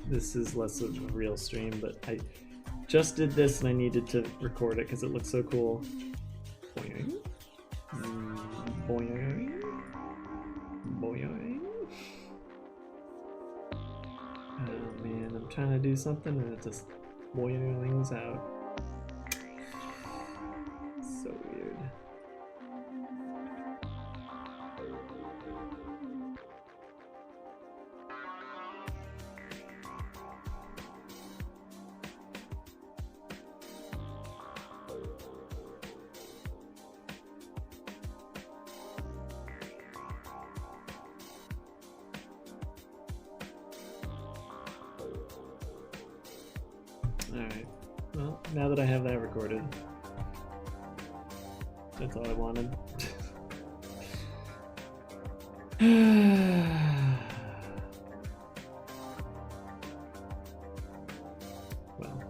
This is less of a real stream, but I just did this and I needed to record it because it looks so cool. Boing. Boing. Boing. Oh man, I'm trying to do something and it just boings out. So weird. Alright, well, now that I have that recorded, that's all I wanted. Well.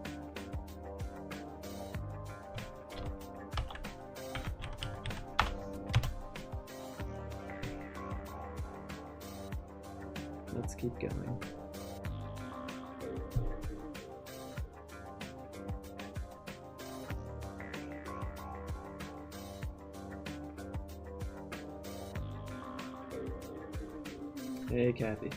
Let's keep going. Hey, Kathy.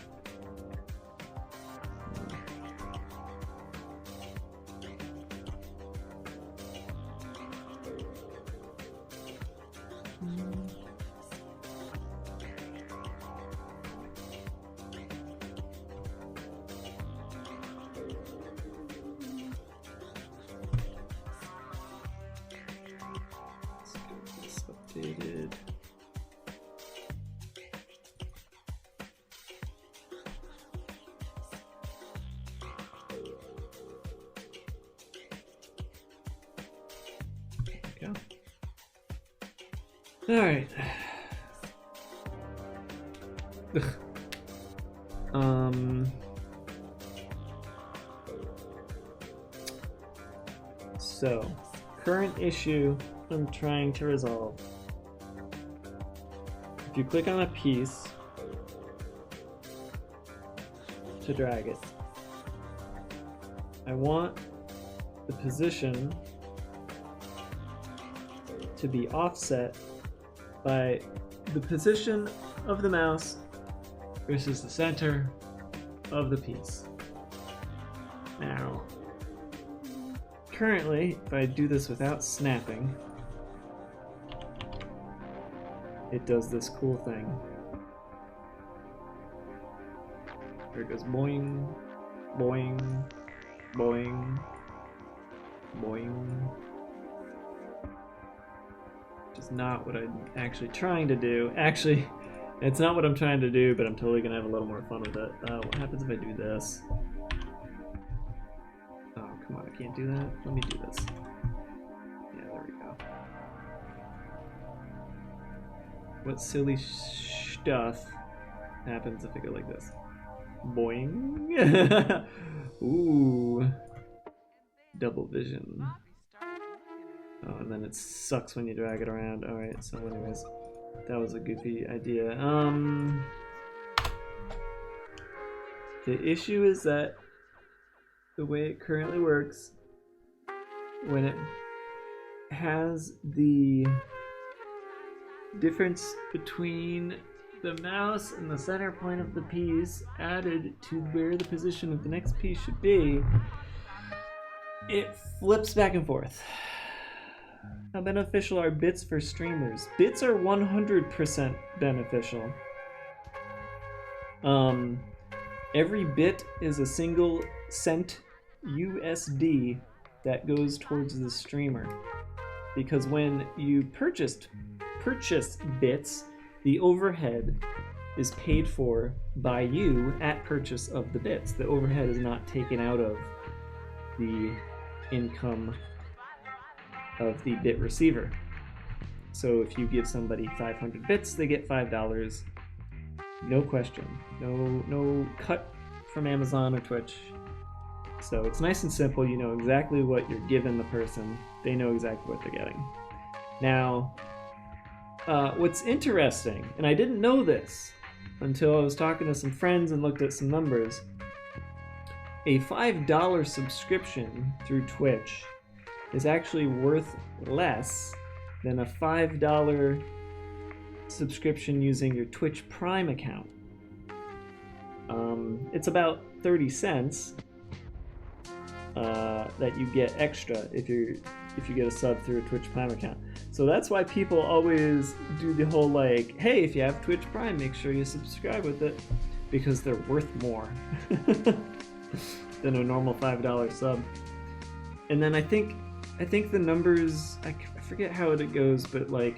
Let's get this updated. All right. So, current issue I'm trying to resolve. If you click on a piece to drag it, I want the position to be offset by the position of the mouse versus the center of the piece. Now, currently, if I do this without snapping, it does this cool thing. There it goes boing, boing, boing, boing. Which is not what I'm actually trying to do. Actually, it's not what I'm trying to do, but I'm totally gonna have a little more fun with it. What happens if I do this? Oh, come on, I can't do that. Let me do this. Yeah, there we go. What silly stuff happens if I go like this? Boing. Ooh. Double vision. Oh, and then it sucks when you drag it around. Alright, so anyways, that was a goofy idea. The issue is that the way it currently works, when it has the difference between the mouse and the center point of the piece added to where the position of the next piece should be, it flips back and forth. How beneficial are bits for streamers? Bits are 100% beneficial. Every bit is a single cent USD that goes towards the streamer. Because when you purchase bits, the overhead is paid for by you at purchase of the bits. The overhead is not taken out of the income of the bit receiver. So if you give somebody 500 bits, they get $5. No question. No cut from Amazon or Twitch. So it's nice and simple. You know exactly what you're giving the person. They know exactly what they're getting. Now, what's interesting, and I didn't know this until I was talking to some friends and looked at some numbers, a $5 subscription through Twitch is actually worth less than a $5 subscription using your Twitch Prime account. It's about 30 cents that you get extra if you get a sub through a Twitch Prime account. So that's why people always do the whole like, hey, if you have Twitch Prime, make sure you subscribe with it, because they're worth more than a normal $5 sub. And then I think the numbers, I forget how it goes, but like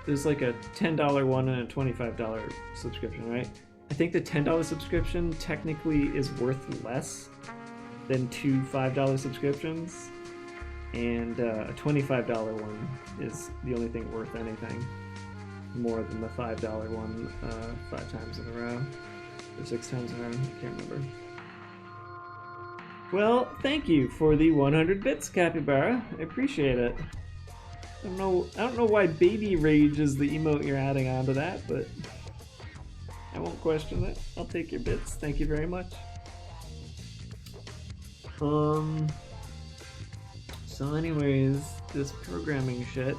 there's like a $10 one and a $25 subscription, right? I think the $10 subscription technically is worth less than two $5 subscriptions, and a $25 one is the only thing worth anything more than the $5 one 5 times in a row, or 6 times in a row, I can't remember. Well, thank you for the 100 bits, Capybara. I appreciate it. I don't know why Baby Rage is the emote you're adding onto that, but I won't question it. I'll take your bits. Thank you very much. So anyways, this programming shit.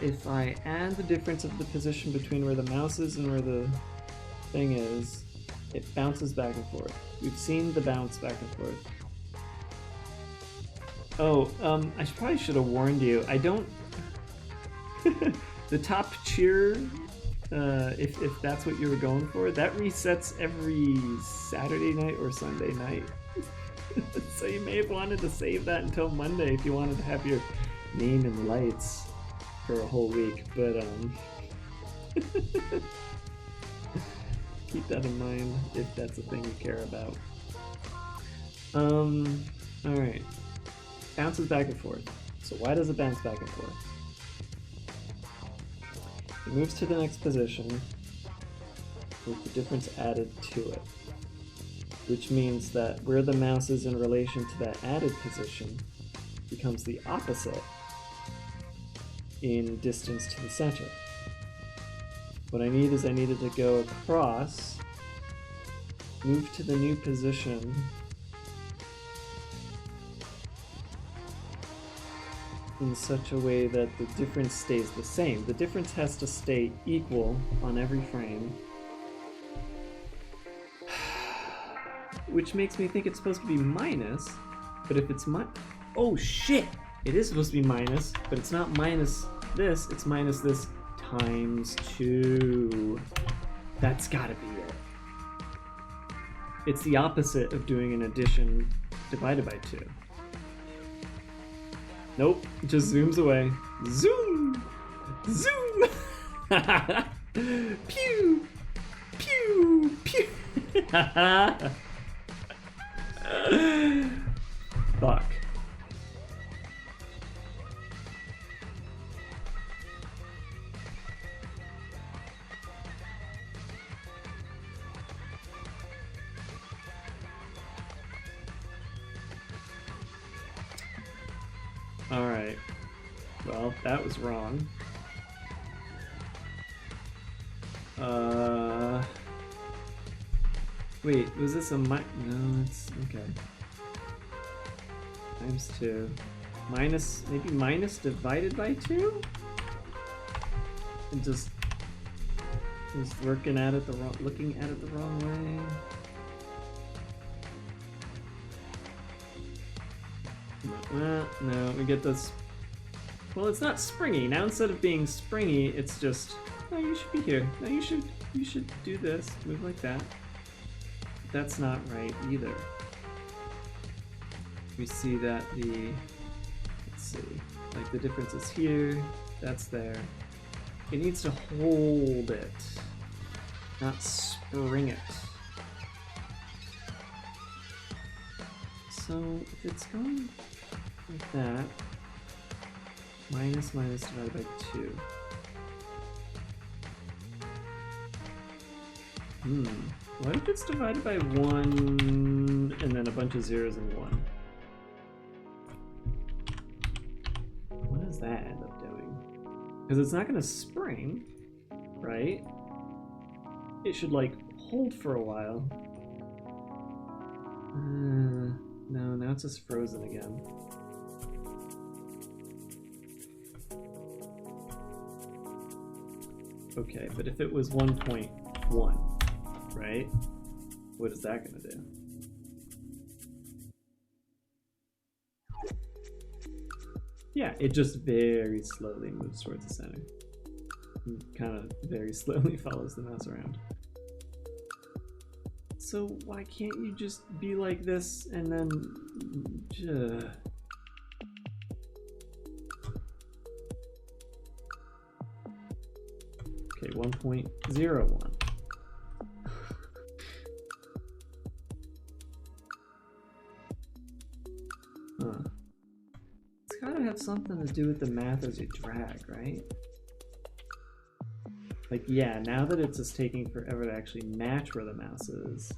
If I add the difference of the position between where the mouse is and where the thing is, it bounces back and forth. We've seen the bounce back and forth. Oh, I probably should have warned you. I don't... The top cheer, if that's what you were going for, that resets every Saturday night or Sunday night. So you may have wanted to save that until Monday if you wanted to have your name in lights for a whole week, but keep that in mind if that's a thing you care about. Alright. Bounces back and forth. So why does it bounce back and forth? It moves to the next position with the difference added to it, which means that where the mouse is in relation to that added position becomes the opposite in distance to the center. What I need is I needed to go across, move to the new position, in such a way that the difference stays the same. The difference has to stay equal on every frame, which makes me think it's supposed to be minus, but if it's oh shit! It is supposed to be minus, but it's not minus this, it's minus this times 2. That's gotta be it. It's the opposite of doing an addition divided by 2. Nope, it just zooms away. Zoom! Zoom! Pew! Pew! Pew! Fuck. Alright. Well, that was wrong. Wait, was this a no, it's okay. Times 2. Minus, maybe minus divided by 2? And just was looking at it the wrong way. No, we get this. Well, it's not springy. Now instead of being springy, it's just, oh, you should be here. No, you should do this. Move like that. That's not right either. We see that let's see, like the difference is here, that's there. It needs to hold it, not spring it. So if it's going like that, minus divided by 2. What if it's divided by 1 and then a bunch of zeros and 1? that end up doing? Because it's not going to spring, right? It should like hold for a while. No, now it's just frozen again. Okay, but if it was 1.1, right? What is that going to do? Yeah, it just very slowly moves towards the center. Kind of very slowly follows the mouse around. So why can't you just be like this and then... Okay, 1.01. Huh. It's gotta have something to do with the math as you drag, right? Like, yeah, now that it's just taking forever to actually match where the mouse is.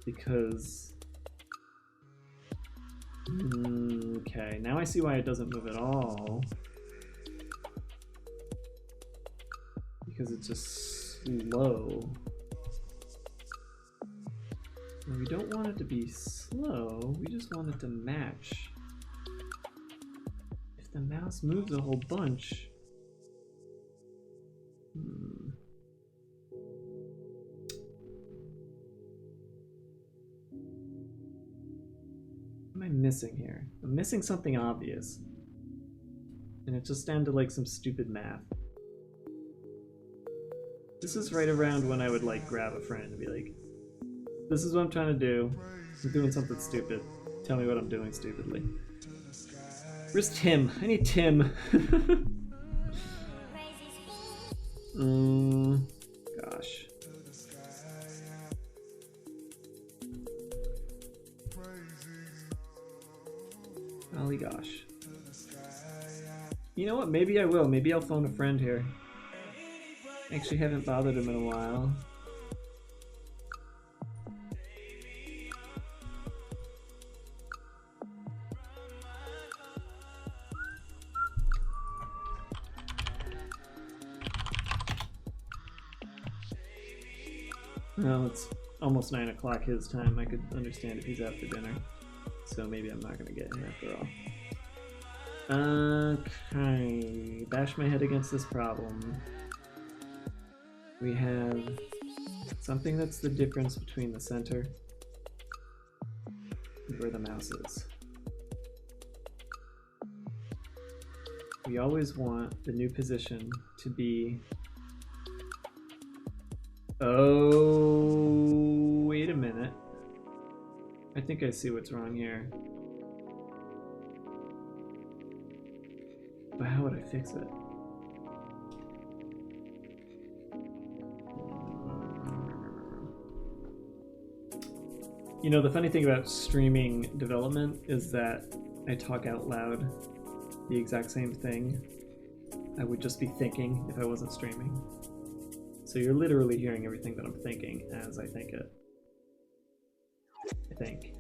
Because... okay, now I see why it doesn't move at all. Because it's just slow. And we don't want it to be slow, we just want it to match. If the mouse moves a whole bunch... What am I missing here? I'm missing something obvious. And it's just down to like some stupid math. This is right around when I would like grab a friend and be like, this is what I'm trying to do. I'm doing something stupid. Tell me what I'm doing stupidly. Where's Tim? I need Tim. Gosh. Golly gosh. You know what? Maybe I will. Maybe I'll phone a friend here. Actually haven't bothered him in a while. Well, it's almost 9 o'clock his time. I could understand if he's out for dinner. So maybe I'm not gonna get him after all. Okay, bash my head against this problem. We have something that's the difference between the center and where the mouse is. We always want the new position to be... Oh, wait a minute. I think I see what's wrong here. But how would I fix it? You know, the funny thing about streaming development is that I talk out loud the exact same thing I would just be thinking if I wasn't streaming. So you're literally hearing everything that I'm thinking as I think it. I think.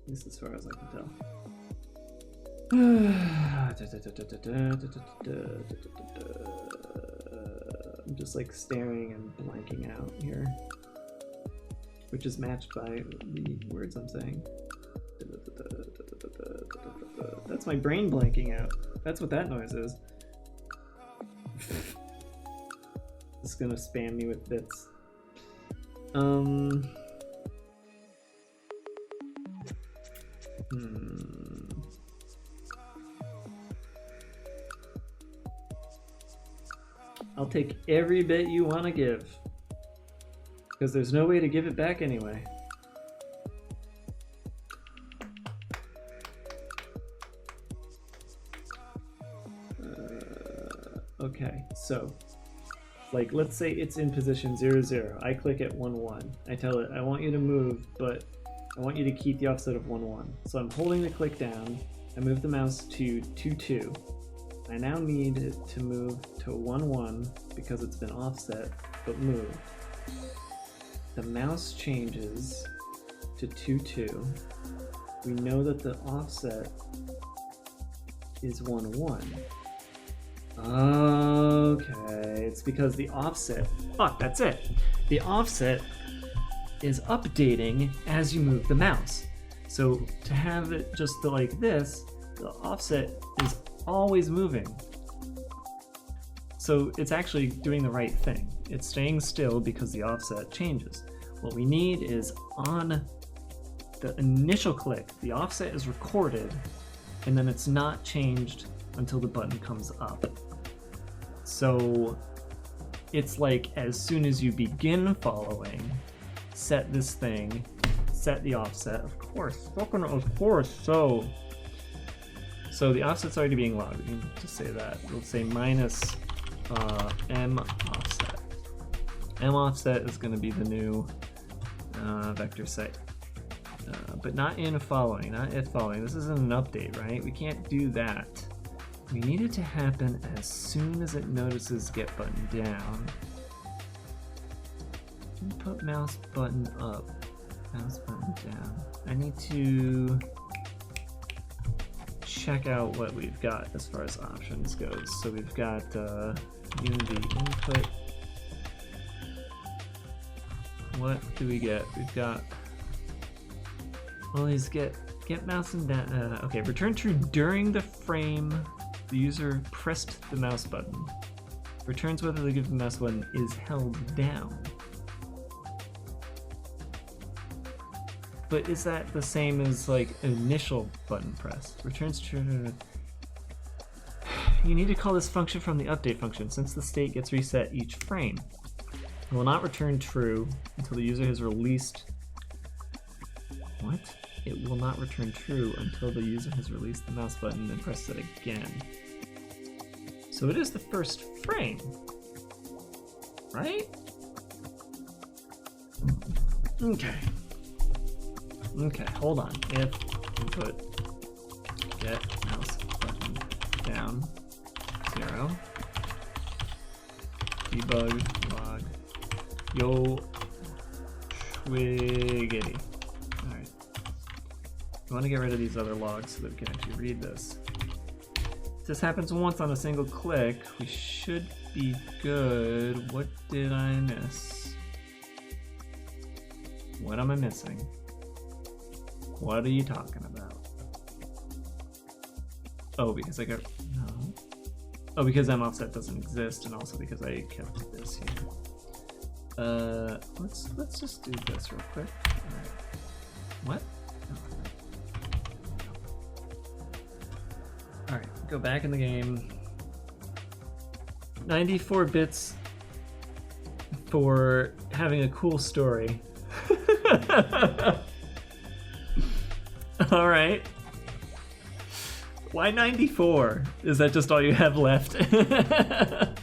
At least as far as I can tell. I'm just like staring and blanking out here. Which is matched by the words I'm saying. That's my brain blanking out. That's what that noise is. It's gonna spam me with bits. I'll take every bit you want to give. Because there's no way to give it back anyway. Okay, so, like, let's say it's in position 0, 0. I click at 1, 1. I tell it, I want you to move, but I want you to keep the offset of 1, 1. So I'm holding the click down. I move the mouse to 2, 2. I now need it to move to 1, 1 because it's been offset, but moved. The mouse changes to 2, 2. We know that the offset is 1, 1. Okay, it's because the offset, fuck, that's it. The offset is updating as you move the mouse. So to have it just like this, the offset is always moving. So it's actually doing the right thing. It's staying still because the offset changes. What we need is on the initial click, the offset is recorded, and then it's not changed until the button comes up. So it's like as soon as you begin following, set this thing, set the offset, of course, so the offset's already being logged. We can just say that. We'll say minus M offset. M offset is going to be the new vector set, but not in following, not if following. This isn't an update, right? We can't do that. We need it to happen as soon as it notices get button down. Input mouse button up, mouse button down. I need to check out what we've got as far as options goes. So we've got Unity input. What do we get? We've got all these get mouse and down. Okay, return true during the frame the user pressed the mouse button. Returns whether the given mouse button is held down. But is that the same as like initial button press? Returns true. You need to call this function from the update function since the state gets reset each frame. It will not return true until the user has released. What? It will not return true until the user has released the mouse button and pressed it again. So it is the first frame, right? Okay. Okay, hold on. If input get mouse button down 0, debug log yo twiggity. Alright. We want to get rid of these other logs so that we can actually read this. If this happens once on a single click, we should be good. What did I miss? What am I missing? What are you talking about? Oh, because I got, no. Oh, because M offset doesn't exist, and also because I kept this here. Let's just do this real quick. All right. What? All right, go back in the game. 94 bits for having a cool story. All right. Why 94? Is that just all you have left? I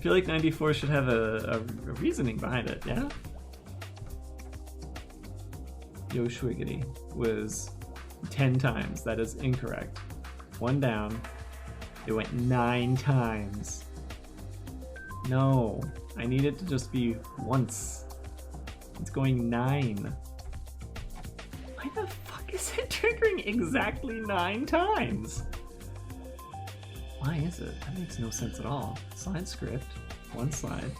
feel like 94 should have a reasoning behind it, yeah? Yo Schwiggity was 10 times. That is incorrect. One down. It went 9 times. No, I need it to just be once. It's going 9. Why the fuck is it triggering exactly 9 times? Why is it? That makes no sense at all. Slide script, one slide,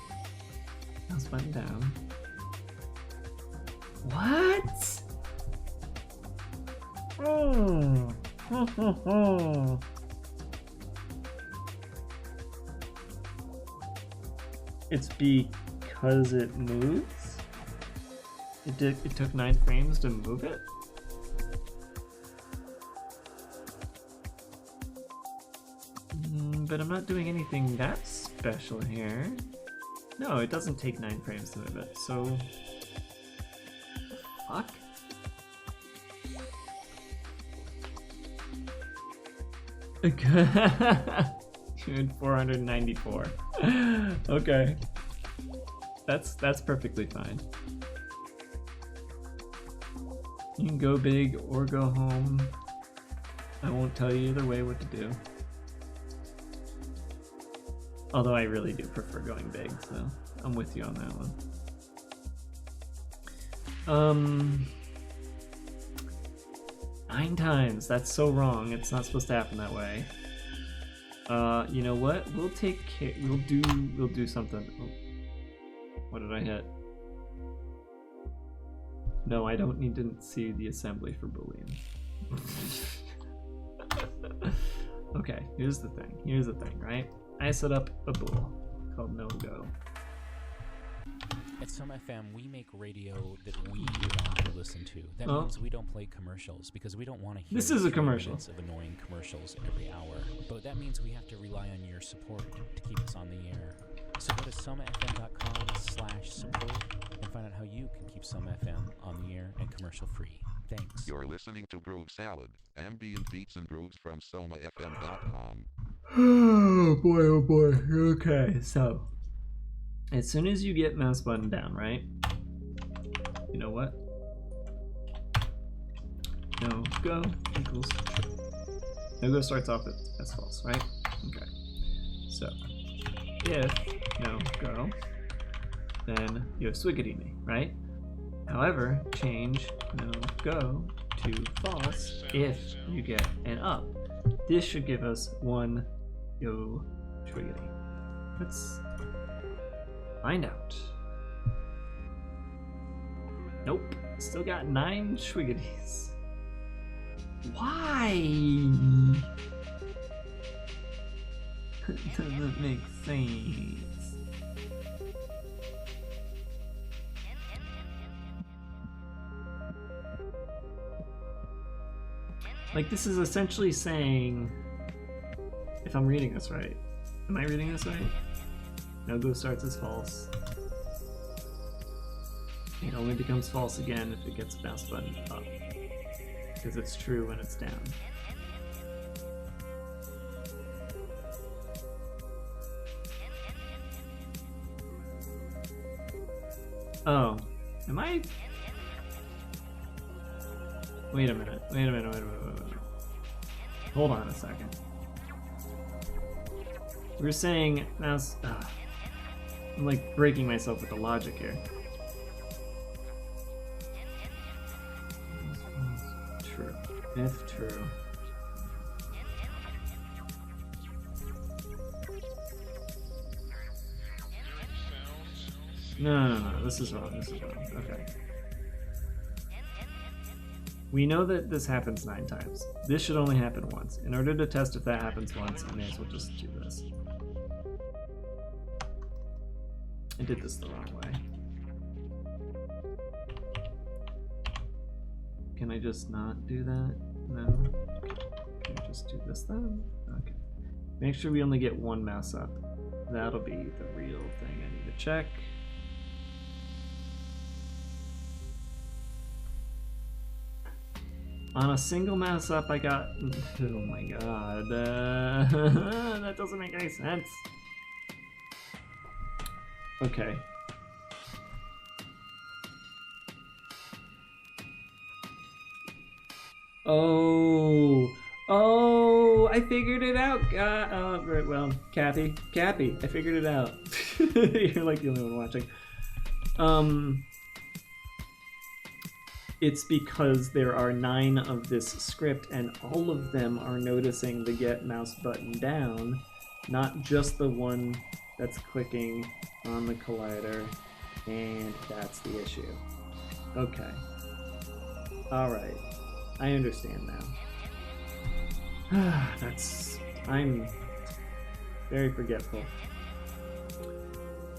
mouse button down. What? It's because it moves? It took 9 frames to move it? But I'm not doing anything that special here. No, it doesn't take 9 frames to move it, so... Fuck? Dude, 494. Okay. That's perfectly fine. You can go big or go home. I won't tell you either way what to do. Although I really do prefer going big, so I'm with you on that one. 9 times. That's so wrong. It's not supposed to happen that way. You know what? We'll take care. We'll do something. Oh. What did I hit? No, I don't need to see the assembly for Boolean. Okay, here's the thing, right? I set up a bool called no-go. At Some FM, we make radio that we want to listen to. That means we don't play commercials because we don't want to hear this is a commercial of annoying commercials every hour. But that means we have to rely on your support to keep us on the air. So go to sumfm.com/support and find out how you can keep Some FM on the air and commercial-free. Thanks. You're listening to Groove Salad, ambient beats and grooves from SomaFM.com. Oh boy. Okay, so as soon as you get mouse button down, right? You know what? No go equals true. No go starts off as false, right? Okay. So if no go, then you have swiggity me, right? However, change no go to false if you get an up. This should give us 1 yo swiggity. Let's find out. Nope, still got 9 swiggities. Why? Doesn't make sense. Like, this is essentially saying, if I'm reading this right, am I reading this right? No go starts as false. It only becomes false again if it gets mouse button up, because it's true when it's down. Oh, am I? Wait a minute. Hold on a second. We're saying mouse. I'm like breaking myself with the logic here. True. If true. No. This is wrong. Okay. We know that this happens 9 times. This should only happen once. In order to test if that happens once, I may as well just do this. I did this the wrong way. Can I just not do that? No? Can I just do this then? Okay. Make sure we only get 1 mouse up. That'll be the real thing I need to check. On a single mouse up, I got... Oh my god. That doesn't make any sense. Okay. Oh, I figured it out. Very well, Cappy, I figured it out. You're like the only one watching. It's because there are 9 of this script and all of them are noticing the get mouse button down, not just the one that's clicking on the collider, and that's the issue. Okay. Alright. I understand now. I'm very forgetful.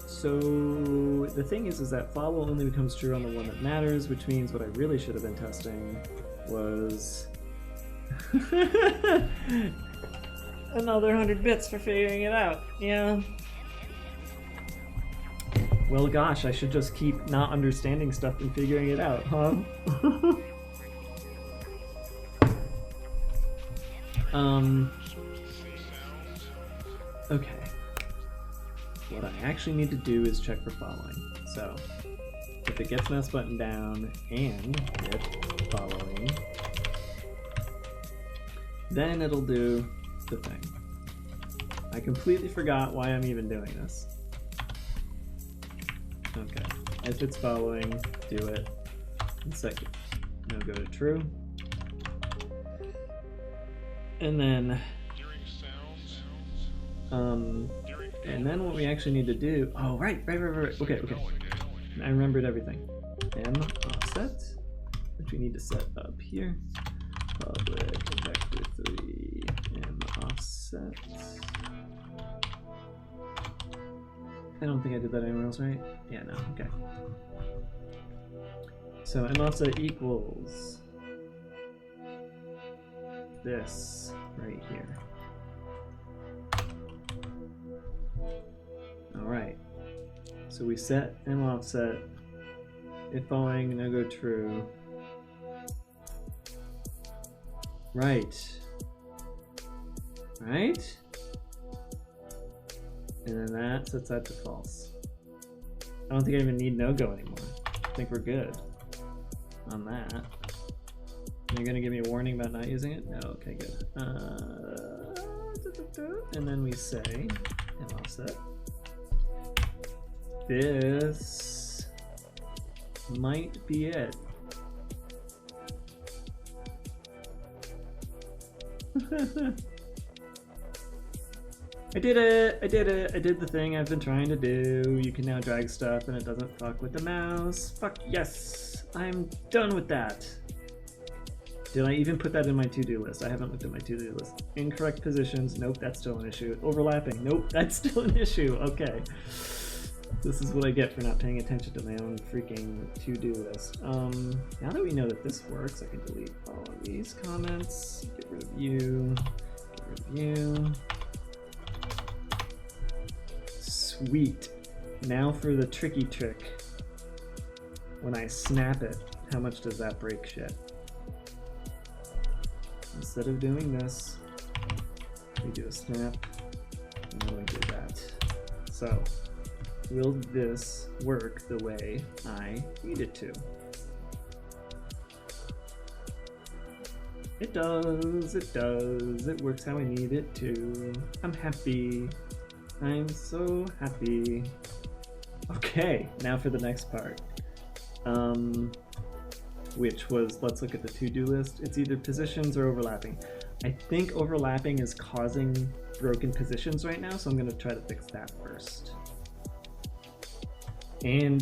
So the thing is that follow only becomes true on the one that matters, which means what I really should have been testing was another 100 bits for figuring it out. Yeah. Well, gosh, I should just keep not understanding stuff and figuring it out, huh? Okay. What I actually need to do is check for following. So, if it gets mouse button down and hit following, then it'll do the thing. I completely forgot why I'm even doing this. Okay, if it's following, do it. And second, no go to true. And then and then what we actually need to do, oh right. Okay. I remembered everything. M offset, which we need to set up here. Public vector 3 M offset. I don't think I did that anywhere else, right? Yeah, no, okay. So M offset equals this right here. Alright. So we set M offset. If following, no go true. Right. Right? And then that sets that to false. I don't think I even need no go anymore. I think we're good on that. You're gonna give me a warning about not using it? No, okay, good. And then we say, and offset. This might be it. I did it! I did the thing I've been trying to do. You can now drag stuff and it doesn't fuck with the mouse. Fuck yes! I'm done with that. Did I even put that in my to-do list? I haven't looked at my to-do list. Incorrect positions. Nope, that's still an issue. Overlapping. Nope, that's still an issue. Okay. This is what I get for not paying attention to my own freaking to-do list. Now that we know that this works, I can delete all of these comments. Get rid of you. Get rid of you. Sweet. Now for the tricky trick. When I snap it, how much does that break shit? Instead of doing this, we do a snap, and then we do that. So, will this work the way I need it to? It does, it works how I need it to. I'm happy. I'm so happy. Okay, now for the next part. Which was, let's look at the to-do list. It's either positions or overlapping. I think overlapping is causing broken positions right now, so I'm gonna try to fix that first. And,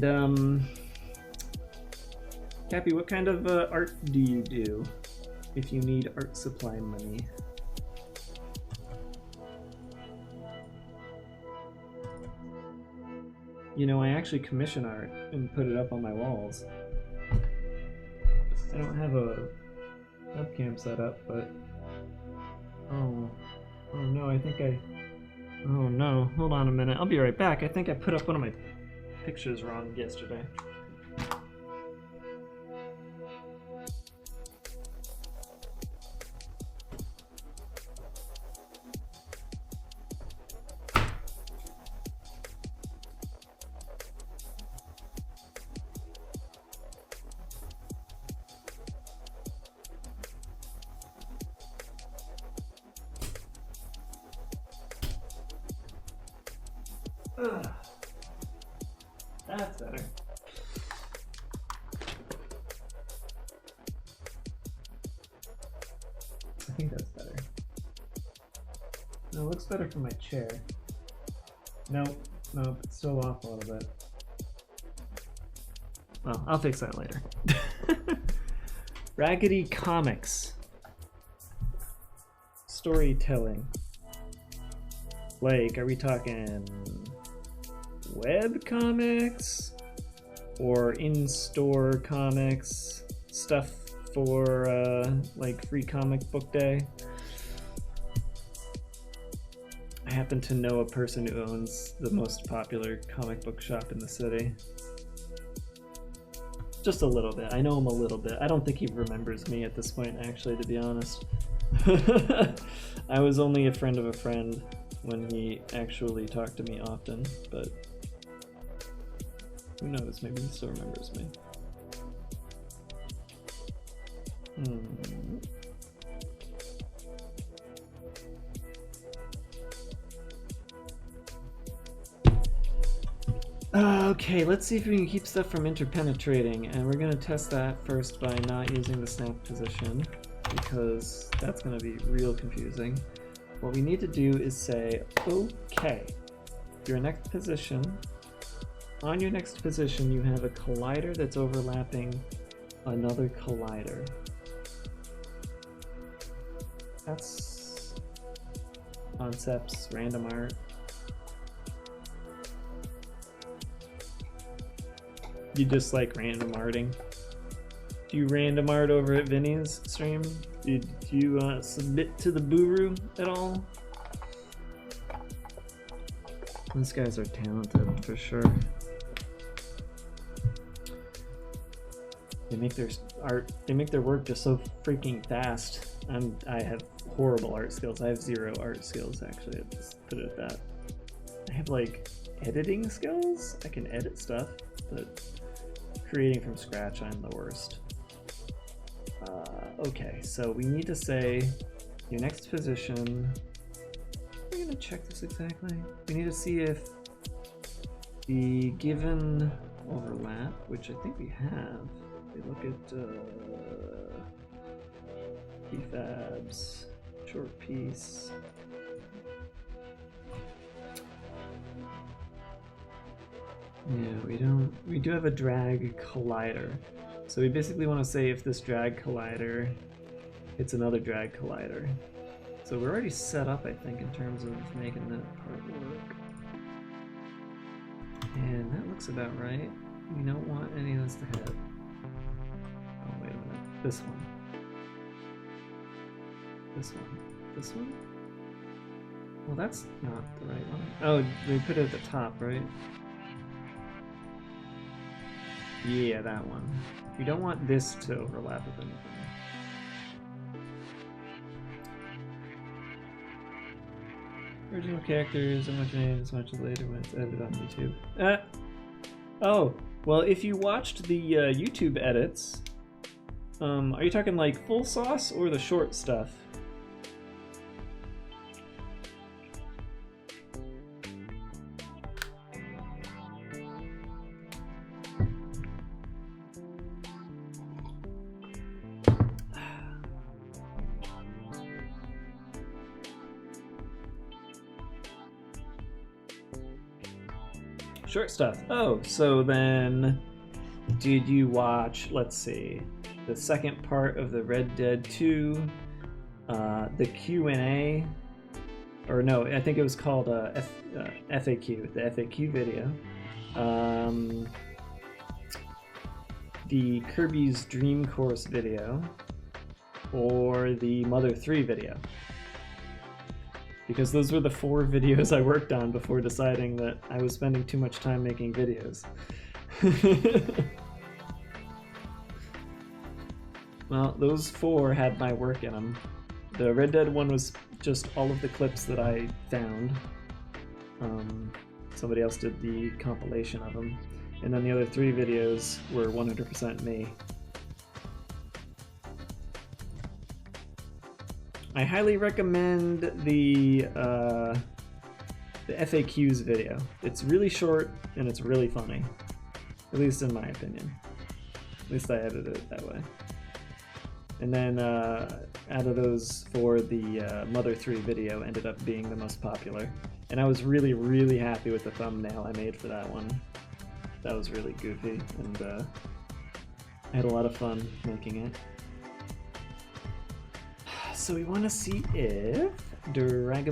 Cappy, what kind of art do you do if you need art supply money? You know, I actually commission art and put it up on my walls. I don't have a webcam set up, but... Oh no, I think I... Oh no, hold on a minute, I'll be right back. I think I put up one of my pictures wrong yesterday. Ugh. That's better. I think that's better. No, it looks better from my chair. Nope, it's still off a little bit. Well, I'll fix that later. Raggedy Comics. Storytelling. Like, are we talking web comics or in-store comics, stuff for like free comic book day? I happen to know a person who owns the most popular comic book shop in the city. Just a little bit. I know him a little bit. I don't think he remembers me at this point, actually, to be honest. I was only a friend of a friend when he actually talked to me often, but who knows, maybe he still remembers me. Okay, let's see if we can keep stuff from interpenetrating, and we're going to test that first by not using the snap position. because that's going to be real confusing. What we need to do is say, okay, your next position, on your next position you have a collider that's overlapping another collider. That's concepts, random art. You just like random arting? Do you random art over at Vinny's stream? Do you submit to the Buru at all? These guys are talented for sure. They make their art, they make their work just so freaking fast. I have horrible art skills. I have 0 art skills actually. I'll just put it at that. I have like editing skills. I can edit stuff, but creating from scratch, I'm the worst. Okay, so we need to say your next position. We're gonna check this exactly. We need to see if the given overlap, which I think we have. We look at prefabs, short piece. Yeah, we do have a drag collider. So we basically want to say if this drag collider hits another drag collider. So we're already set up, I think, in terms of making that part work. And that looks about right. We don't want any of this to hit. Oh, wait a minute. This one. This one. This one? Well, that's not the right one. Oh, they put it at the top, right? Yeah, that one. We don't want this to overlap with anything. Original characters are much made as much as later when it's edited on YouTube. Oh, well, if you watched the YouTube edits, are you talking like full sauce or the short stuff? Short stuff. Oh, so then did you watch, let's see, the second part of the Red Dead 2, the Q&A, or no, I think it was called FAQ, the FAQ video, the Kirby's Dream Course video, or the Mother 3 video? Because those were the 4 videos I worked on before deciding that I was spending too much time making videos. Well, those 4 had my work in them. The Red Dead one was just all of the clips that I found. Somebody else did the compilation of them. And then the other 3 videos were 100% me. I highly recommend the FAQs video. It's really short and it's really funny, at least in my opinion. At least I edited it that way. And then out of those 4, the Mother 3 video ended up being the most popular. And I was really, really happy with the thumbnail I made for that one. That was really goofy, and I had a lot of fun making it. So we want to see if drag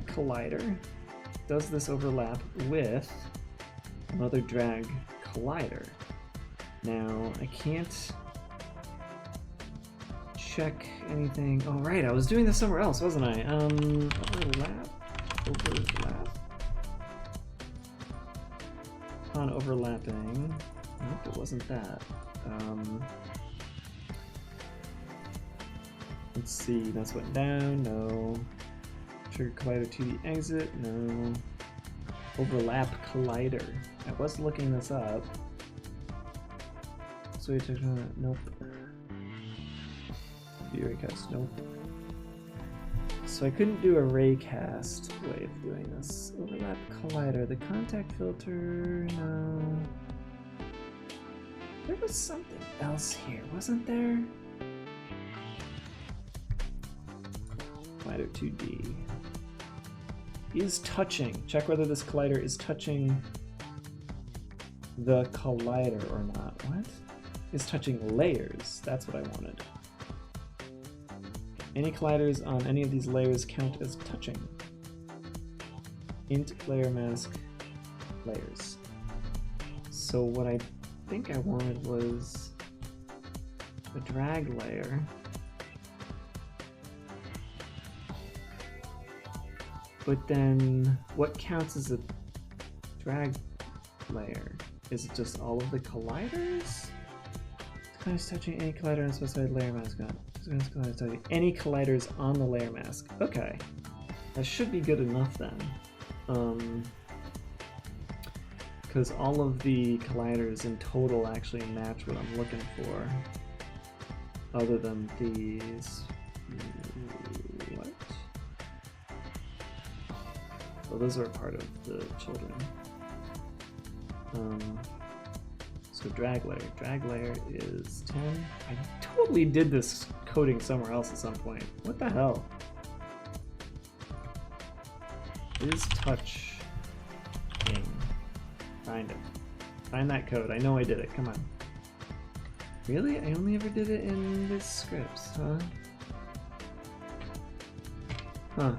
collider, does this overlap with another drag collider? Now I can't check anything. Oh right, I was doing this somewhere else, wasn't I? Overlap. On overlapping. Nope, it wasn't that. Let's see, that's went down, no. Trigger collider to the exit, no. Overlap collider. I was looking this up. So we took nope. View raycast, nope. So I couldn't do a raycast way of doing this. Overlap collider, the contact filter, no. There was something else here, wasn't there? collider 2D. Is touching. Check whether this collider is touching the collider or not. What? Is touching layers. That's what I wanted. Any colliders on any of these layers count as touching. Int layer mask layers. So what I think I wanted was the drag layer. But then what counts as a drag layer? Is it just all of the colliders? Colliders touching any collider on specified layer mask. Colliders touching any colliders on the layer mask. Okay. That should be good enough then. Because all of the colliders in total actually match what I'm looking for. Other than these. What? Well, those are a part of the children. So drag layer. Drag layer is 10. I totally did this coding somewhere else at some point. What the hell? Is touch ing. Find it. Find that code. I know I did it. Come on. Really? I only ever did it in the scripts, huh? Huh.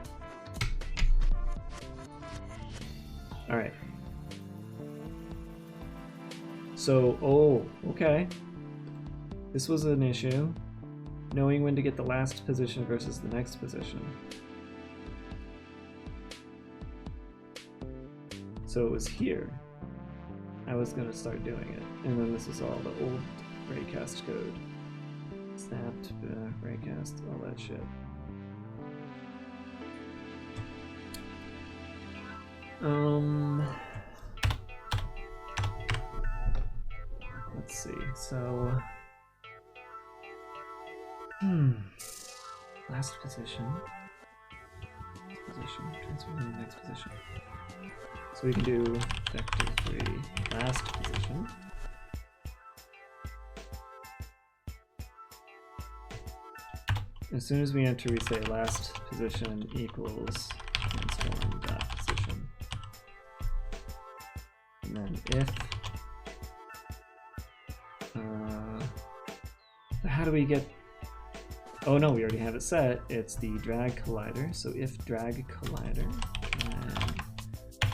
Alright. So, oh, okay. This was an issue. Knowing when to get the last position versus the next position. So it was here. I was gonna start doing it. And then this is all the old raycast code. Snapped, raycast, all that shit. Let's see, so last position, transfer to the next position. So we can do vector 3 last position. As soon as we enter, we say last position equals transform dot position. And then if how do we get, oh no, we already have it set. It's the drag collider. So if drag collider,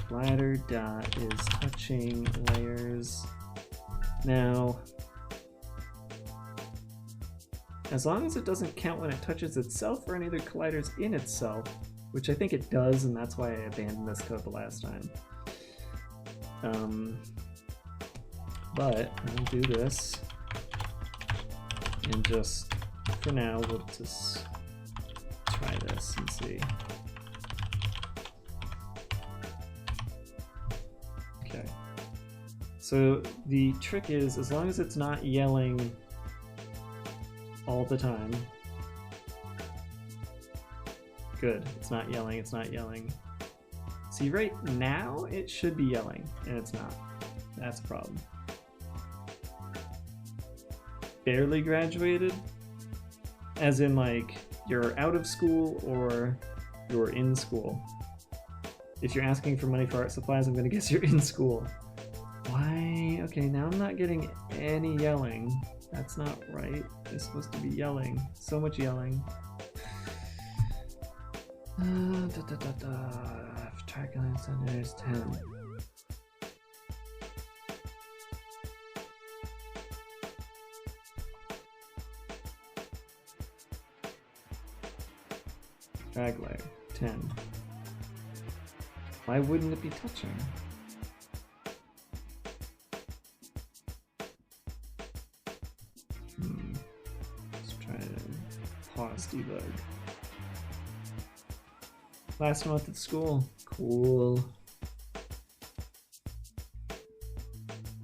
collider dot is touching layers. Now, as long as it doesn't count when it touches itself or any other colliders in itself, which I think it does, and that's why I abandoned this code the last time. But I'll do this, and just for now, we'll just try this and see. Okay. So the trick is, as long as it's not yelling all the time. Good, it's not yelling, it's not yelling. See, right now it should be yelling, and it's not. That's a problem. Barely graduated? As in, like, you're out of school or you're in school. If you're asking for money for art supplies, I'm gonna guess you're in school. Why? Okay, now I'm not getting any yelling. That's not right. It's supposed to be yelling. So much yelling. Track line centers 10. Drag layer 10. Why wouldn't it be touching? Let's try to pause debug. Last month at school. Cool.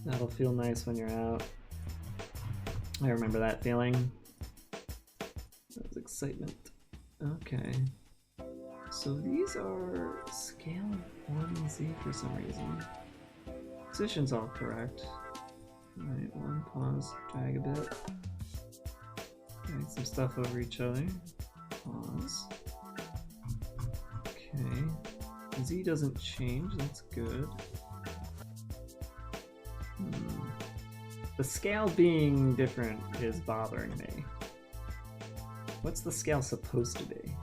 That'll feel nice when you're out. I remember that feeling. That was excitement. Okay. So these are scale 1Z for some reason. Position's all correct. Alright, one pause, drag a bit. Drag some stuff over each other. Pause. Okay. Z doesn't change, that's good. The scale being different is bothering me. What's the scale supposed to be?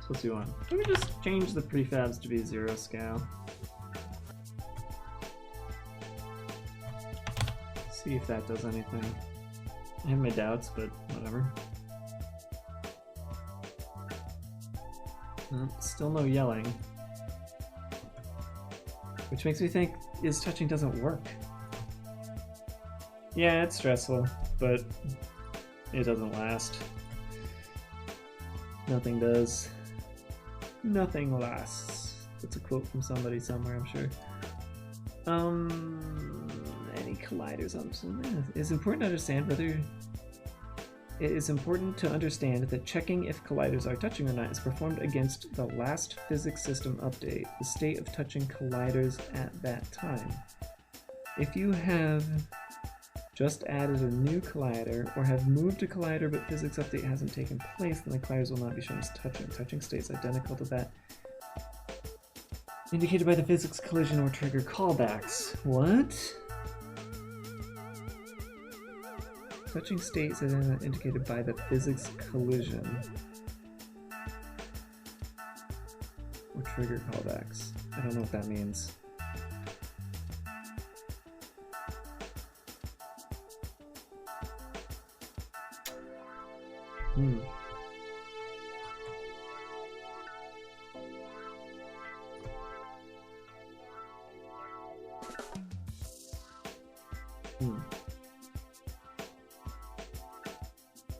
Supposed to be 1. Can we just change the prefabs to be 0 scale? See if that does anything. I have my doubts, but whatever. Still no yelling. Which makes me think is touching doesn't work. Yeah, it's stressful, but it doesn't last. Nothing does. Nothing lasts. That's a quote from somebody somewhere, I'm sure. Any colliders on it's important to understand whether it is important to understand that checking if colliders are touching or not is performed against the last physics system update, the state of touching colliders at that time. If you have just added a new collider or have moved a collider but physics update hasn't taken place, then the colliders will not be shown as touching. Touching states identical to that indicated by the physics collision or trigger callbacks. What? Touching states are then indicated by the physics collision or trigger callbacks. I don't know what that means.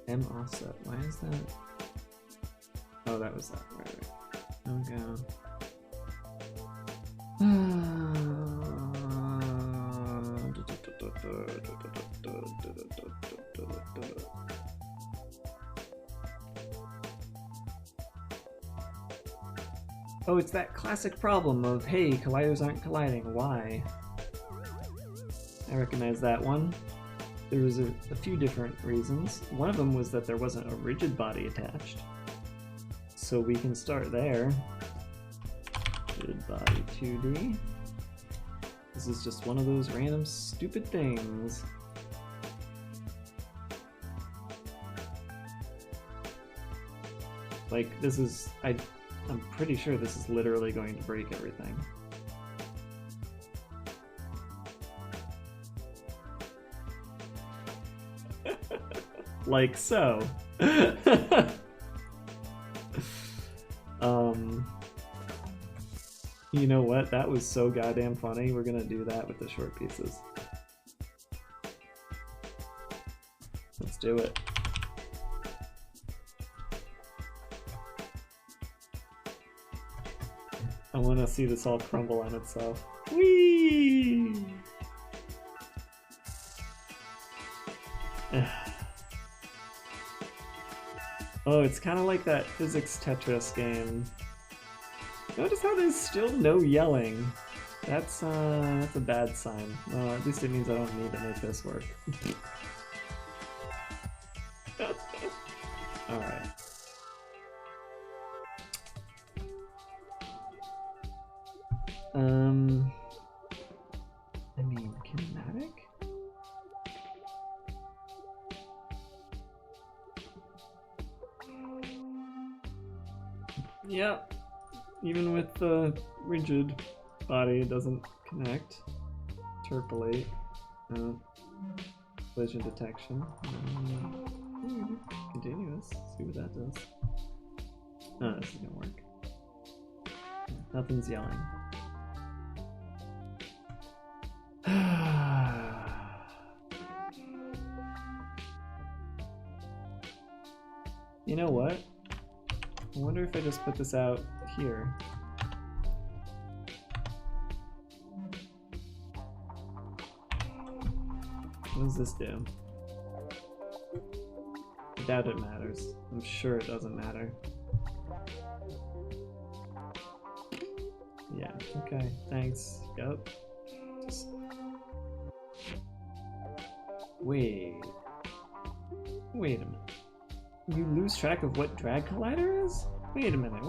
M offset, why is that? Oh, that was that, right. Okay. Oh, it's that classic problem of, hey, colliders aren't colliding, why? I recognize that one. There was a few different reasons. One of them was that there wasn't a rigid body attached. So we can start there. Rigid body 2D. This is just one of those random stupid things. Like, this is... I'm pretty sure this is literally going to break everything. Like so. You know what? That was so goddamn funny. We're gonna do that with the short pieces. Let's do it. I want to see this all crumble on itself. Whee! Oh, it's kind of like that physics Tetris game. Notice how there's still no yelling. That's a bad sign. Well, at least it means I don't need to make this work. Alright. I mean, kinematic? Yep. Even with the rigid body, it doesn't connect. Interpolate. Collision detection. Continuous. See what that does. Oh, this is gonna work. Nothing's yelling. You know what? I wonder if I just put this out here. What does this do? I doubt it matters. I'm sure it doesn't matter. Yeah, okay, thanks. Yep. Just... Wait. Wait a minute. You lose track of what drag collider is? Wait a minute.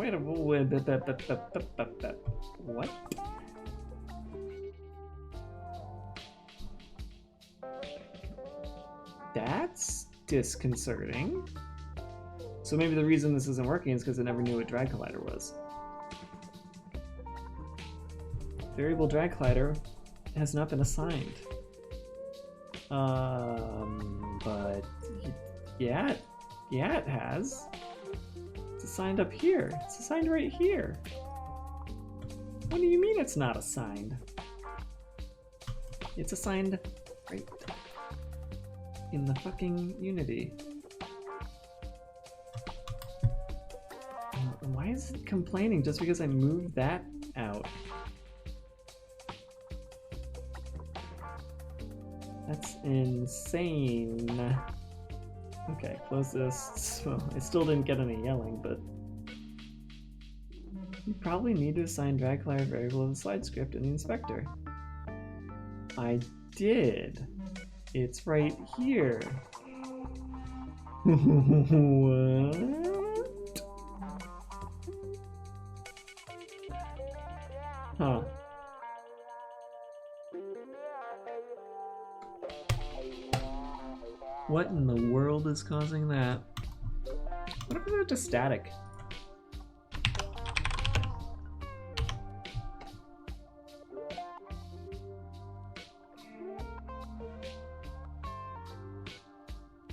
What? That's disconcerting. So maybe the reason this isn't working is because it never knew what drag collider was. Variable drag collider has not been assigned. But yeah, it has. It's assigned up here. It's assigned right here. What do you mean it's not assigned? It's assigned right in the fucking Unity. Why is it complaining just because I moved that out? That's insane. Okay, close this. Well, I still didn't get any yelling, but you probably need to assign drag collider variable of the slide script in the inspector. I did. It's right here. What? Huh. What in the world is causing that? What if they're just static?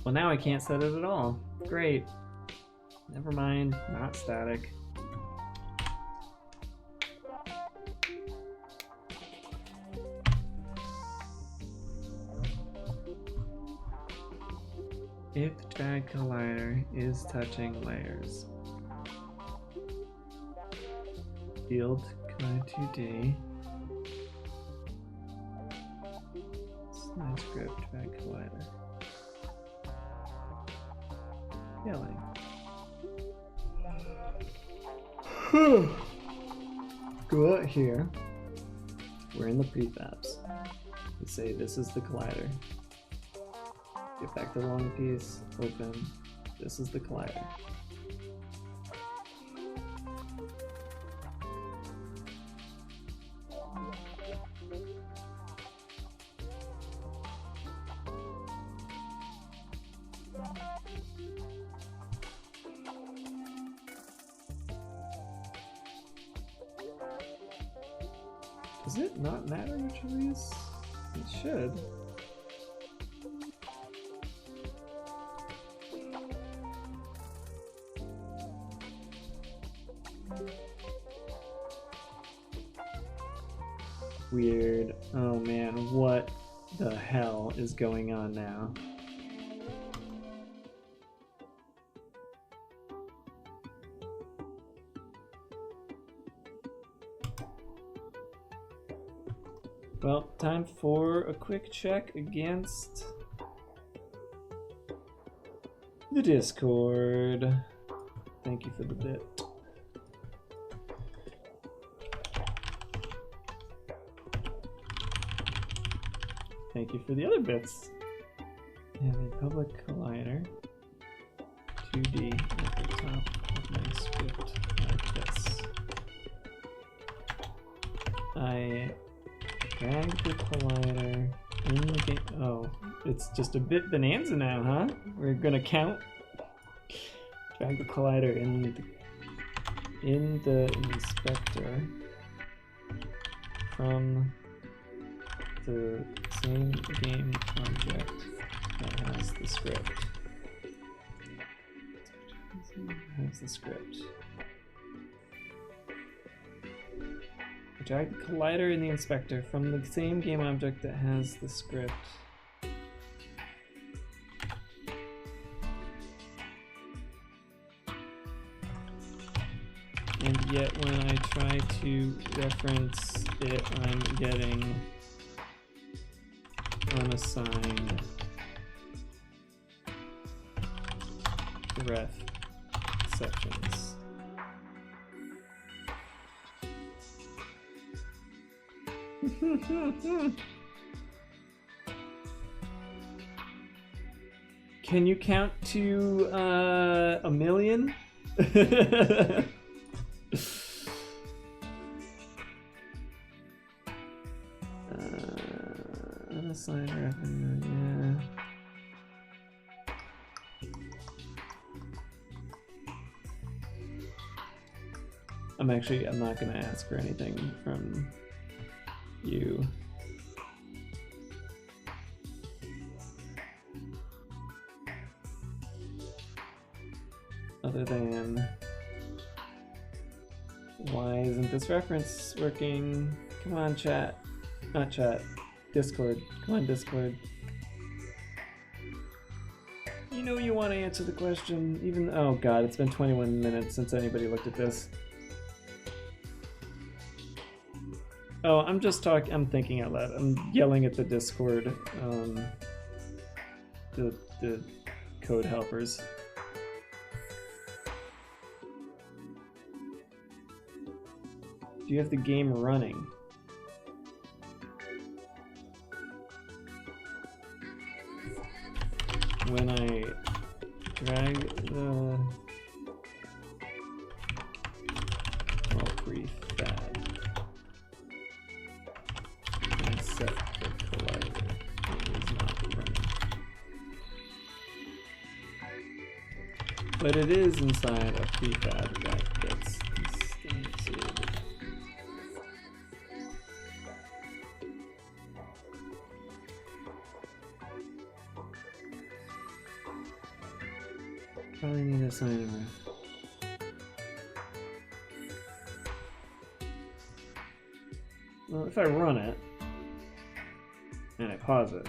Well, now I can't set it at all. Great. Never mind, not static. If drag collider is touching layers, field collider 2D, slide script drag collider, yelling. Go out here. We're in the prefabs. We say this is the collider. Get back to the long piece, open. This is the collider. Does it not matter which of these? It should. Weird. Oh man, what the hell is going on now? Well, time for a quick check against the Discord. Thank you for the bit. Thank you for the other bits. I have a public collider 2D at the top of my script like this. I drag the collider in the game. Oh, it's just a bit bonanza now, huh? We're gonna count. Drag the collider in the inspector from the same game object that has the script. Drag the collider in the inspector from the same game object that has the script. And yet when I try to reference it, I'm getting unassigned ref exceptions. Can you count to a million? Unassigned revenue, yeah. I'm not gonna ask for anything from you. Other than, why isn't this reference working? Come on, chat. Not chat. Discord. Come on, Discord. You know you want to answer the question, even... Oh god, it's been 21 minutes since anybody looked at this. Oh, I'm just talking... I'm thinking out loud. I'm yelling at the Discord. The code helpers. Do you have the game running? When I drag the prefab and set the collider, it is not running. But it is inside a prefab that gets instantiated. Probably need to sign it. Well, if I run it, and I pause it,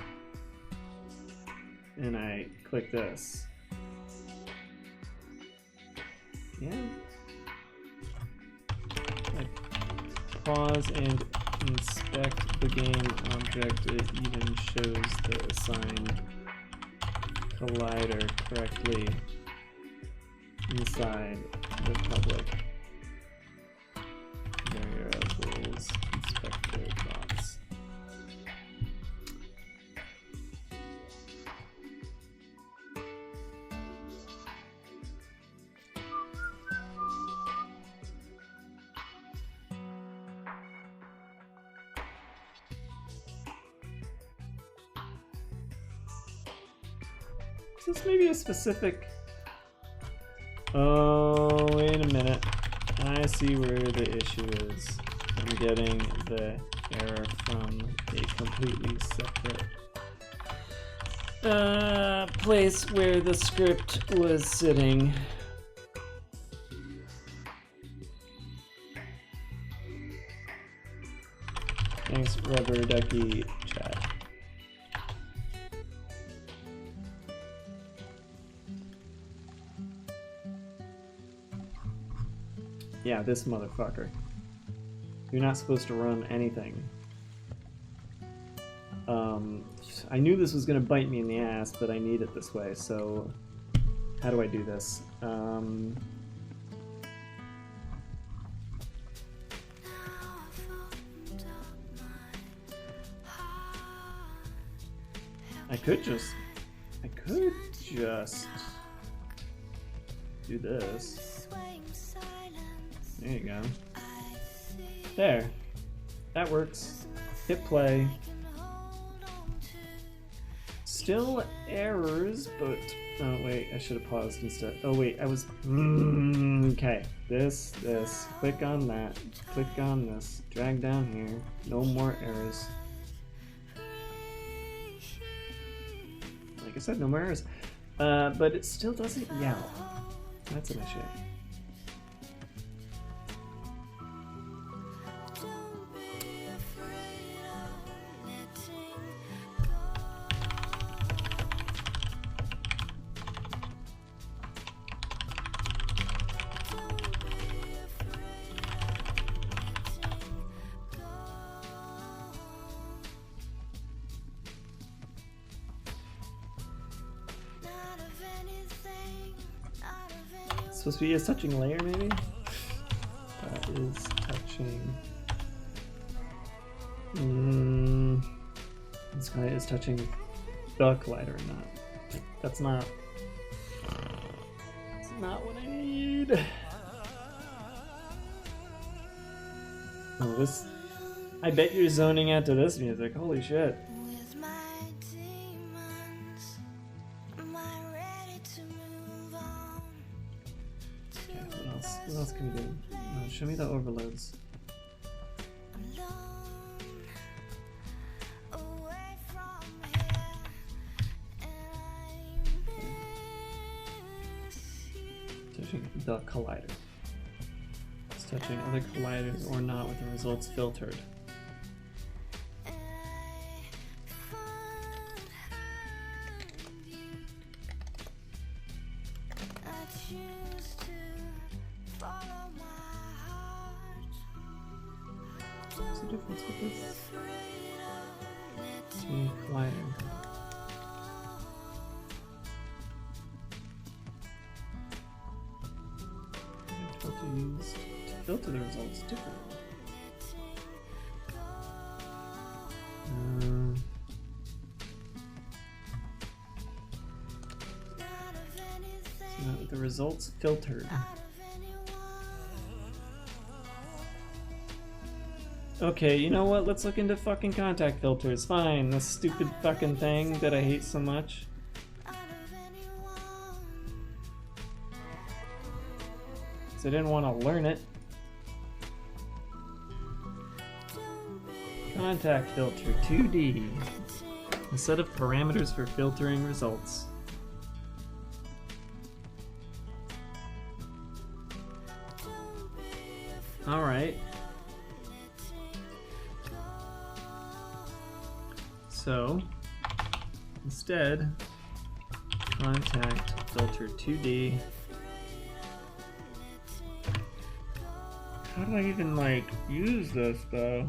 and I click this, yeah, I pause and inspect the game object, it even shows the assigned collider correctly inside the public variables inspector box. Is this maybe a specific... Oh, wait a minute. I see where the issue is. I'm getting the error from a completely separate place where the script was sitting. Thanks, Rubber Ducky chat. Yeah, this motherfucker. You're not supposed to run anything. I knew this was gonna bite me in the ass, but I need it this way, so how do I do this? I could just do this. There you go. There. That works. Hit play. Still errors, but... Oh, wait. I should have paused instead. Oh, wait. I was... Okay. This. Click on that. Click on this. Drag down here. No more errors. Like I said, no more errors. But it still doesn't yell. That's an issue. Supposed to be a touching layer, maybe? That is touching. This guy is touching the collider, not That's not what I need. Oh, this. I bet you're zoning out to this music. Holy shit. With my demons, am I ready to move on? Okay, what else? What else can we do? Show me the overloads. Alone, away from here, and I miss you. Touching the collider. It's touching other colliders or not with the results filtered. And I find you. I choose to follow my heart. What's the difference with Be this? afraid of letting See, collider. Filter used to filter the results differently. Not of anything, So now the results filtered. out of anyone. Okay, you know what? Let's look into fucking contact filters. Fine, this stupid fucking thing that I hate so much. Out of anyone. So I didn't want to learn it. Contact filter 2D. A set of parameters for filtering results. Alright. So, instead, contact filter 2D. How do I even, like, use this, though?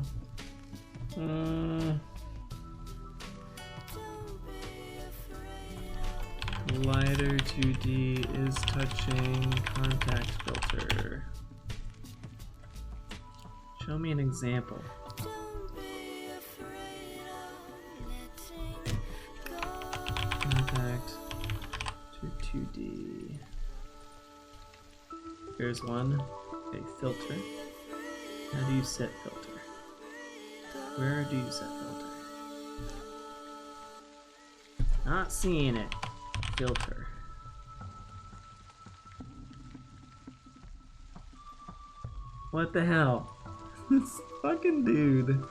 Collider 2D is touching contact filter. Show me an example. Contact to 2D. Here's one. Okay, filter. How do you set filter? Where do you set filter? Not seeing it. Filter. What the hell? This fucking dude.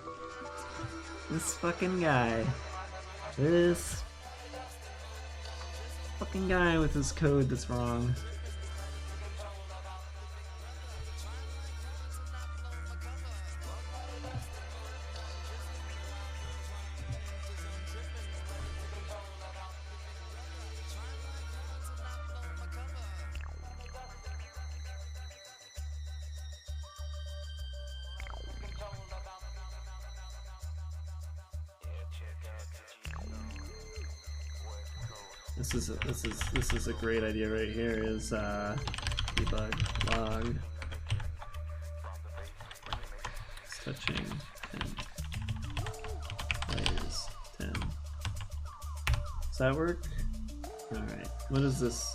This fucking guy. This fucking guy with his code that's wrong. This is a great idea right here. Is debug log. It's touching 10. Players 10. Does that work? All right. What does this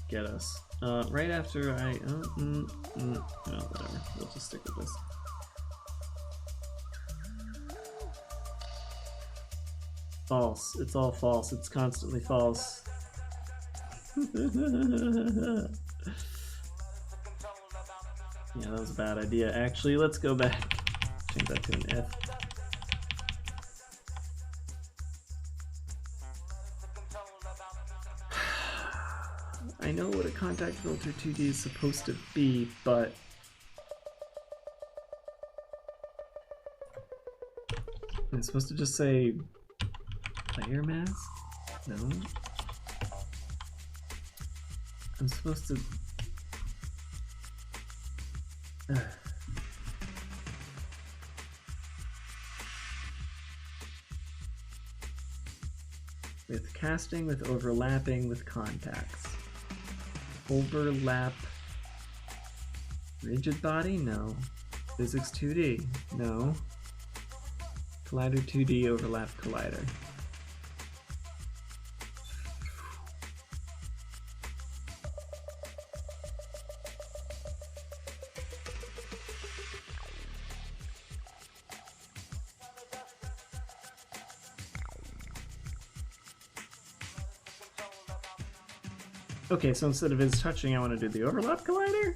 get us? Right after I no, whatever. We'll just stick with this. False. It's all false. It's constantly false. Yeah, that was a bad idea. Actually, let's go back. Change that to an if. I know what a contact filter 2D is supposed to be, but I'm supposed to just say player mask? No. I'm supposed to. With casting, with overlapping, with contacts. Overlap. Rigid body? No. Physics 2D? No. Collider 2D, overlap collider. Okay, so instead of is touching, I want to do the overlap collider?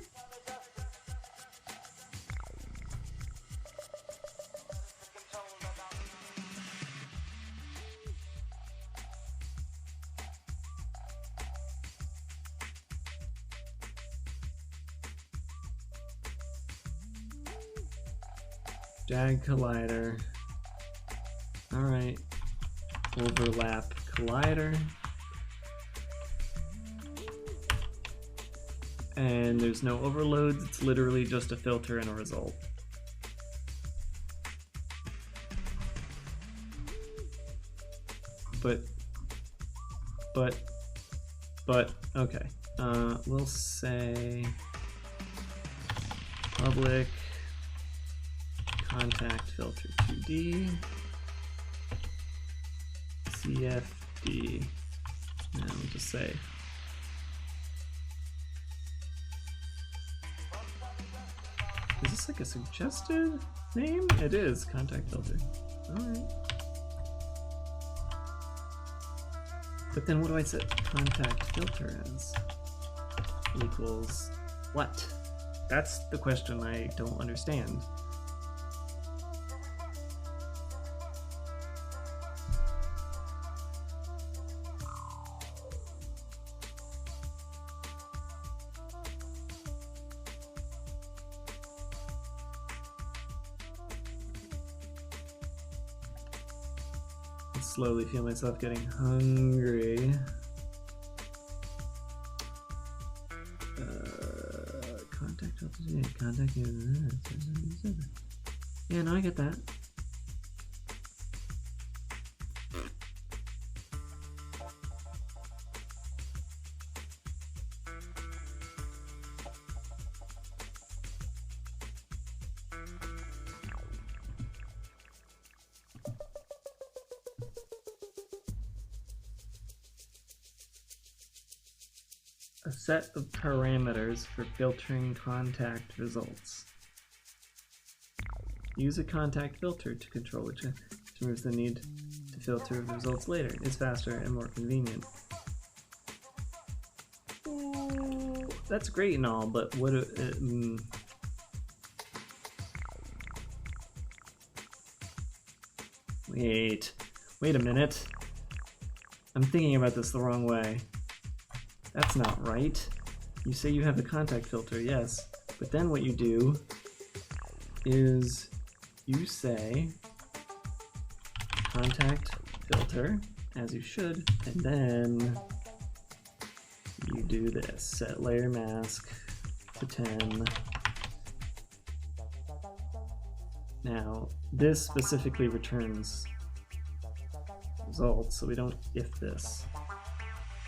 Jag collider. Alright. Overlap collider. And there's no overloads, it's literally just a filter and a result. But, okay. We'll say public contact filter 2D CFD. And we'll just say is this like a suggested name? It is contact filter. Alright. But then what do I set contact filter as? Equals what? That's the question I don't understand. Slowly feel myself getting hungry. Contact contact. Yeah, no, I get that. A set of parameters for filtering contact results. Use a contact filter to control which removes the need to filter the results later. It's faster and more convenient. That's great and all, but what? Wait a minute. I'm thinking about this the wrong way. That's not right. You say you have the contact filter, yes, but then what you do is you say contact filter, as you should, and then you do this, set layer mask to 10. Now, this specifically returns results, so we don't if this.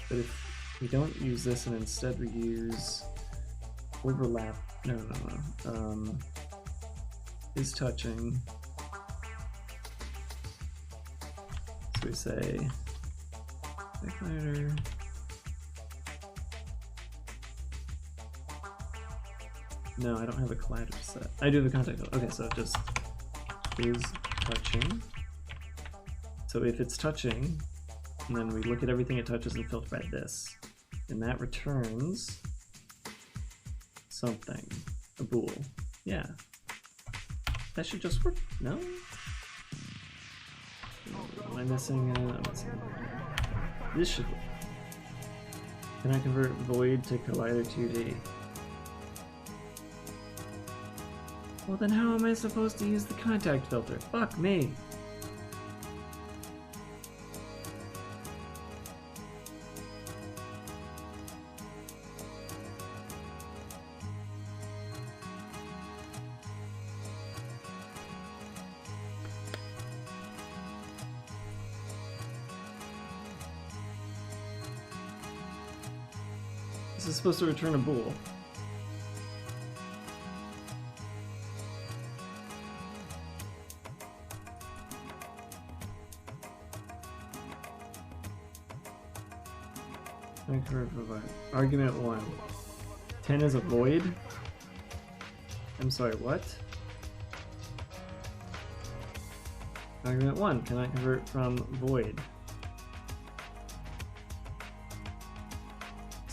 But if we don't use this and instead we use overlap, no, is touching. So we say backlighter. No, I don't have a collider set. I do have a contact filter. Okay, so it just is touching. So if it's touching, and then we look at everything it touches and filter by this. And that returns something. A bool. Yeah. That should just work. No? Am I missing? I'm missing. This should work. Can I convert void to collider 2D? Well then how am I supposed to use the contact filter? Fuck me! This is supposed to return a bool. Argument 1. 10 is a void? I'm sorry, what? Argument 1. Cannot convert from void.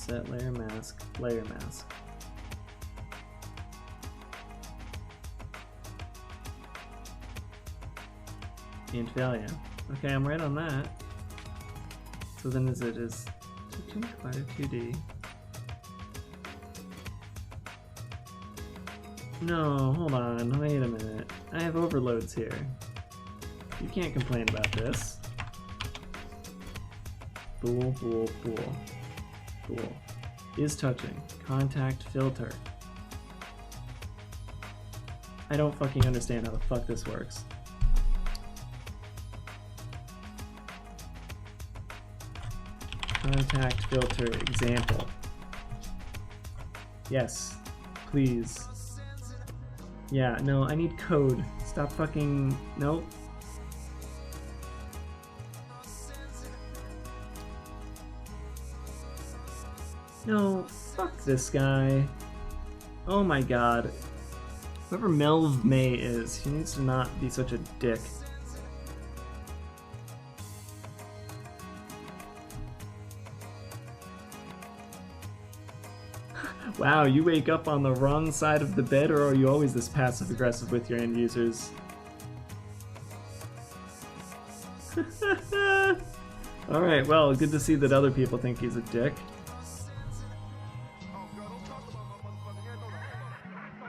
set layer mask, layer mask. Int value. Okay, I'm right on that. So then is 2 collider 2D. No, hold on, wait a minute. I have overloads here. You can't complain about this. Bool, bool, bool. Bool. Is touching. Contact filter. I don't fucking understand how the fuck this works. Contact filter example. Yes, please. Yeah, no, I need code. Stop fucking... Nope. No, fuck this guy. Oh my god. Whoever Melv May is, he needs to not be such a dick. Wow, you wake up on the wrong side of the bed, or are you always this passive-aggressive with your end users? Alright, well, good to see that other people think he's a dick.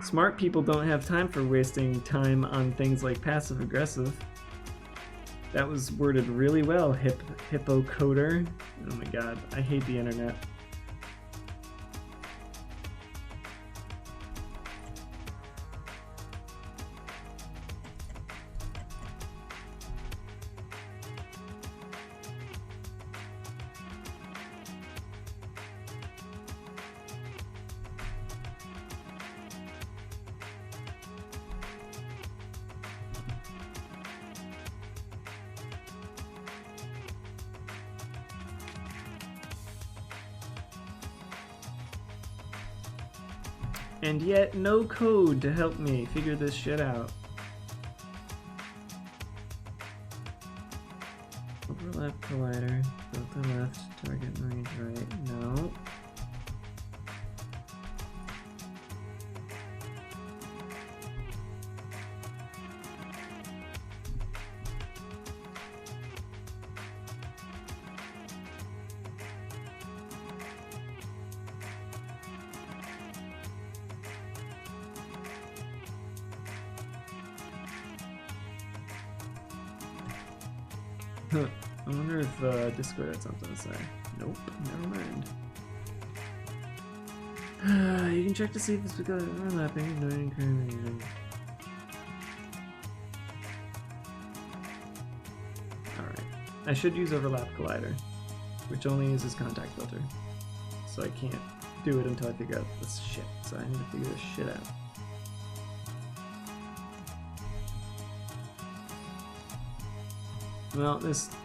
Smart people don't have time for wasting time on things like passive-aggressive. That was worded really well, hippo coder. Oh my god, I hate the internet. And yet, no code to help me figure this shit out. Overlap collider, filter left, target range right, no. I wonder if Discord had something to say. Nope, never mind. You can check to see if it's because of overlapping, ignoring, incrementing. Alright. I should use Overlap Collider, which only uses Contact Filter. So I can't do it until I figure out this shit. So I need to figure this shit out. Well,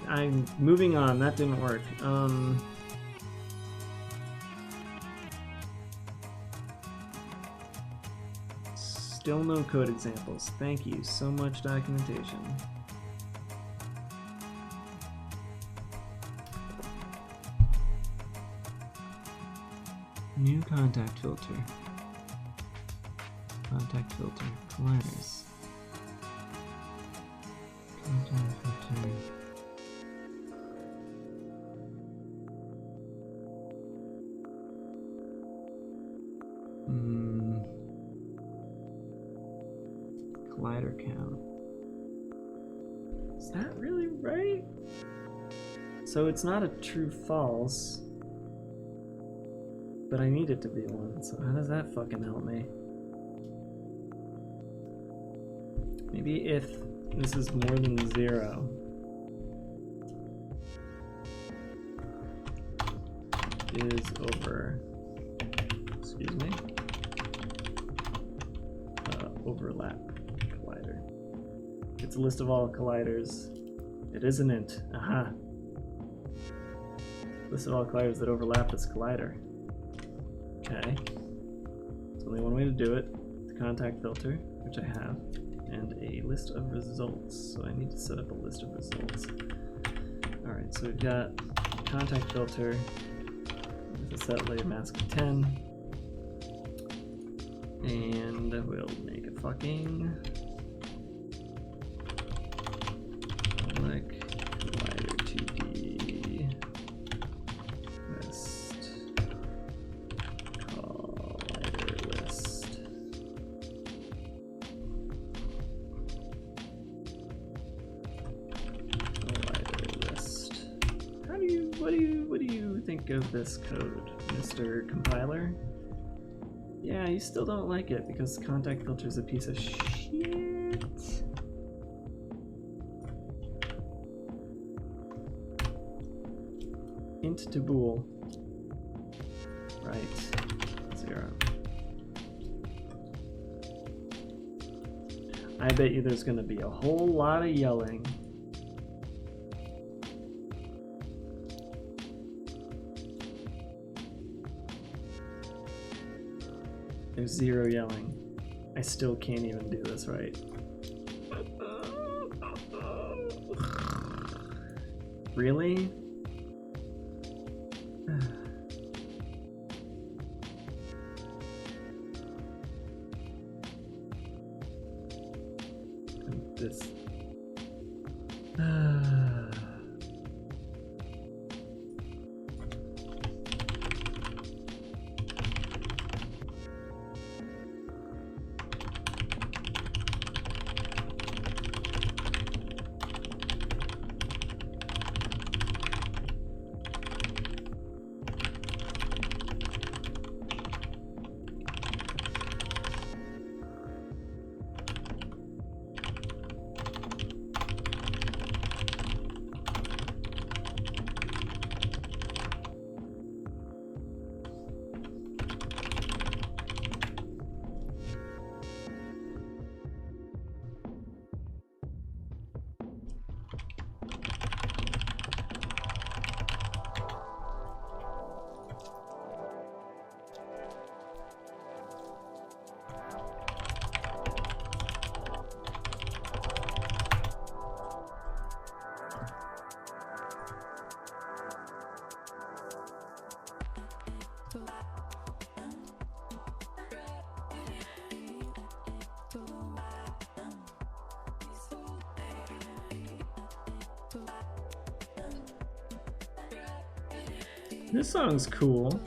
I'm moving on, that didn't work. Still no code examples. Thank you so much, documentation. New contact filter. Contact filter. Colliders. Contact filter. Collider count. Is that really right? So it's not a true false, but I need it to be one, so how does that fucking help me? Maybe if this is more than 0. Is over, excuse me, overlap collider. It's a list of all colliders. It is an int. Aha. List of all colliders that overlap this collider. Okay. There's only one way to do it. The contact filter, which I have, and a list of results. So I need to set up a list of results. Alright, so we've got contact filter. There's a set layer mask of 10. And we'll make a fucking public collider 2D list collider list. Collider list. What do you think of this code, Mr. Compiler? Yeah, you still don't like it because contact filter is a piece of shit. Int to bool. Right. 0. I bet you there's gonna be a whole lot of yelling. There's 0 yelling. I still can't even do this right. Really? This. This song's cool.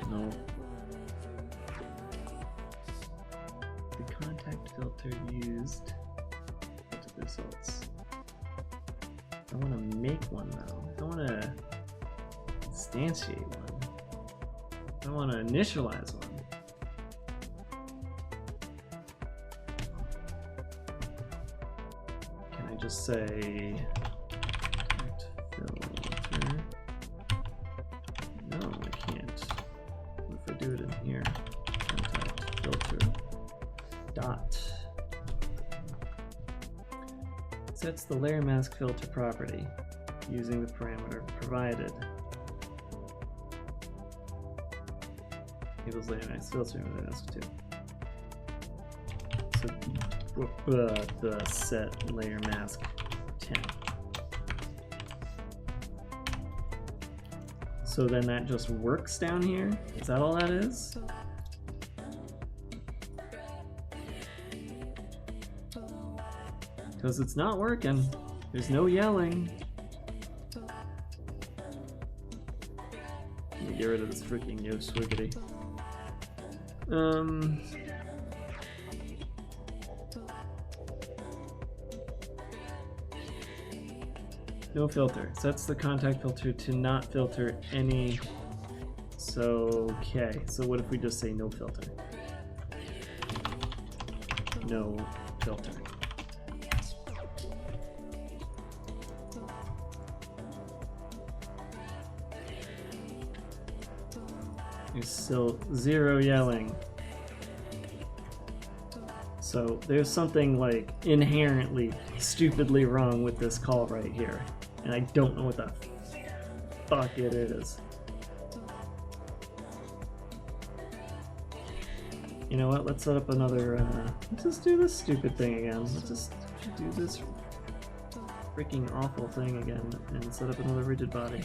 No. The contact filter used to results. I want to make one though. I want to instantiate one. I want to initialize one. Can I just say filter? No, I can't. What if I do it in here? Contact filter dot sets the layer mask filter property using the parameter provided. Equals layer mask filter layer mask 2. So the set layer mask 10. So then that just works down here? Is that all that is? Because it's not working. There's no yelling. Let me get rid of this freaking Yo Swiggity. No filter. Sets the contact filter to not filter any. So, okay. So what if we just say no filter? No filter. There's still zero yelling. So there's something like inherently stupidly wrong with this call right here. And I don't know what the fuck it is. You know what? Let's set up another. Let's just do this stupid thing again. Let's just do this freaking awful thing again and set up another rigid body.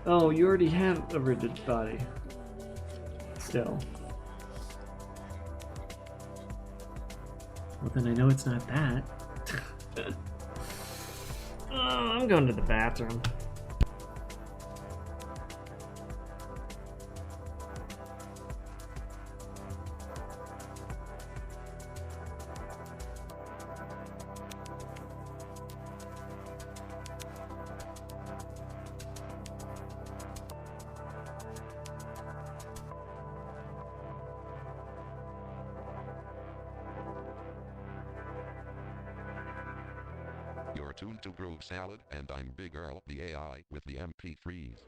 Oh, you already have a rigid body. Still. Well, then I know it's not that. Oh, I'm going to the bathroom. You're tuned to Groove Salad, and I'm Big Earl, the AI, with the MP3s.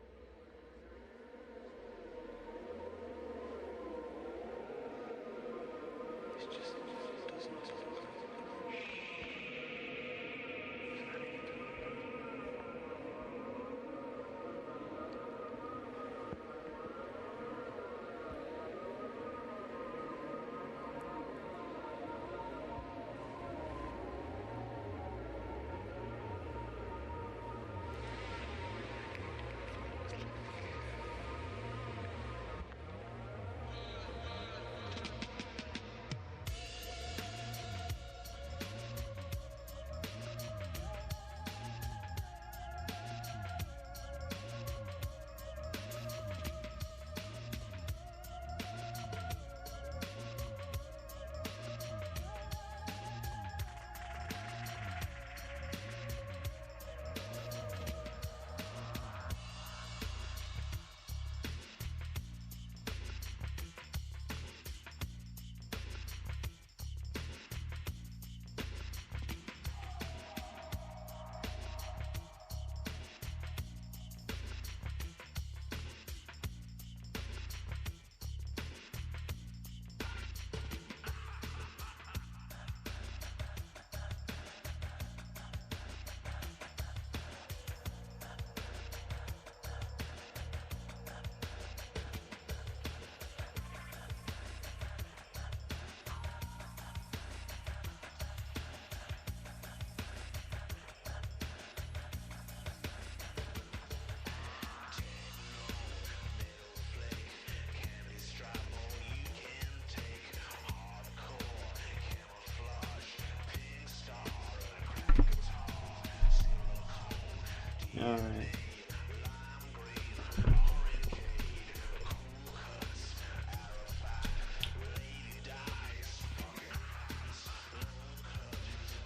Alright.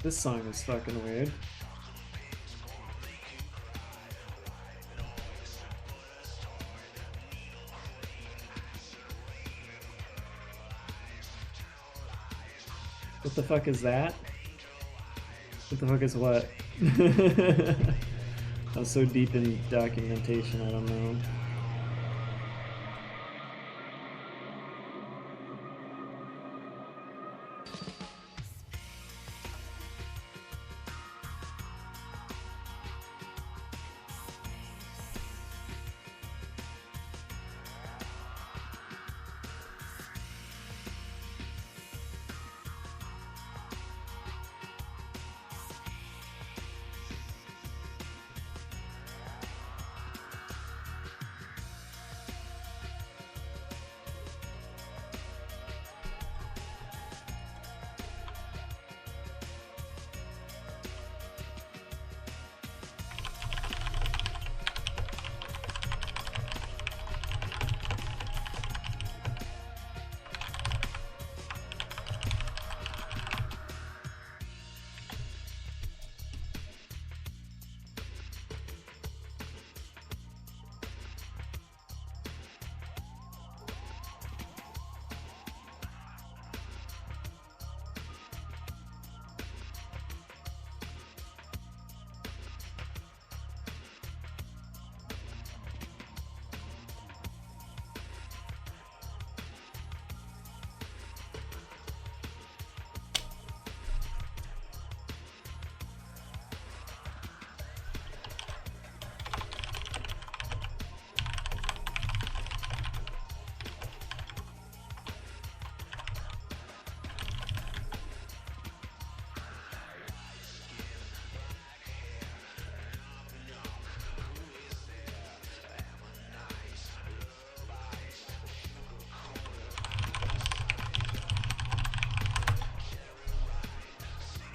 This song is fucking weird. What the fuck is that? What the fuck is what? I'm so deep in documentation, I don't know.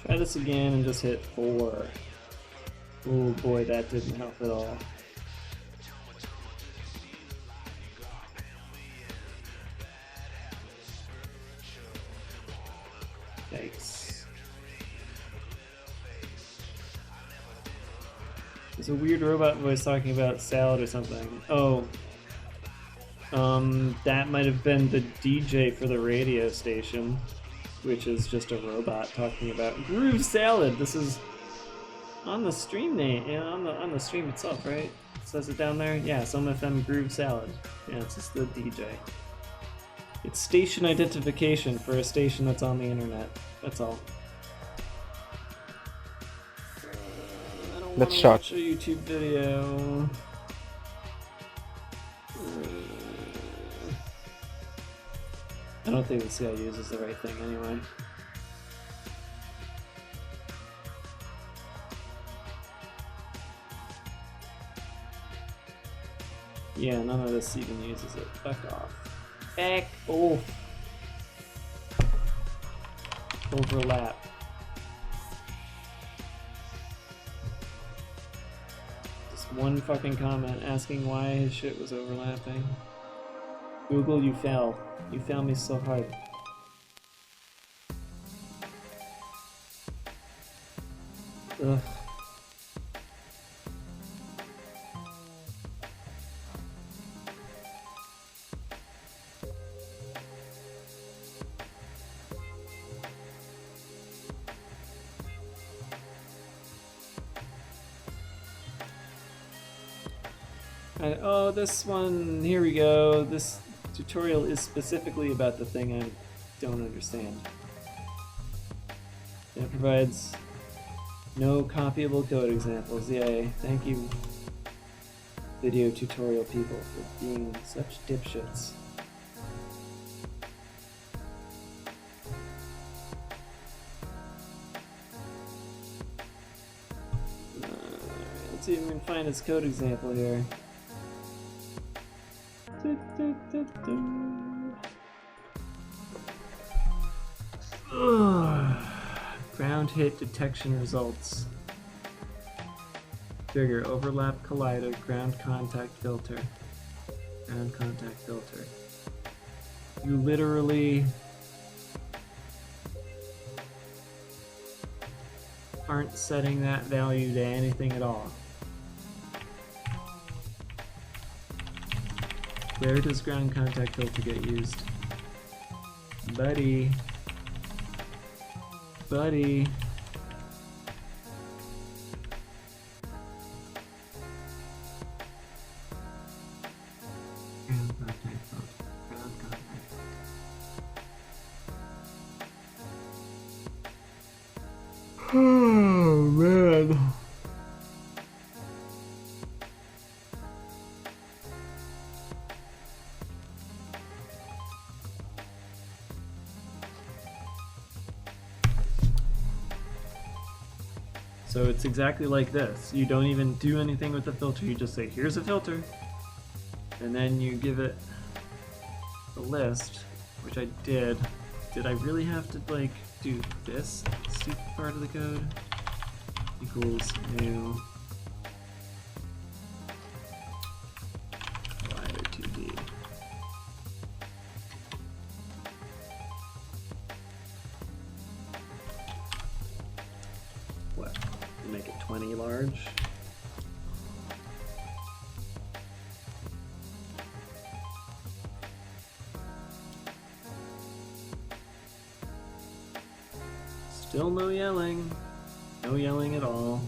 Try this again and just hit 4. Oh boy, that didn't help at all. Yikes. There's a weird robot voice talking about salad or something. Oh. That might have been the DJ for the radio station, which is just a robot talking about Groove Salad. This is on the stream name, yeah, on the stream itself, right? It says it down there. Yeah, Some FM Groove Salad. Yeah, it's just the DJ. It's station identification for a station that's on the internet. That's all. I don't want Let's to shot. watch a YouTube video. I don't think the CIUs is the right thing anyway. Yeah, none of this even uses it. Fuck off. Back off. Overlap. Just one fucking comment asking why his shit was overlapping. Google, you fell. You failed me so hard. Ugh. Oh, this one, here we go. This tutorial is specifically about the thing I don't understand. It provides no copyable code examples. Yay. Thank you, video tutorial people, for being such dipshits. Let's see if we can find its code example here. Ground hit detection results. Trigger overlap collider ground contact filter. Ground contact filter. You literally aren't setting that value to anything at all. Where does ground contact filter get used? Buddy. Buddy. Ground contact filter. Ground contact filter. Oh man. So it's exactly like this. You don't even do anything with the filter, you just say, here's a filter. And then you give it a list, which I did. Did I really have to, like, do this stupid part of the code? Equals new collider 2D. What? Make it 20 large? Still no yelling. No yelling at all.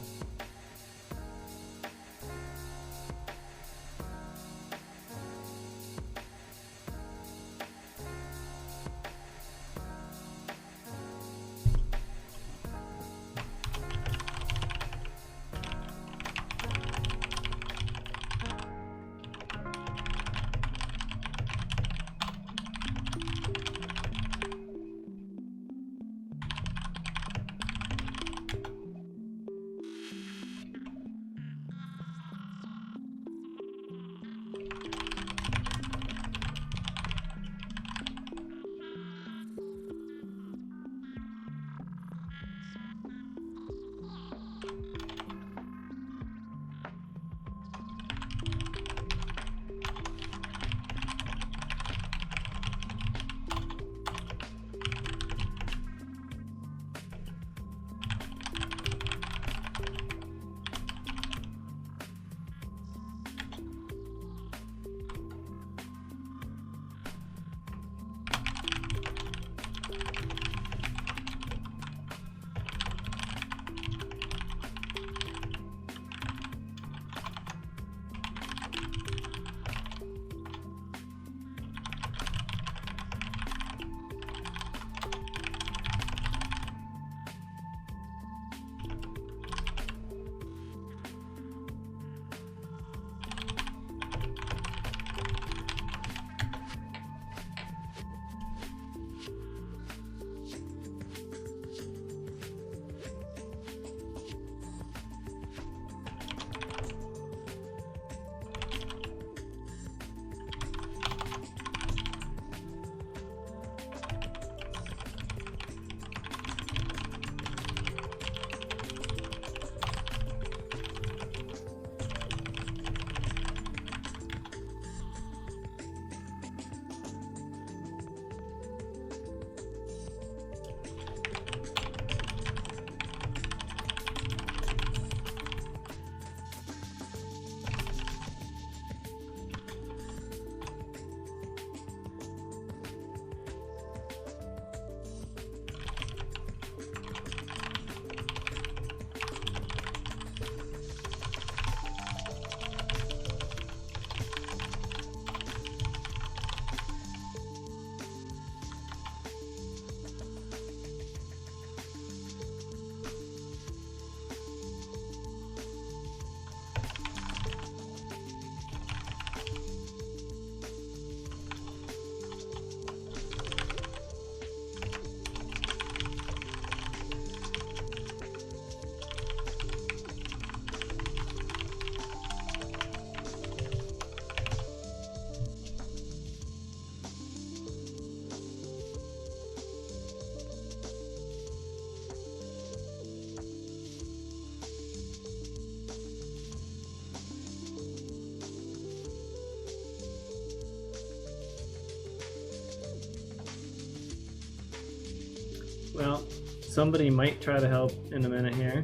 Somebody might try to help in a minute here,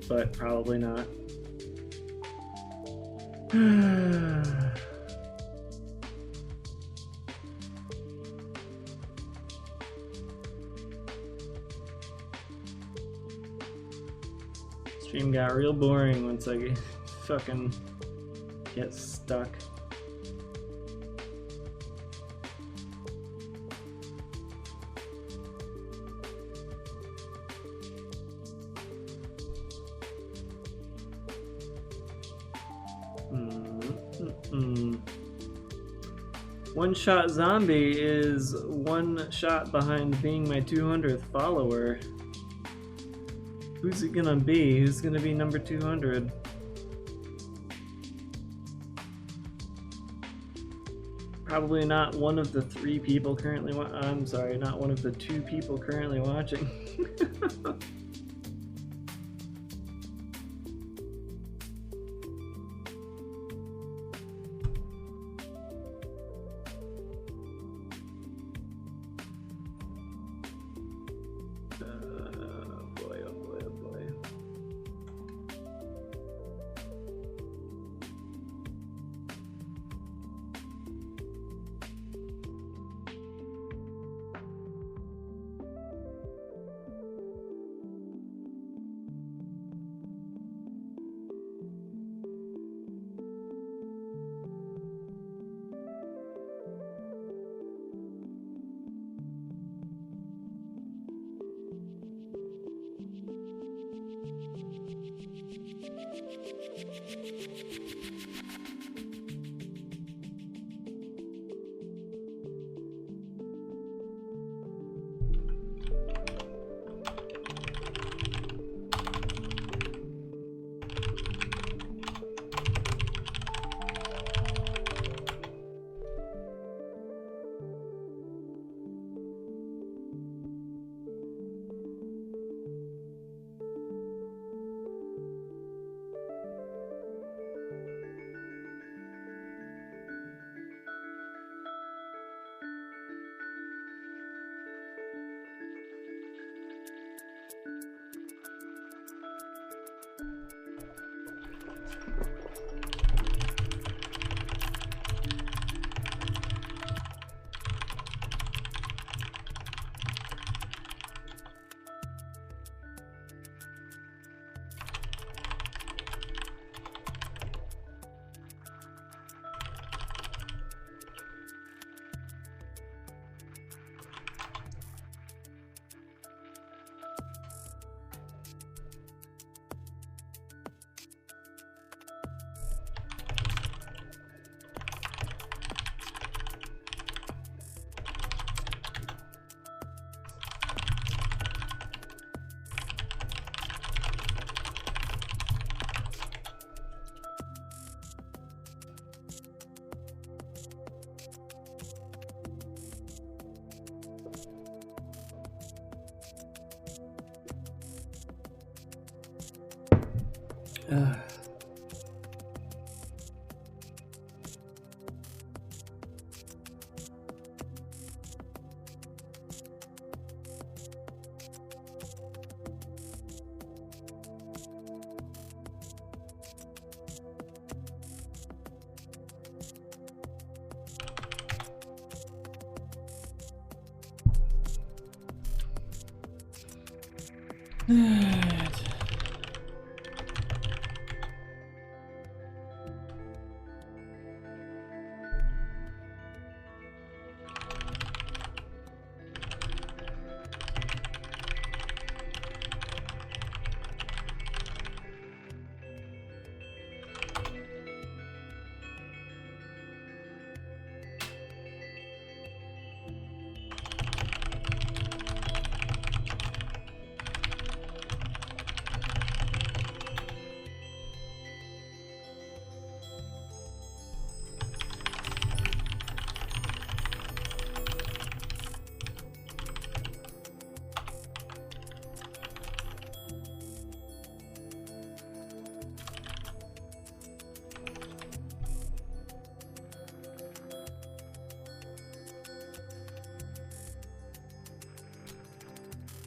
but probably not. Stream got real boring once I fucking get stuck. One Shot Zombie is one shot behind being my 200th follower. Who's it gonna be? Who's gonna be number 200? Probably not one of the 3 people currently I'm sorry, not one of the 2 people currently watching.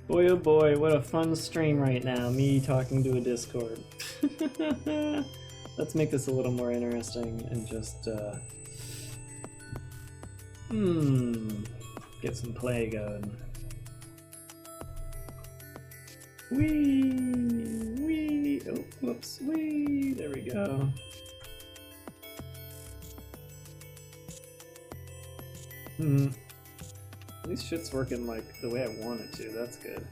Boy oh boy, what a fun stream right now, me talking to a Discord. Let's make this a little more interesting and just get some play going. Wee! Oh, whoops, wee! There we go. At least shit's working like the way I want it to, that's good.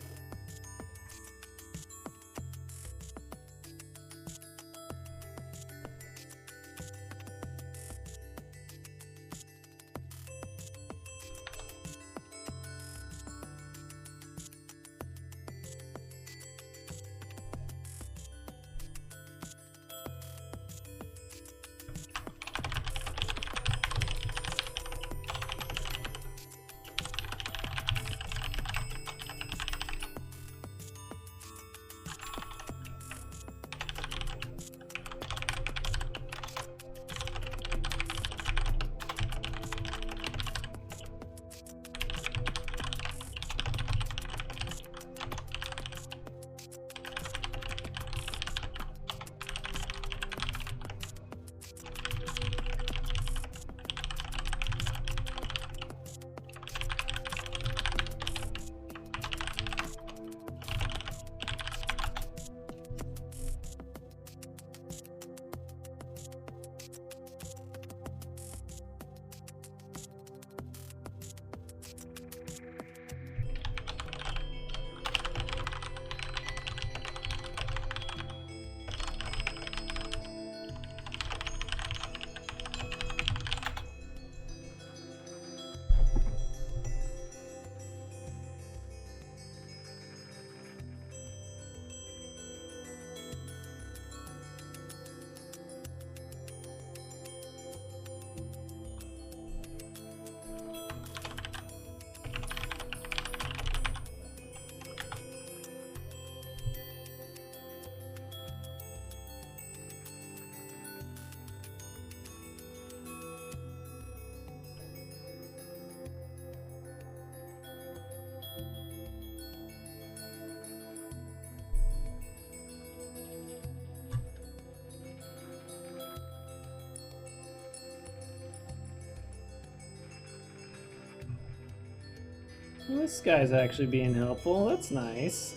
Well, this guy's actually being helpful. That's nice.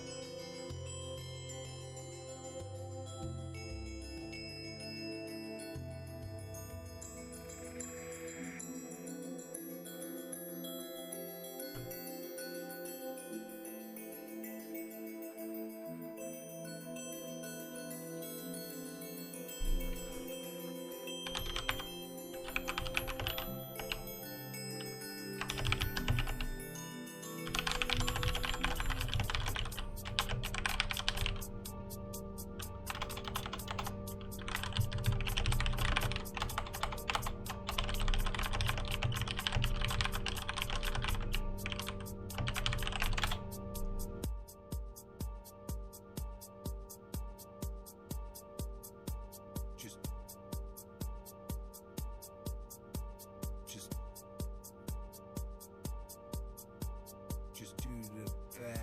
Just do the bad.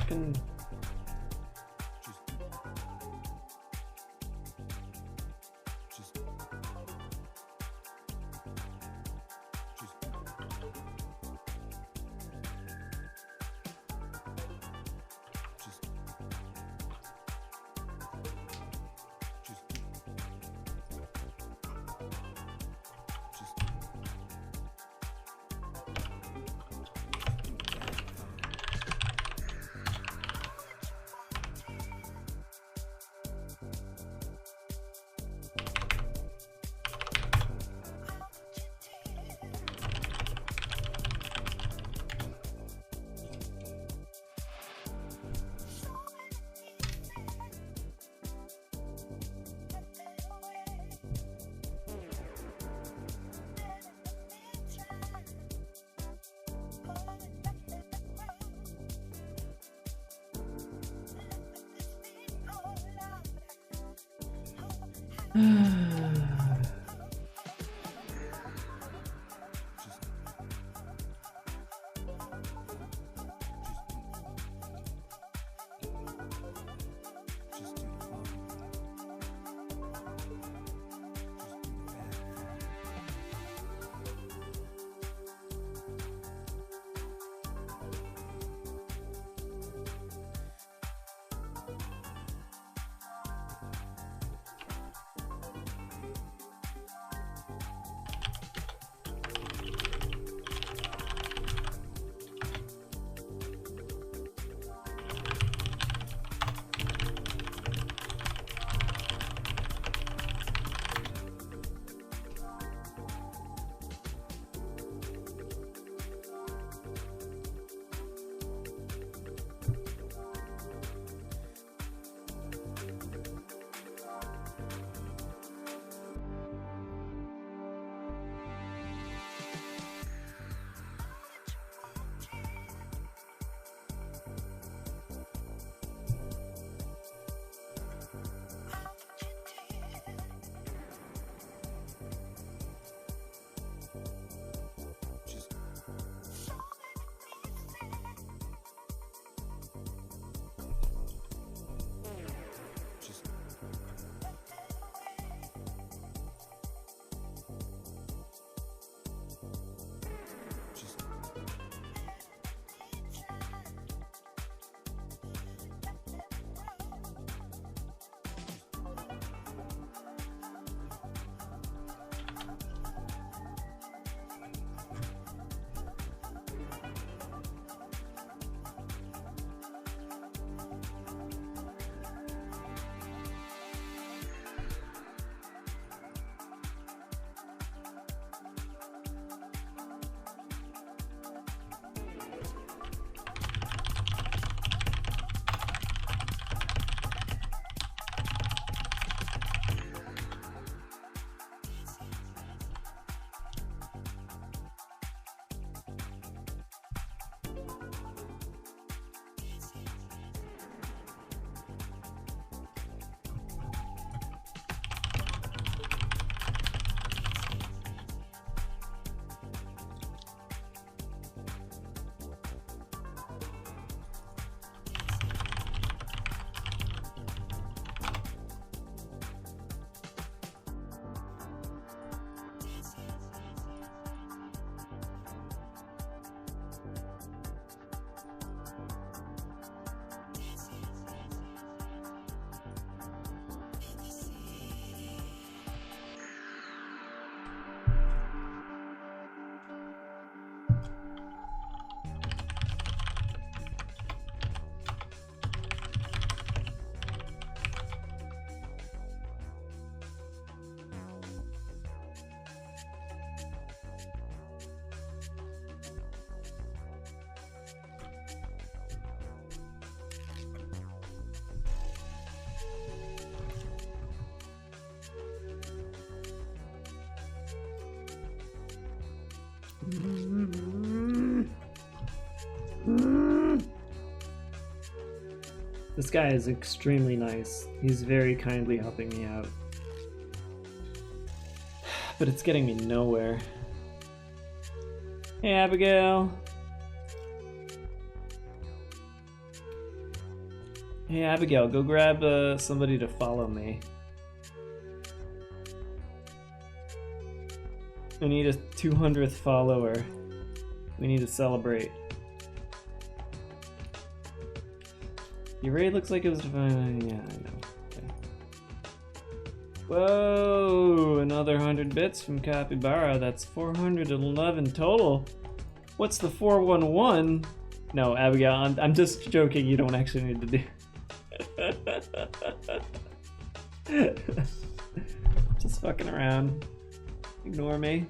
Fucking Just do the fun. Just do the bad. Just just just This guy is extremely nice. He's very kindly helping me out. But it's getting me nowhere. Hey, Abigail. Hey, Abigail, go grab somebody to follow me. I need a 200th follower. We need to celebrate. Your raid looks like it was divine. Yeah, I know. Okay. Whoa! Another 100 bits from Capybara. That's 411 total. What's the 411? No, Abigail, I'm just joking. You don't actually need to do. Just fucking around. Ignore me.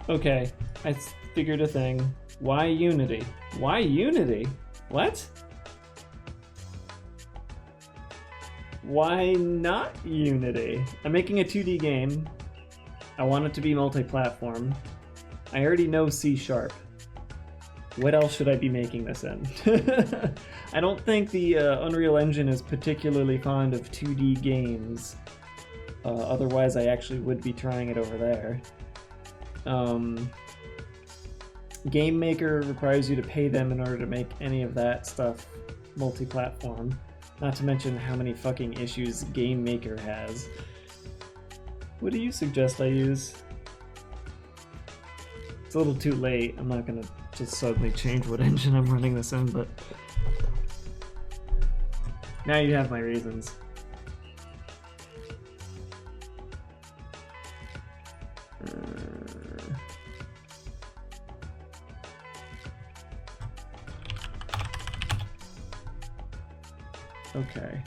Okay, figured a thing. Why Unity? Why Unity? What? Why not Unity? I'm making a 2D game. I want it to be multi-platform. I already know C#. What else should I be making this in? I don't think the Unreal Engine is particularly fond of 2D games. Otherwise, I actually would be trying it over there. Game Maker requires you to pay them in order to make any of that stuff multi-platform. Not to mention how many fucking issues Game Maker has. What do you suggest I use? It's a little too late. I'm not gonna just suddenly change what engine I'm running this in, but now you have my reasons. Okay.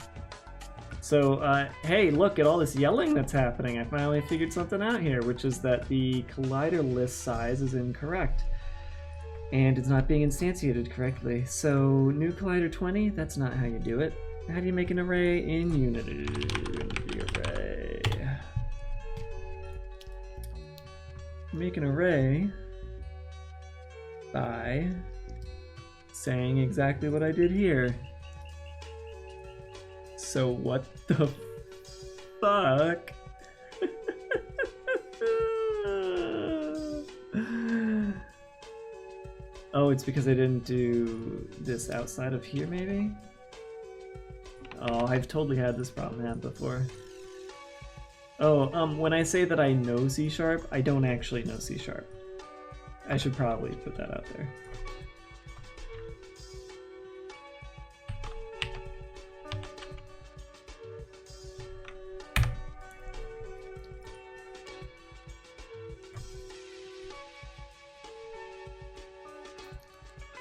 So, hey, look at all this yelling that's happening. I finally figured something out here, which is that the collider list size is incorrect. And it's not being instantiated correctly. So, new collider 20, that's not how you do it. How do you make an array in Unity? Array. Make an array by saying exactly what I did here. So what the fuck? Oh, it's because I didn't do this outside of here, maybe? Oh, I've totally had this problem before. Oh, when I say that I know C#, I don't actually know C#. I should probably put that out there.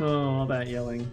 Oh, all that yelling.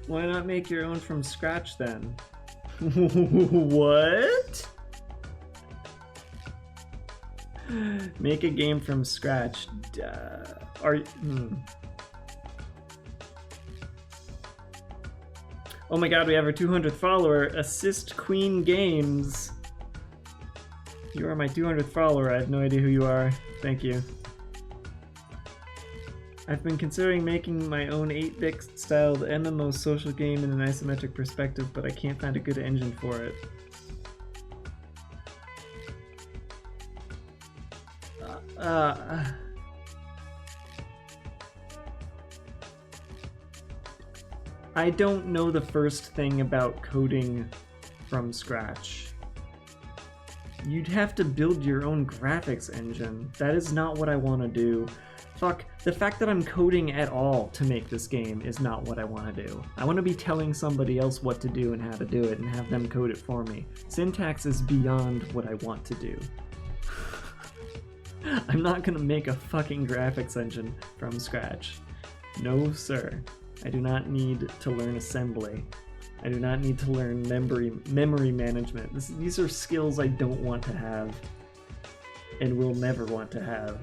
Why not make your own from scratch then? What? Make a game from scratch. Oh my god, we have our 200th follower. Assist Queen Games. You are my 200th follower. I have no idea who you are. Thank you. I've been considering making my own 8-bit styled MMO social game in an isometric perspective, but I can't find a good engine for it. I don't know the first thing about coding from scratch. You'd have to build your own graphics engine. That is not what I want to do. Fuck, the fact that I'm coding at all to make this game is not what I want to do. I want to be telling somebody else what to do and how to do it and have them code it for me. Syntax is beyond what I want to do. I'm not gonna make a fucking graphics engine from scratch. No, sir. I do not need to learn assembly. I do not need to learn memory management. These are skills I don't want to have and will never want to have.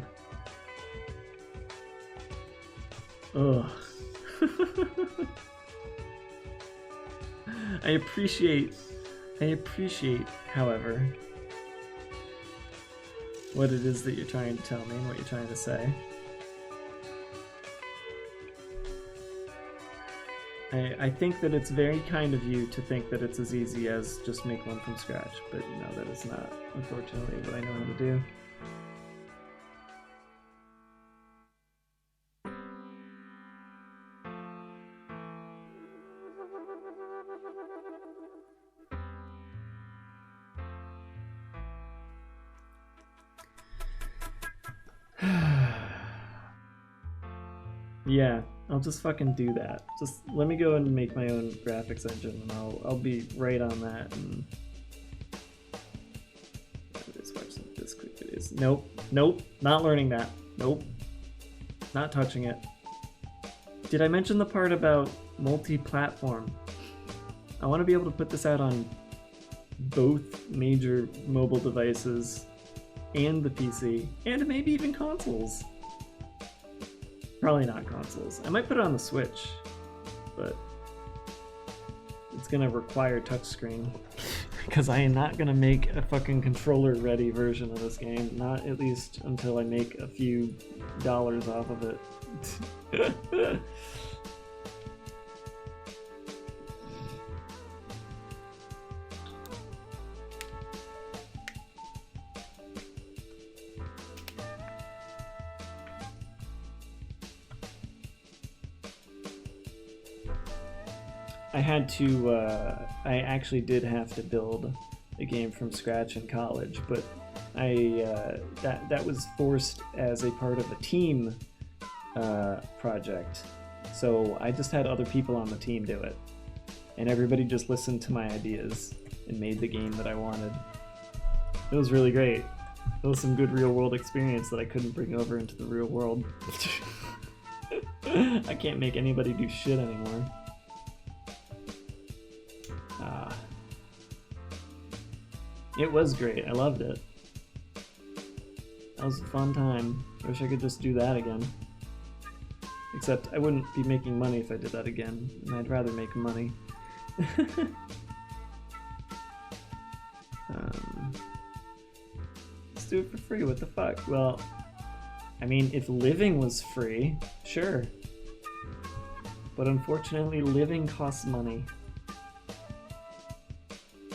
Ugh. I appreciate, however, what it is that you're trying to tell me and what you're trying to say. I think that it's very kind of you to think that it's as easy as just make one from scratch, but you know that is not, unfortunately, what I know how to do. Yeah, I'll just fucking do that. Just let me go and make my own graphics engine, and I'll be right on that. And just watch some Discord videos. Nope, not learning that. Nope, not touching it. Did I mention the part about multi-platform? I want to be able to put this out on both major mobile devices and the PC, and maybe even consoles. Probably not consoles. I might put it on the Switch, but it's gonna require touchscreen because I am not gonna make a fucking controller-ready version of this game. Not at least until I make a few dollars off of it. I actually did have to build a game from scratch in college, but that was forced as a part of a team project. So I just had other people on the team do it, and everybody just listened to my ideas and made the game that I wanted. It was really great. It was some good real world experience that I couldn't bring over into the real world. I can't make anybody do shit anymore. It was great. I loved it. That was a fun time. I wish I could just do that again. Except I wouldn't be making money if I did that again, and I'd rather make money. Let's do it for free. What the fuck? Well, I mean, if living was free, sure. But unfortunately, living costs money.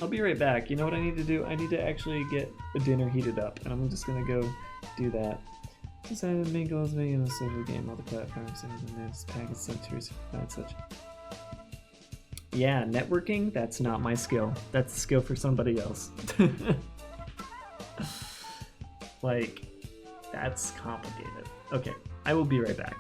I'll be right back. You know what I need to do? I need to actually get the dinner heated up, and I'm just gonna go do that. Decided main goal is making a social game, multi-platforms, and this package sent to provide such. Yeah, networking, that's not my skill. That's a skill for somebody else. Like, that's complicated. Okay, I will be right back.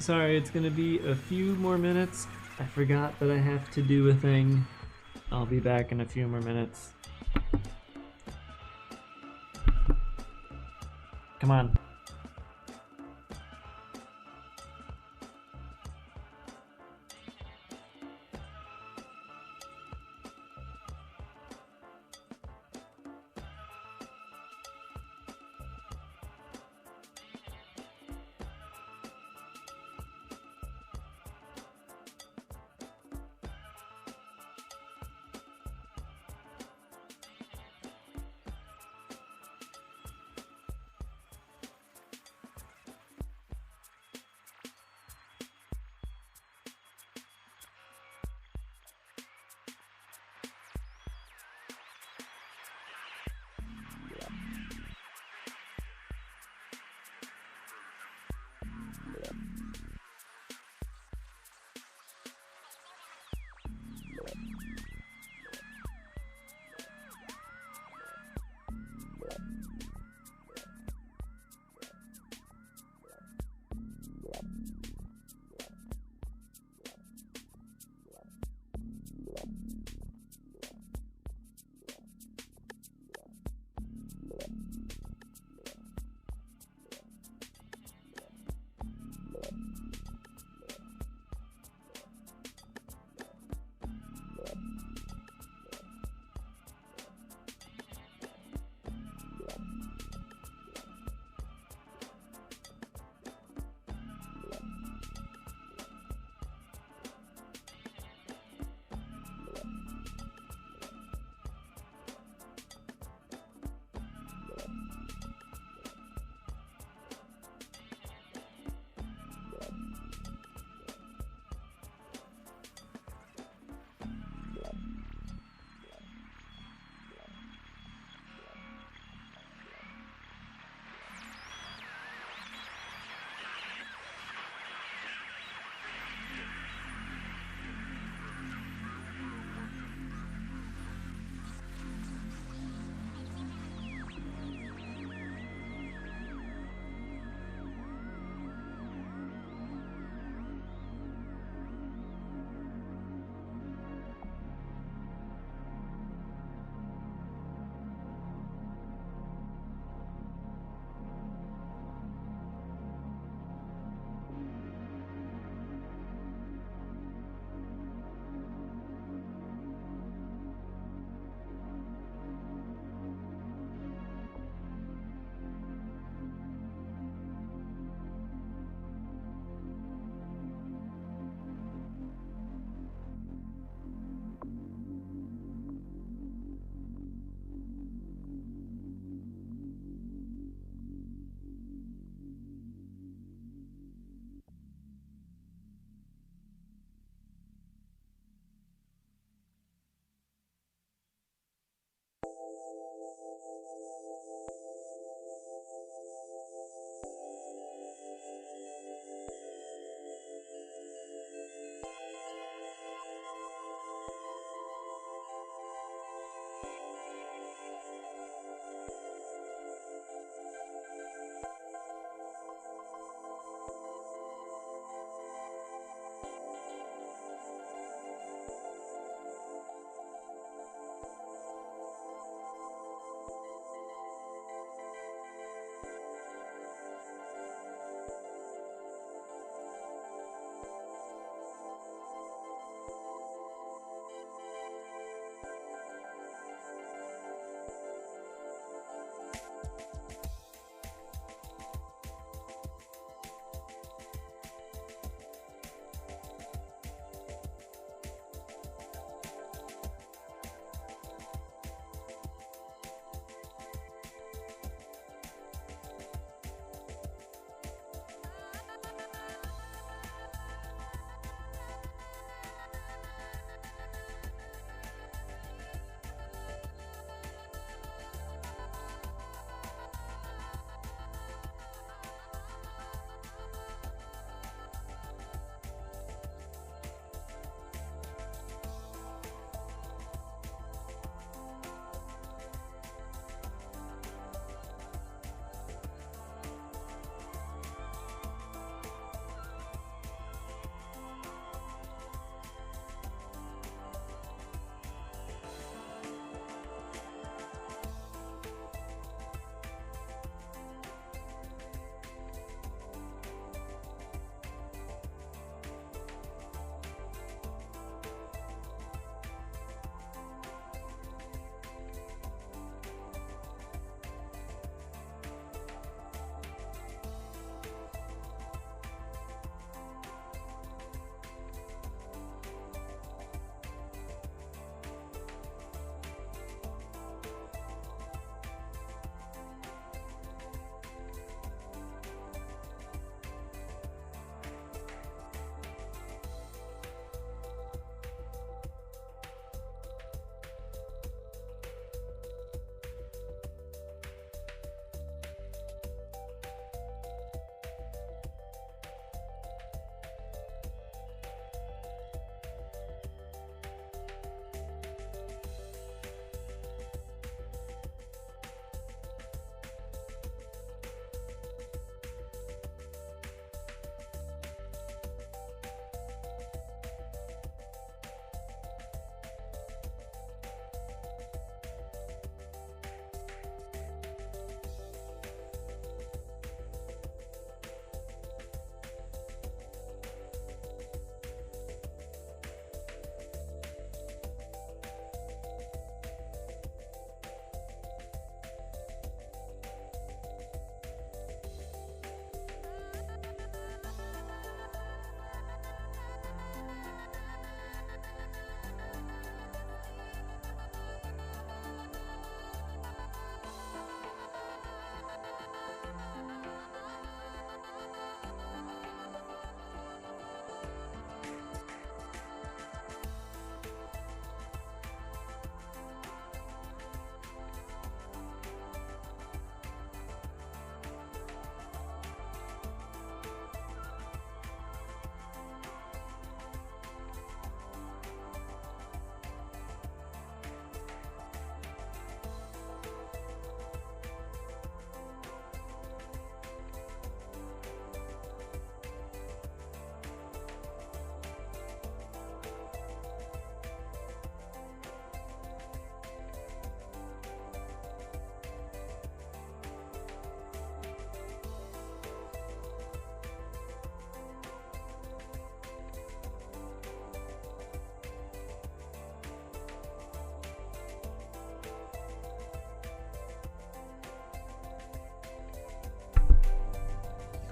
Sorry, it's gonna be a few more minutes. I forgot that I have to do a thing. I'll be back in a few more minutes. Come on.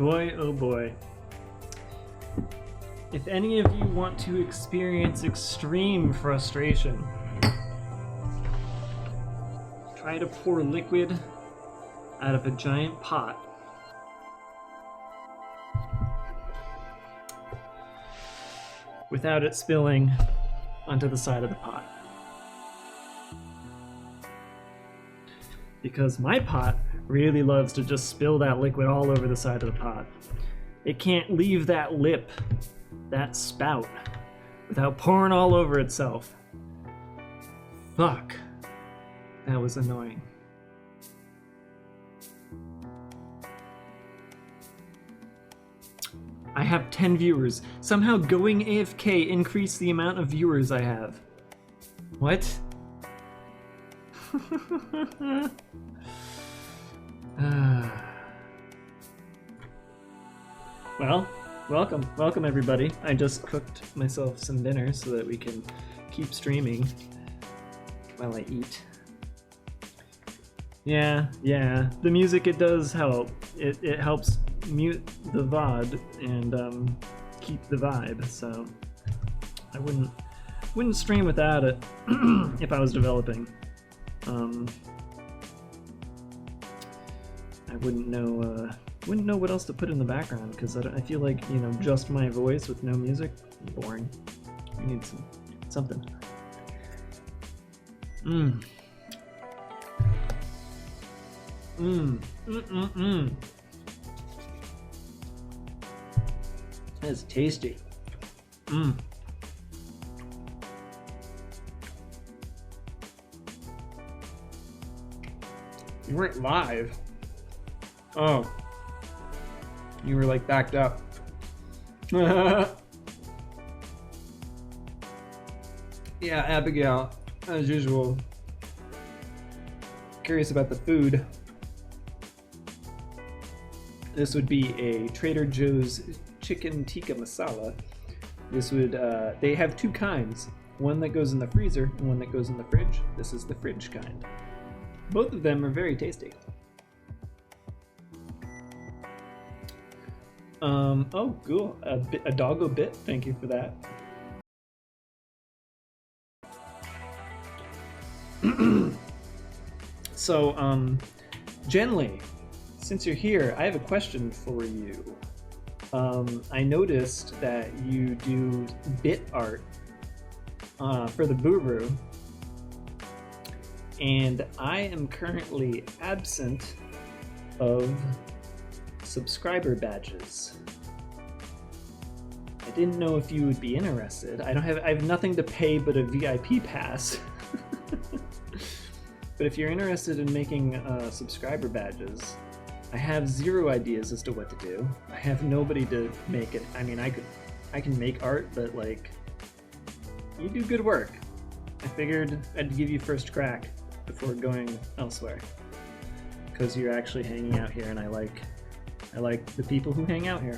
Boy, oh boy. If any of you want to experience extreme frustration, try to pour liquid out of a giant pot. Without it spilling onto the side of the pot. Because my pot really loves to just spill that liquid all over the side of the pot. It can't leave that lip, that spout, without pouring all over itself. Fuck. That was annoying. I have 10 viewers. Somehow going AFK increased the amount of viewers I have. What? Well, welcome everybody. I just cooked myself some dinner so that we can keep streaming while I eat. Yeah, the music, it does help. It helps mute the VOD and keep the vibe, so I wouldn't stream without it if I was developing. I wouldn't know what else to put in the background, because I feel like, you know, just my voice with no music, boring. We need something. That's tasty. You weren't live. Oh. You were like backed up. Yeah, Abigail, as usual. Curious about the food. This would be a Trader Joe's chicken tikka masala. This would, they have two kinds. One that goes in the freezer and one that goes in the fridge. This is the fridge kind. Both of them are very tasty. Oh, cool. A doggo bit. Thank you for that. So, Genly, since you're here, I have a question for you. I noticed that you do bit art for the Buru, and I am currently absent of subscriber badges. I didn't know if you would be interested. I have nothing to pay but a VIP pass. But if you're interested in making subscriber badges, I have zero ideas as to what to do. I have nobody to make it. I mean, I can make art, but like, you do good work. I figured I'd give you first crack before going elsewhere, because you're actually hanging out here, and I like the people who hang out here.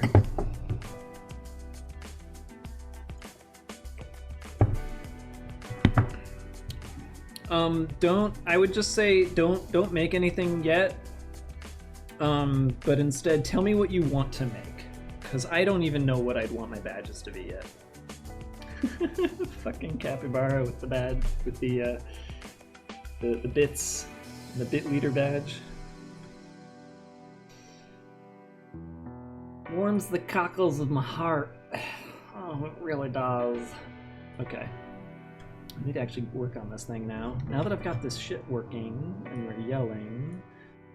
I would just say don't make anything yet. But instead tell me what you want to make, because I don't even know what I'd want my badges to be yet. Fucking capybara with the badge, with the bits, the bit leader badge. Warms the cockles of my heart. Oh, it really does. Okay. I need to actually work on this thing now. Now that I've got this shit working and we're yelling,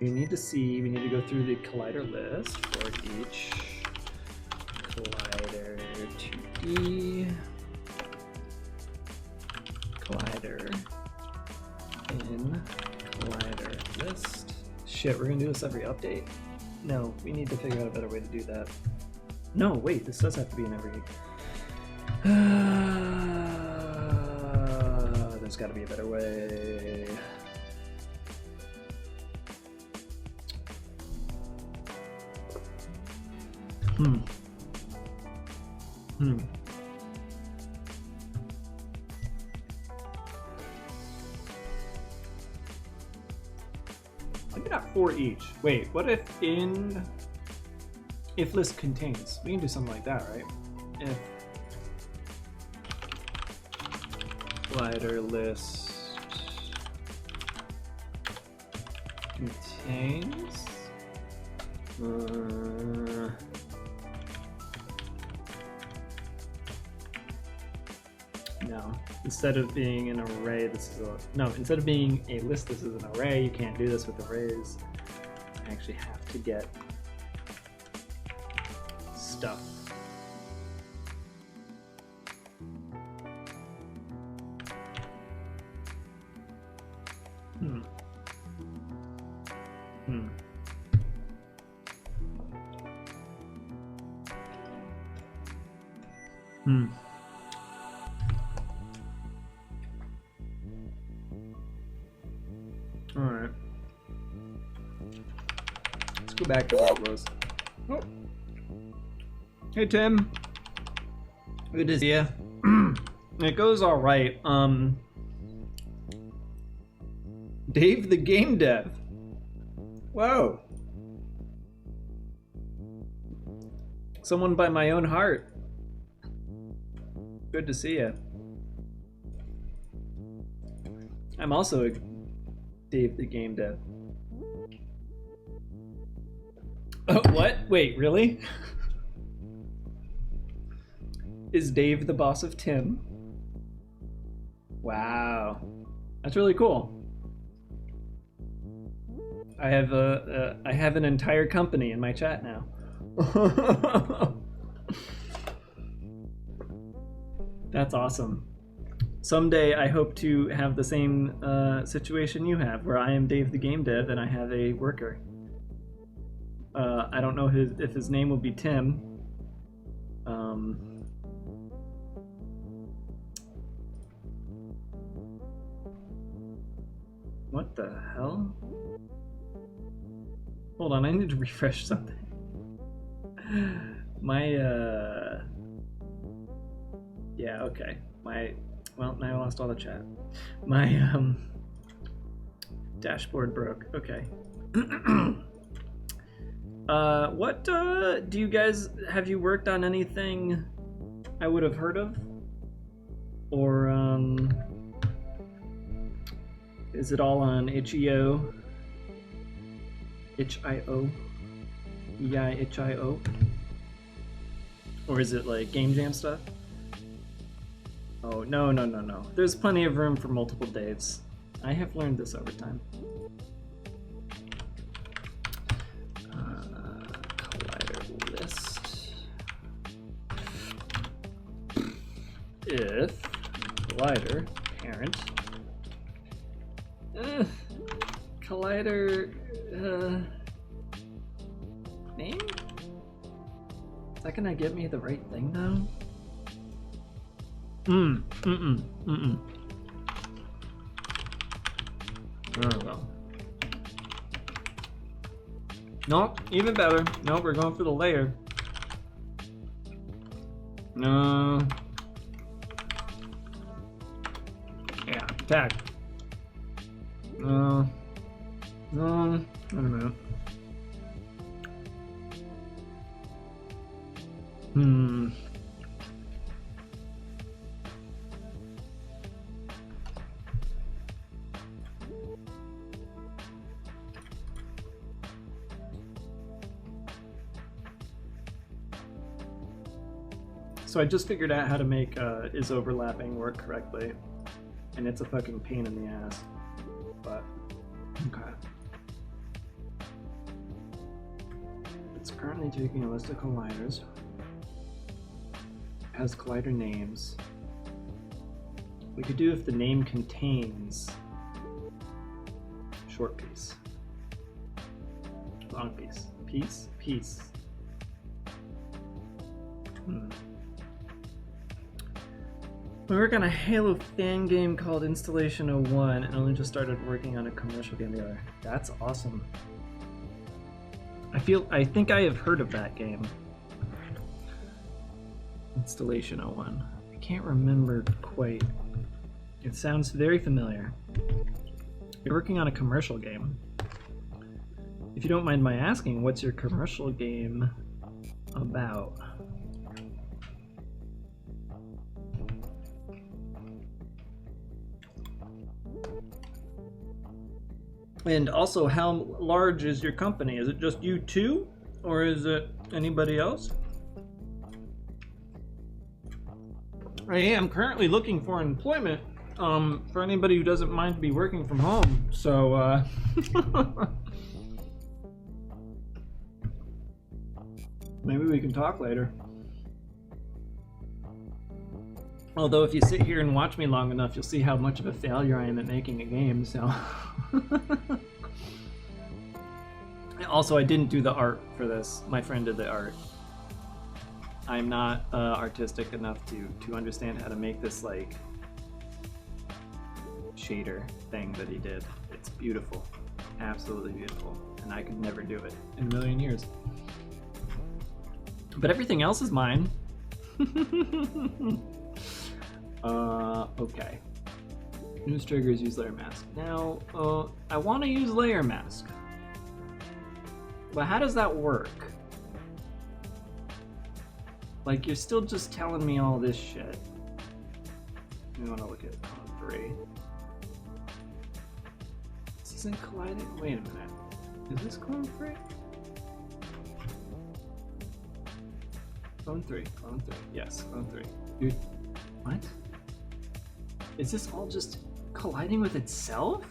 we need to go through the collider list for each collider 2D, collider in collider list. Shit, we're gonna do this every update? No, we need to figure out a better way to do that. No, wait, this does have to be in every... There's gotta be a better way. Maybe not 4 each. Wait, what if in if list contains. We can do something like that, right? If collider list contains no, instead of being an array, this is a no. Instead of being a list, this is an array. You can't do this with arrays. I actually have to get stuff. Hmm. All right. Let's go back to Outlaws. Oh. Hey Tim. Good to see ya. It goes all right. Dave the game dev. Whoa. Someone by my own heart. Good to see ya. I'm also a Dave the game dev. Oh, what? Wait, really? Is Dave the boss of Tim? Wow. That's really cool. I have an entire company in my chat now. That's awesome. Someday I hope to have the same situation you have, where I am Dave the game dev and I have a worker. I don't know if his name will be Tim. What the hell? Hold on, I need to refresh something. Yeah, okay. Well, now I lost all the chat. My dashboard broke. Okay. What do you guys, have you worked on anything I would have heard of? Or is it all on itch.io? Itch.io? itch.io? Or is it like Game Jam stuff? Oh, no. There's plenty of room for multiple Daves. I have learned this over time. Collider list. If collider parent collider name? Is that gonna give me the right thing though? Oh well. Nope, even better. Nope, we're going for the layer. No. Yeah, tag. No. Wait a minute. So I just figured out how to make is overlapping work correctly, and it's a fucking pain in the ass, but okay. It's currently taking a list of colliders, has collider names. We could do if the name contains short piece, long piece, piece. We work on a Halo fan game called Installation 01 and only just started working on a commercial game together. That's awesome. I think I have heard of that game. Installation 01. I can't remember quite. It sounds very familiar. You're working on a commercial game. If you don't mind my asking, what's your commercial game about. And also, how large is your company? Is it just you two, or is it anybody else? I am currently looking for employment for anybody who doesn't mind to be working from home. So, maybe we can talk later. Although if you sit here and watch me long enough, you'll see how much of a failure I am at making a game, so... Also, I didn't do the art for this. My friend did the art. I'm not artistic enough to understand how to make this, like, shader thing that he did. It's beautiful. Absolutely beautiful. And I could never do it in a million years. But everything else is mine. Okay. Use triggers, use layer mask. Now, I want to use layer mask. But how does that work? Like, you're still just telling me all this shit. We want to look at column 3. This isn't colliding? Wait a minute. Is this column 3? Clone 3. Clone 3. Yes, clone 3. Dude, what? Is this all just colliding with itself?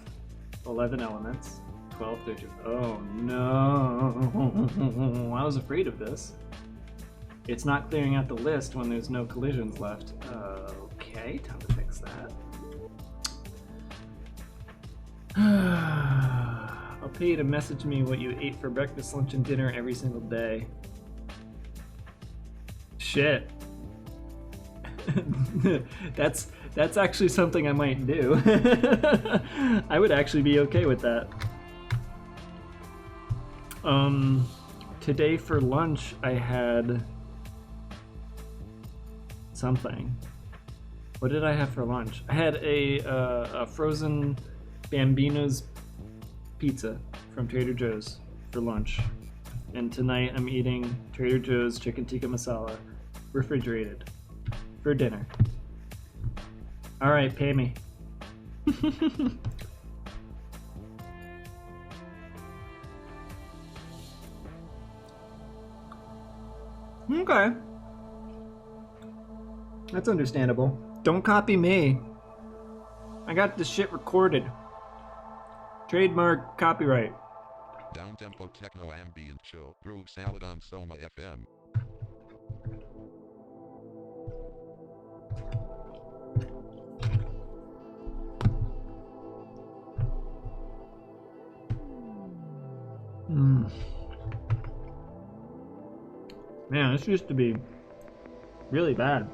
11 elements. 12, 13. Oh no. I was afraid of this. It's not clearing out the list when there's no collisions left. Okay, time to fix that. I'll pay you to message me what you ate for breakfast, lunch, and dinner every single day. Shit. That's actually something I might do. I would actually be okay with that. Today for lunch I had something. What did I have for lunch? I had a frozen Bambino's pizza from Trader Joe's for lunch. And tonight I'm eating Trader Joe's chicken tikka masala, refrigerated, for dinner. Alright, pay me. Okay. That's understandable. Don't copy me. I got this shit recorded. Trademark copyright. Downtempo techno ambient show. Groove Salad on Soma FM. Man, this used to be really bad.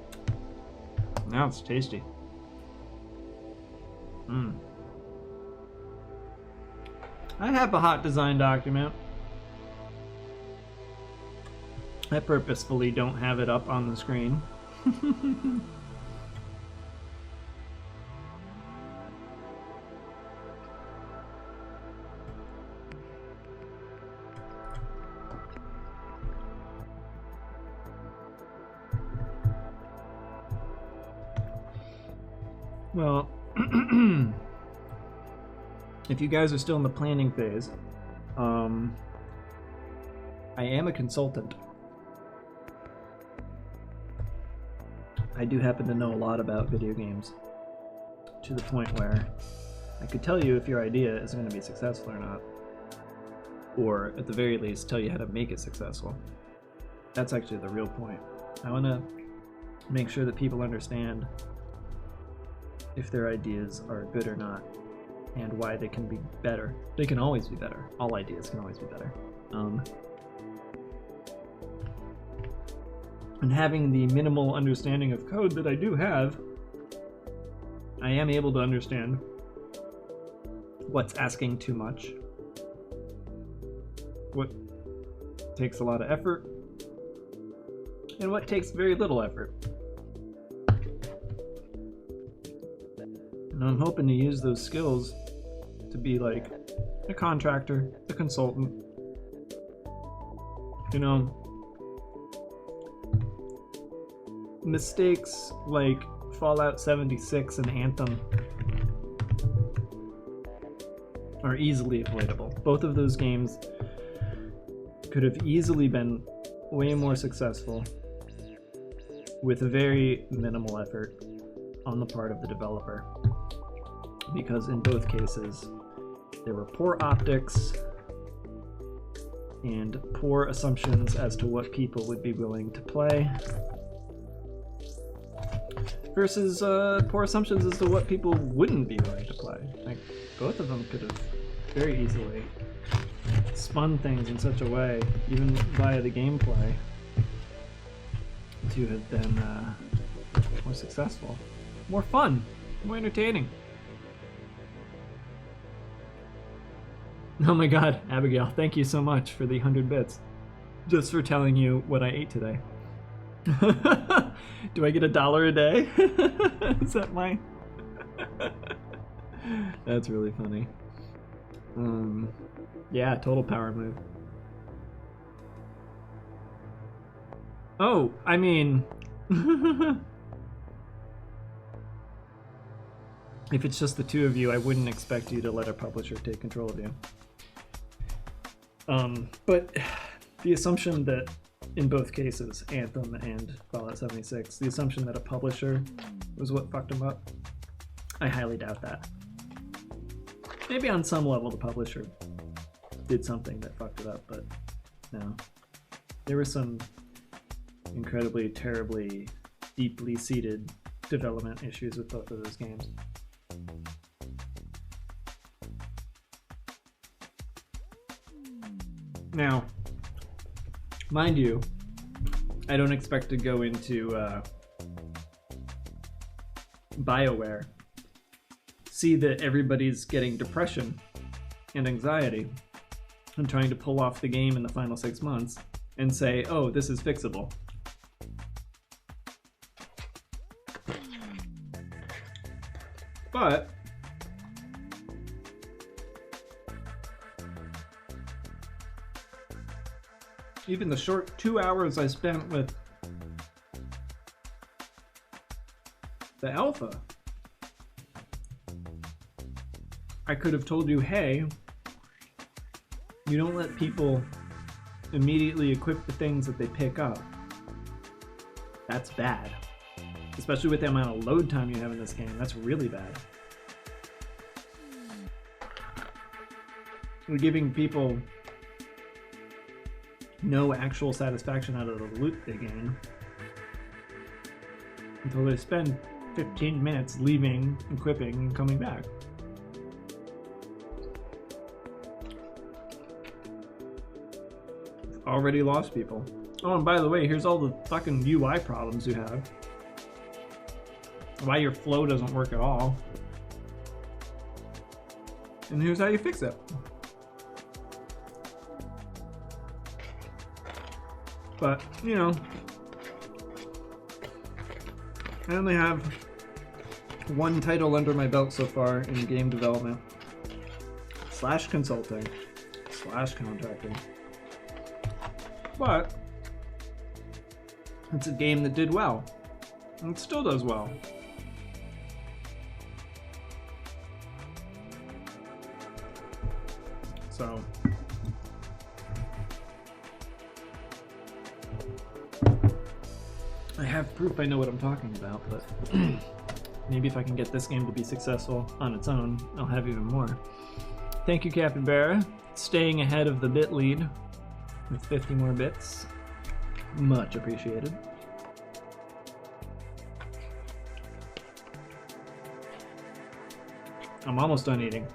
Now it's tasty. I have a hot design document. I purposefully don't have it up on the screen. Well, if you guys are still in the planning phase, I am a consultant. I do happen to know a lot about video games, to the point where I could tell you if your idea is going to be successful or not, or at the very least tell you how to make it successful. That's actually the real point. I want to make sure that people understand if their ideas are good or not, and why they can be better. They can always be better. All ideas can always be better. And having the minimal understanding of code that I do have, I am able to understand what's asking too much, what takes a lot of effort, and what takes very little effort. And I'm hoping to use those skills to be like a contractor, a consultant. You know, mistakes like Fallout 76 and Anthem are easily avoidable. Both of those games could have easily been way more successful with very minimal effort on the part of the developer, because in both cases there were poor optics and poor assumptions as to what people would be willing to play versus poor assumptions as to what people wouldn't be willing to play. Like, both of them could have very easily spun things in such a way, even via the gameplay, to have been more successful, more fun, more entertaining. Oh my god, Abigail, thank you so much for the 100 bits. Just for telling you what I ate today. Do I get $1 a day? Is that mine? That's really funny. Yeah, total power move. Oh, I mean... if it's just the two of you, I wouldn't expect you to let a publisher take control of you. But the assumption that in both cases, Anthem and Fallout 76, the assumption that a publisher was what fucked them up, I highly doubt that. Maybe on some level the publisher did something that fucked it up, but no. There were some incredibly, terribly, deeply seated development issues with both of those games. Now, mind you, I don't expect to go into BioWare, see that everybody's getting depression and anxiety and trying to pull off the game in the final 6 months and say, oh, this is fixable. But even the short 2 hours I spent with the alpha, I could have told you, hey, you don't let people immediately equip the things that they pick up. That's bad. Especially with the amount of load time you have in this game, that's really bad. We're giving people no actual satisfaction out of the loot they gain until they spend 15 minutes leaving, equipping, and coming back. Already lost people. Oh, and by the way, here's all the fucking UI problems you have. Why your flow doesn't work at all. And here's how you fix it. But, you know, I only have one title under my belt so far in game development / consulting / contracting. But it's a game that did well, and it still does well. So I have proof I know what I'm talking about, but maybe if I can get this game to be successful on its own, I'll have even more. Thank you, Capybara, staying ahead of the bit lead with 50 more bits. Much appreciated. I'm almost done eating.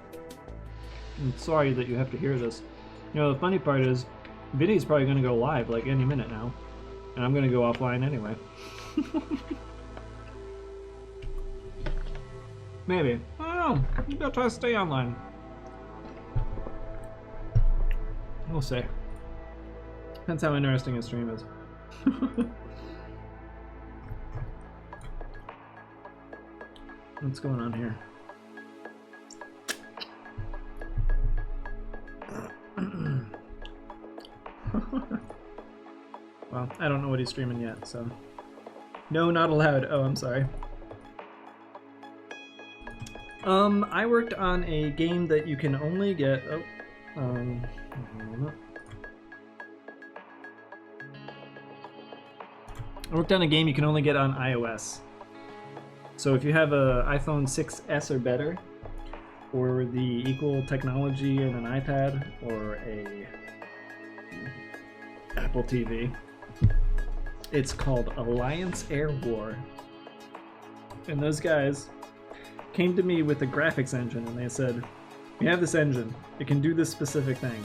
I'm sorry that you have to hear this. You know, the funny part is, Vinny's probably going to go live like any minute now, and I'm going to go offline anyway. Maybe. I don't know. Maybe I'll try to stay online. We'll see. Depends how interesting a stream is. What's going on here? Well, I don't know what he's streaming yet, so No, not allowed. Oh, I'm sorry. I worked on a game that you can only get. I worked on a game you can only get on iOS. So if you have a iPhone 6s or better, or the equal technology in an iPad or a Apple TV, it's called Alliance Air War. And those guys came to me with a graphics engine and they said, we have this engine, it can do this specific thing.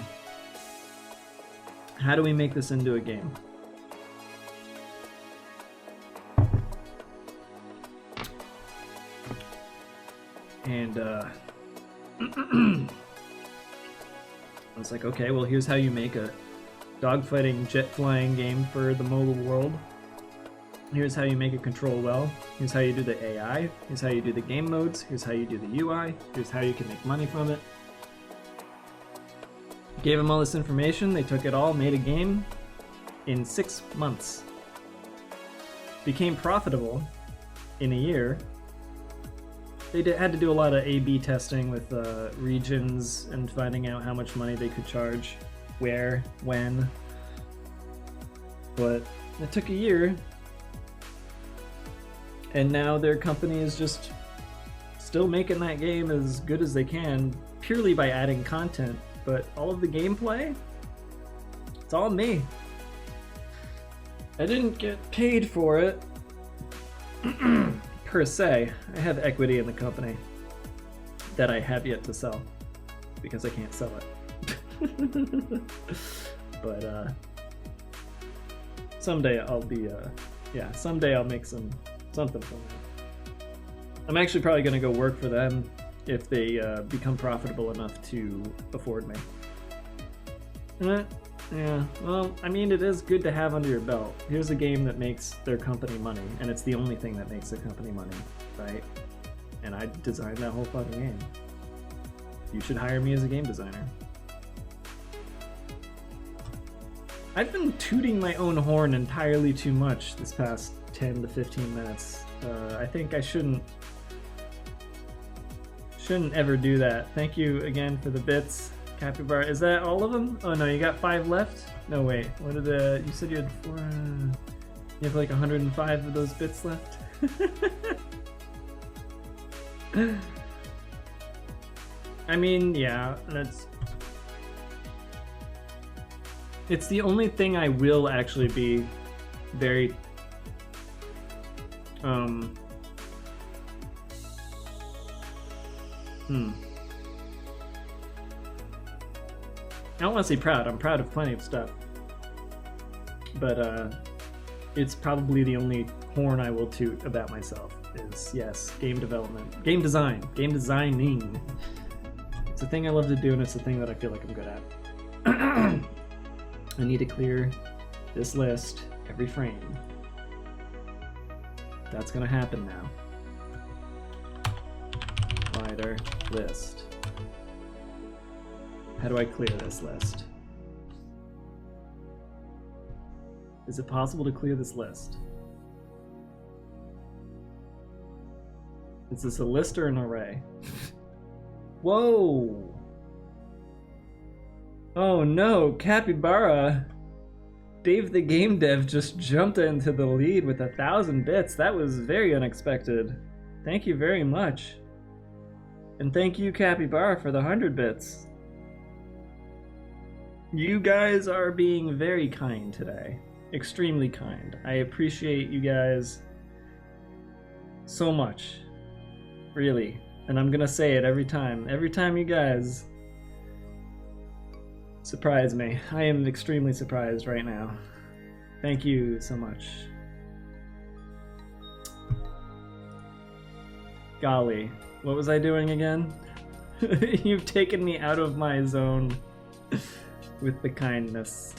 How do we make this into a game? And I was like, okay, well, here's how you make a dogfighting, jet flying game for the mobile world. Here's how you make it control well. Here's how you do the AI. Here's how you do the game modes. Here's how you do the UI. Here's how you can make money from it. Gave them all this information. They took it all, made a game in 6 months. Became profitable in a year. They had to do a lot of A/B testing with regions and finding out how much money they could charge, where, when. But it took a year. And now their company is just still making that game as good as they can, purely by adding content. But all of the gameplay, it's all me. I didn't get paid for it, per se. I have equity in the company that I have yet to sell, because I can't sell it. But someday I'll be, someday I'll make something from that. I'm actually probably going to go work for them if they become profitable enough to afford me. Yeah, well, I mean, it is good to have under your belt. Here's a game that makes their company money, and it's the only thing that makes their company money, right? And I designed that whole fucking game. You should hire me as a game designer. I've been tooting my own horn entirely too much this past 10 to 15 minutes. I think I shouldn't ever do that. Thank you again for the bits, Capybara. Is that all of them? Oh no, you got 5 left? No, wait. What did you said you had 4? You have like 105 of those bits left? I mean, yeah, it's the only thing I will actually be very I don't want to say proud. I'm proud of plenty of stuff. But it's probably the only horn I will toot about myself is, yes, game development. Game design. Game designing. It's a thing I love to do, and it's a thing that I feel like I'm good at. I need to clear this list every frame. That's gonna happen now. Wider list. How do I clear this list? Is it possible to clear this list? Is this a list or an array? Whoa! Oh no, Capybara! Dave the Game Dev just jumped into the lead with 1,000 bits. That was very unexpected. Thank you very much. And thank you, Capybara, for the 100 bits. You guys are being very kind today. Extremely kind. I appreciate you guys so much. Really. And I'm gonna say it every time. Every time you guys surprise me. I am extremely surprised right now. Thank you so much. Golly. What was I doing again? You've taken me out of my zone with the kindness.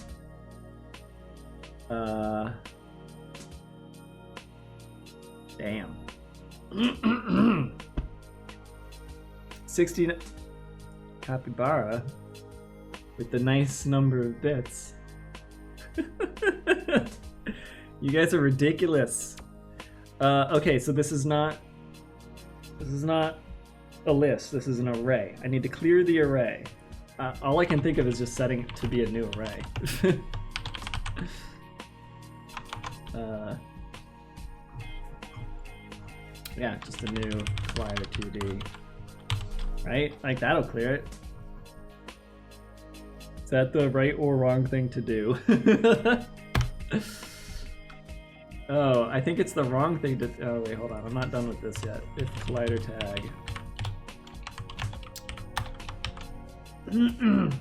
16 Capybara with the nice number of bits. You guys are ridiculous. Okay, so this is not a list. This is an array. I need to clear the array. All I can think of is just setting it to be a new array. Yeah, just a new Collider 2D. Right? Like, that'll clear it. Is that the right or wrong thing to do? Oh, I think it's the wrong thing to... Oh, wait, hold on. I'm not done with this yet. If Collider tag.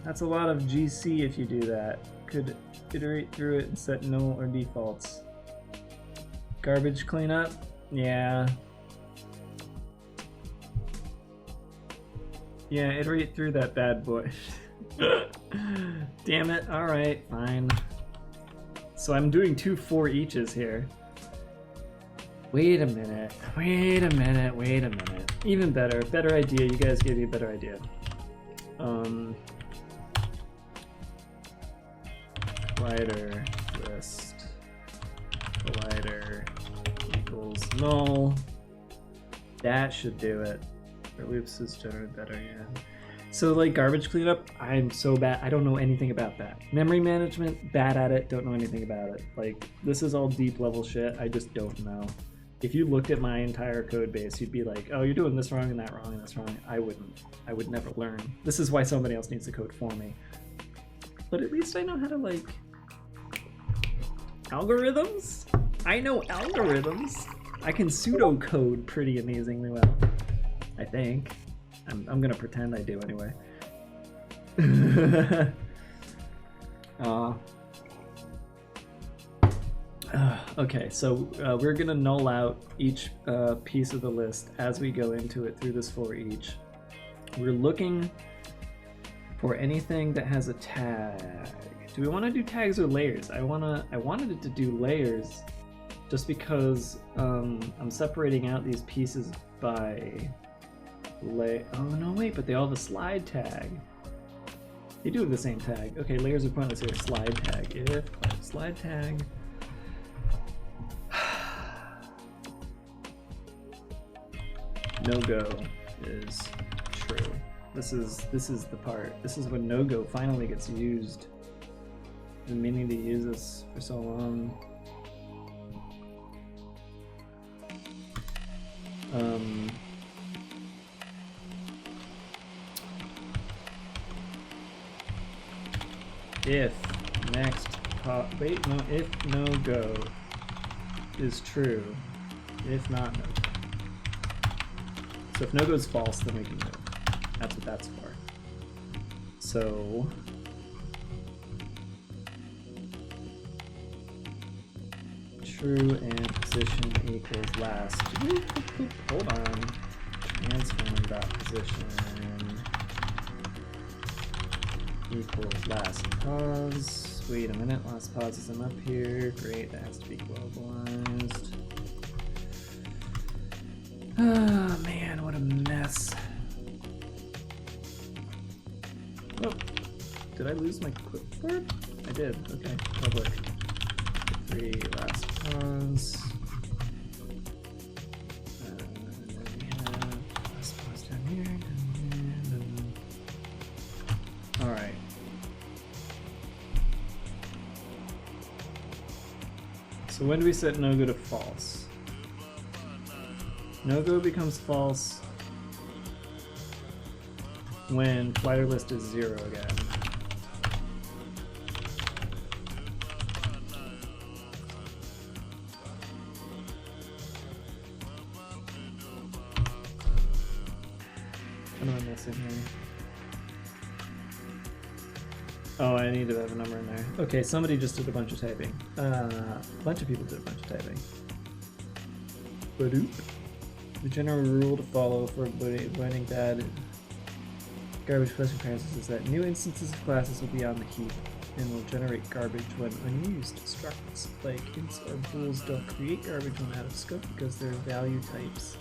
That's a lot of GC if you do that. Could iterate through it and set null or defaults. Garbage cleanup? Yeah. Yeah, iterate through that bad boy. Damn it. Alright, fine. So I'm doing 2 for eaches here. Wait a minute. Wait a minute. Wait a minute. Even better. Better idea. You guys gave me a better idea. Collider list. Collider equals null. That should do it. For loops is generally better, yeah. So like garbage cleanup, I'm so bad. I don't know anything about that. Memory management, bad at it, don't know anything about it. Like, this is all deep level shit. I just don't know. If you looked at my entire code base, you'd be like, oh, you're doing this wrong and that wrong and this wrong. I wouldn't. I would never learn. This is why somebody else needs to code for me. But at least I know how to, like, algorithms? I know algorithms. I can pseudocode pretty amazingly well. I think. I'm gonna pretend I do anyway. Okay, so we're gonna null out each piece of the list as we go into it through this for each. We're looking for anything that has a tag. Do we want to do tags or layers? I wanted it to do layers, just because I'm separating out these pieces by oh no, wait, but they all have a slide tag. They do have the same tag. Okay, layers are pointless here. Slide tag. If slide tag. No go is true. This is the part. This is when no go finally gets used. Been meaning to use this for so long. If next if no go is true, if not no go. So if no go is false, then we can move. That's what that's for. So true and position equals last. Hold on. Transform dot position equals last pause. Wait a minute, last pause isn't up here. Great, that has to be globalized. Oh man, what a mess. Oh, did I lose my clipboard? I did, okay, public. 3 last pause. And then we have last pause down here. Alright. So when do we set no-go to false? No-go becomes false when Collider list is 0 again. What am I missing here? Oh, I need to have a number in there. Okay, somebody just did a bunch of typing. A bunch of people did a bunch of typing. Badoop. The general rule to follow for avoiding bad garbage collection practices is that new instances of classes will be on the heap and will generate garbage when unused. Structs like ints or bools don't create garbage when out of scope because they're value types.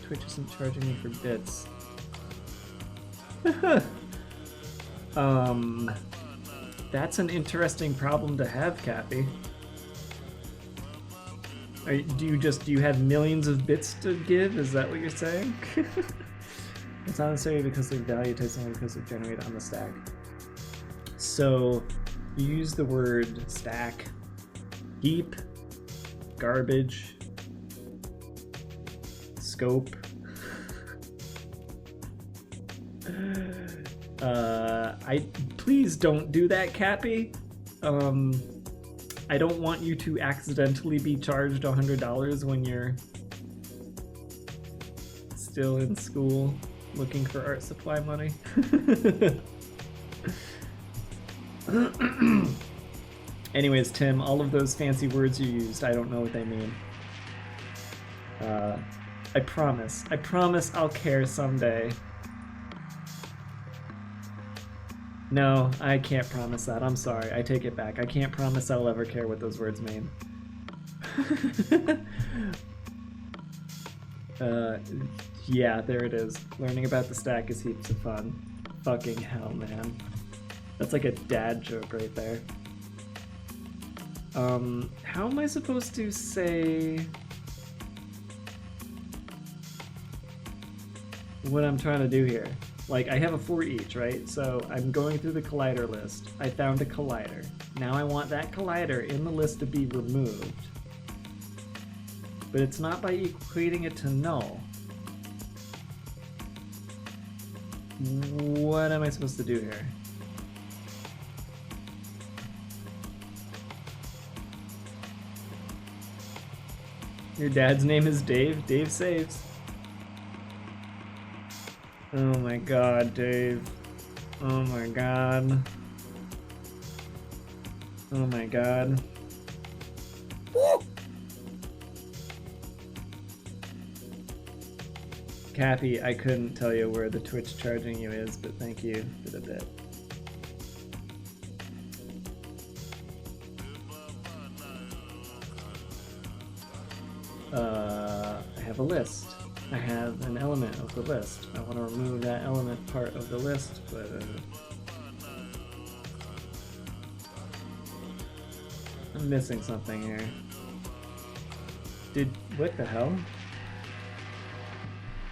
Twitch isn't charging me for bits. That's an interesting problem to have, Cappy. Do you have millions of bits to give? Is that what you're saying? It's not necessarily because their value types, only because they're generated on the stack. So you use the word stack, heap, garbage, scope. Please don't do that, Cappy. I don't want you to accidentally be charged $100 when you're still in school looking for art supply money. Anyways, Tim, all of those fancy words you used, I don't know what they mean. I promise I'll care someday. No, I can't promise that. I'm sorry. I take it back. I can't promise I'll ever care what those words mean. Yeah, there it is. Learning about the stack is heaps of fun. Fucking hell, man. That's like a dad joke right there. How am I supposed to say what I'm trying to do here? Like, I have a for each, right? So I'm going through the collider list. I found a collider. Now I want that collider in the list to be removed. But it's not by equating it to null. What am I supposed to do here? Your dad's name is Dave? Dave saves. Oh my god, Dave. Oh my god. Oh my god. Cappy, I couldn't tell you where the Twitch charging you is, but thank you for the bit. I have a list. I have an element of the list. I want to remove that element part of the list, but I'm missing something here. What the hell?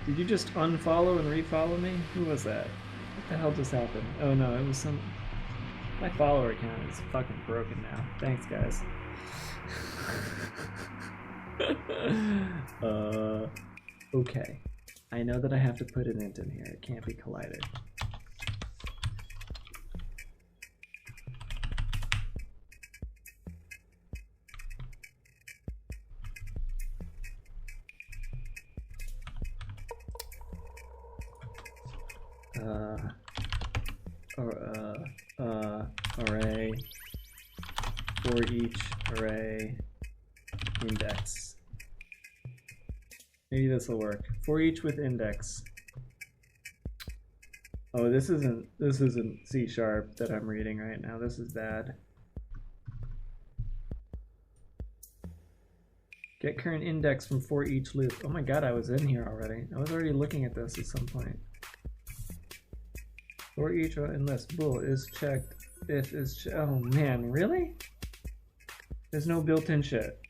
Did you just unfollow and refollow me? Who was that? What the hell just happened? Oh no, it was some... My follower account is fucking broken now. Thanks, guys. Okay. I know that I have to put an int in here. It can't be collided. Array for each array index. Maybe this will work. For each with index. Oh, this isn't C# that I'm reading right now. This is bad. Get current index from for each loop. Oh my god, I was in here already. I was already looking at this at some point. For each unless bool is checked if is oh man, really? There's no built-in shit.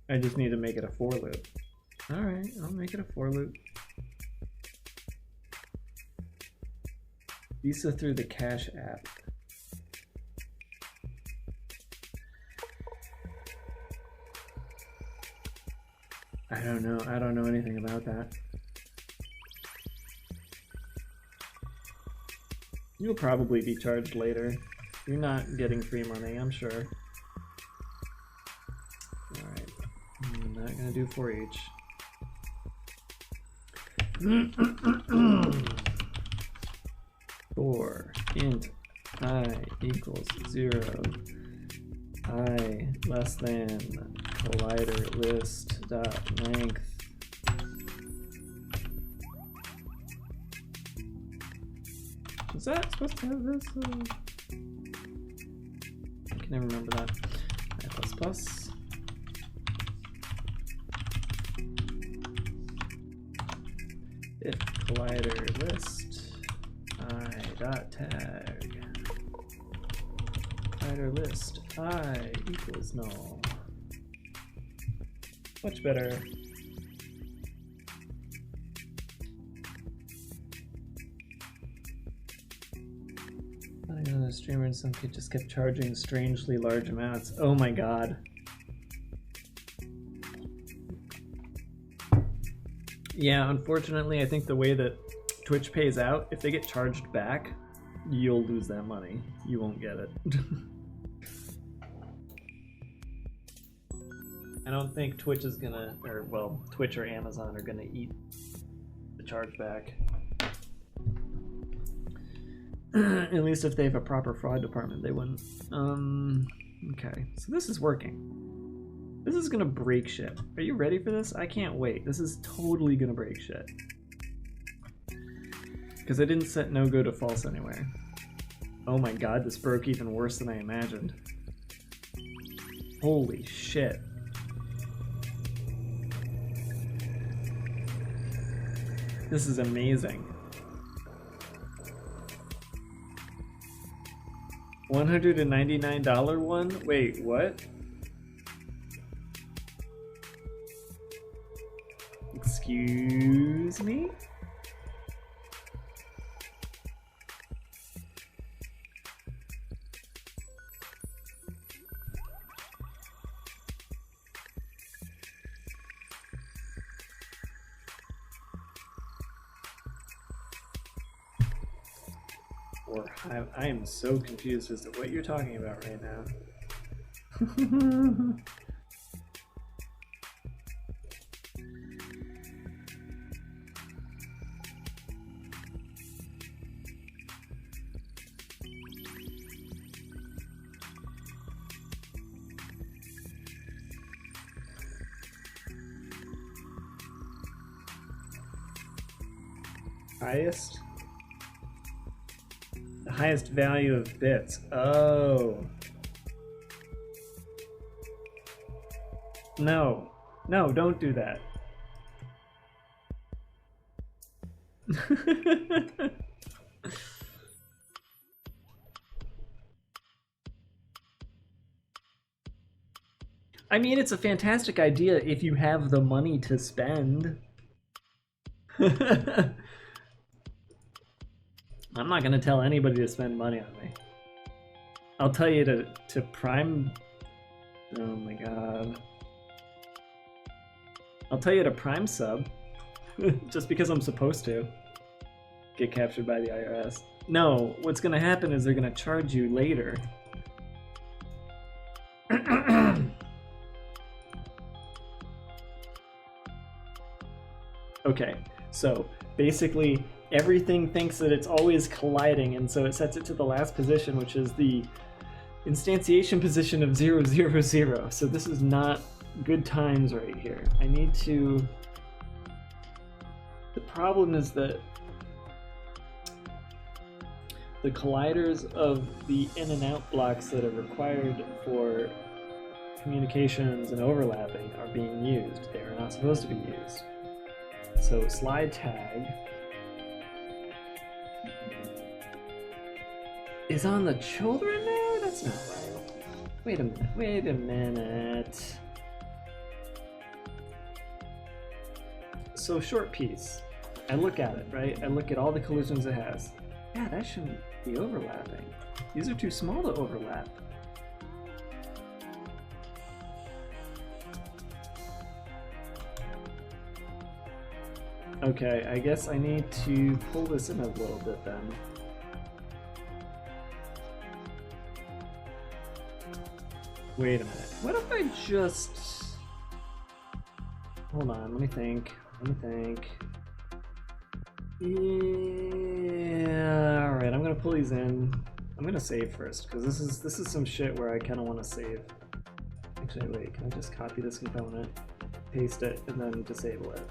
I just need to make it a for loop. Alright, I'll make it a for loop. Visa through the Cash app. I don't know anything about that. You'll probably be charged later. You're not getting free money, I'm sure. Alright. I'm not gonna do for each. For int I equals 0, I less than collider list dot length. Is that supposed to have this? I can never remember that. I plus plus. If collider list I dot tag collider list I equals null. Much better. I know the streamer in some case just kept charging strangely large amounts. Oh my god. Yeah, unfortunately, I think the way that Twitch pays out, if they get charged back, you'll lose that money. You won't get it. I don't think Twitch is gonna, or well, Twitch or Amazon are gonna eat the chargeback. At least if they have a proper fraud department, they wouldn't. Okay, so this is working. This is gonna break shit. Are you ready for this? I can't wait. This is totally gonna break shit. Because I didn't set no go to false anywhere. Oh my god, this broke even worse than I imagined. Holy shit. This is amazing. $199 one? Wait, what? Excuse me? Or I am so confused as to what you're talking about right now. Highest? The highest value of bits. Oh. No. No, don't do that. I mean, it's a fantastic idea if you have the money to spend. I'm not gonna tell anybody to spend money on me. I'll tell you to prime. Oh my god. I'll tell you to prime sub, just because I'm supposed to. Get captured by the IRS. No, what's gonna happen is they're gonna charge you later. Okay, so basically everything thinks that it's always colliding, and so it sets it to the last position, which is the instantiation position of 0, 0, 0. So this is not good times right here. I need to... The problem is that the colliders of the in and out blocks that are required for communications and overlapping are being used. They are not supposed to be used. So slide tag is on the children now? That's not right. Wait a minute, wait a minute. So short piece, I look at it, right? I look at all the collisions it has. Yeah, that shouldn't be overlapping. These are too small to overlap. Okay, I guess I need to pull this in a little bit then. Wait a minute. What if I just... Hold on, let me think. Yeah, alright, I'm gonna pull these in. I'm gonna save first, because this is some shit where I kinda wanna save. Actually, wait, can I just copy this component, paste it, and then disable it?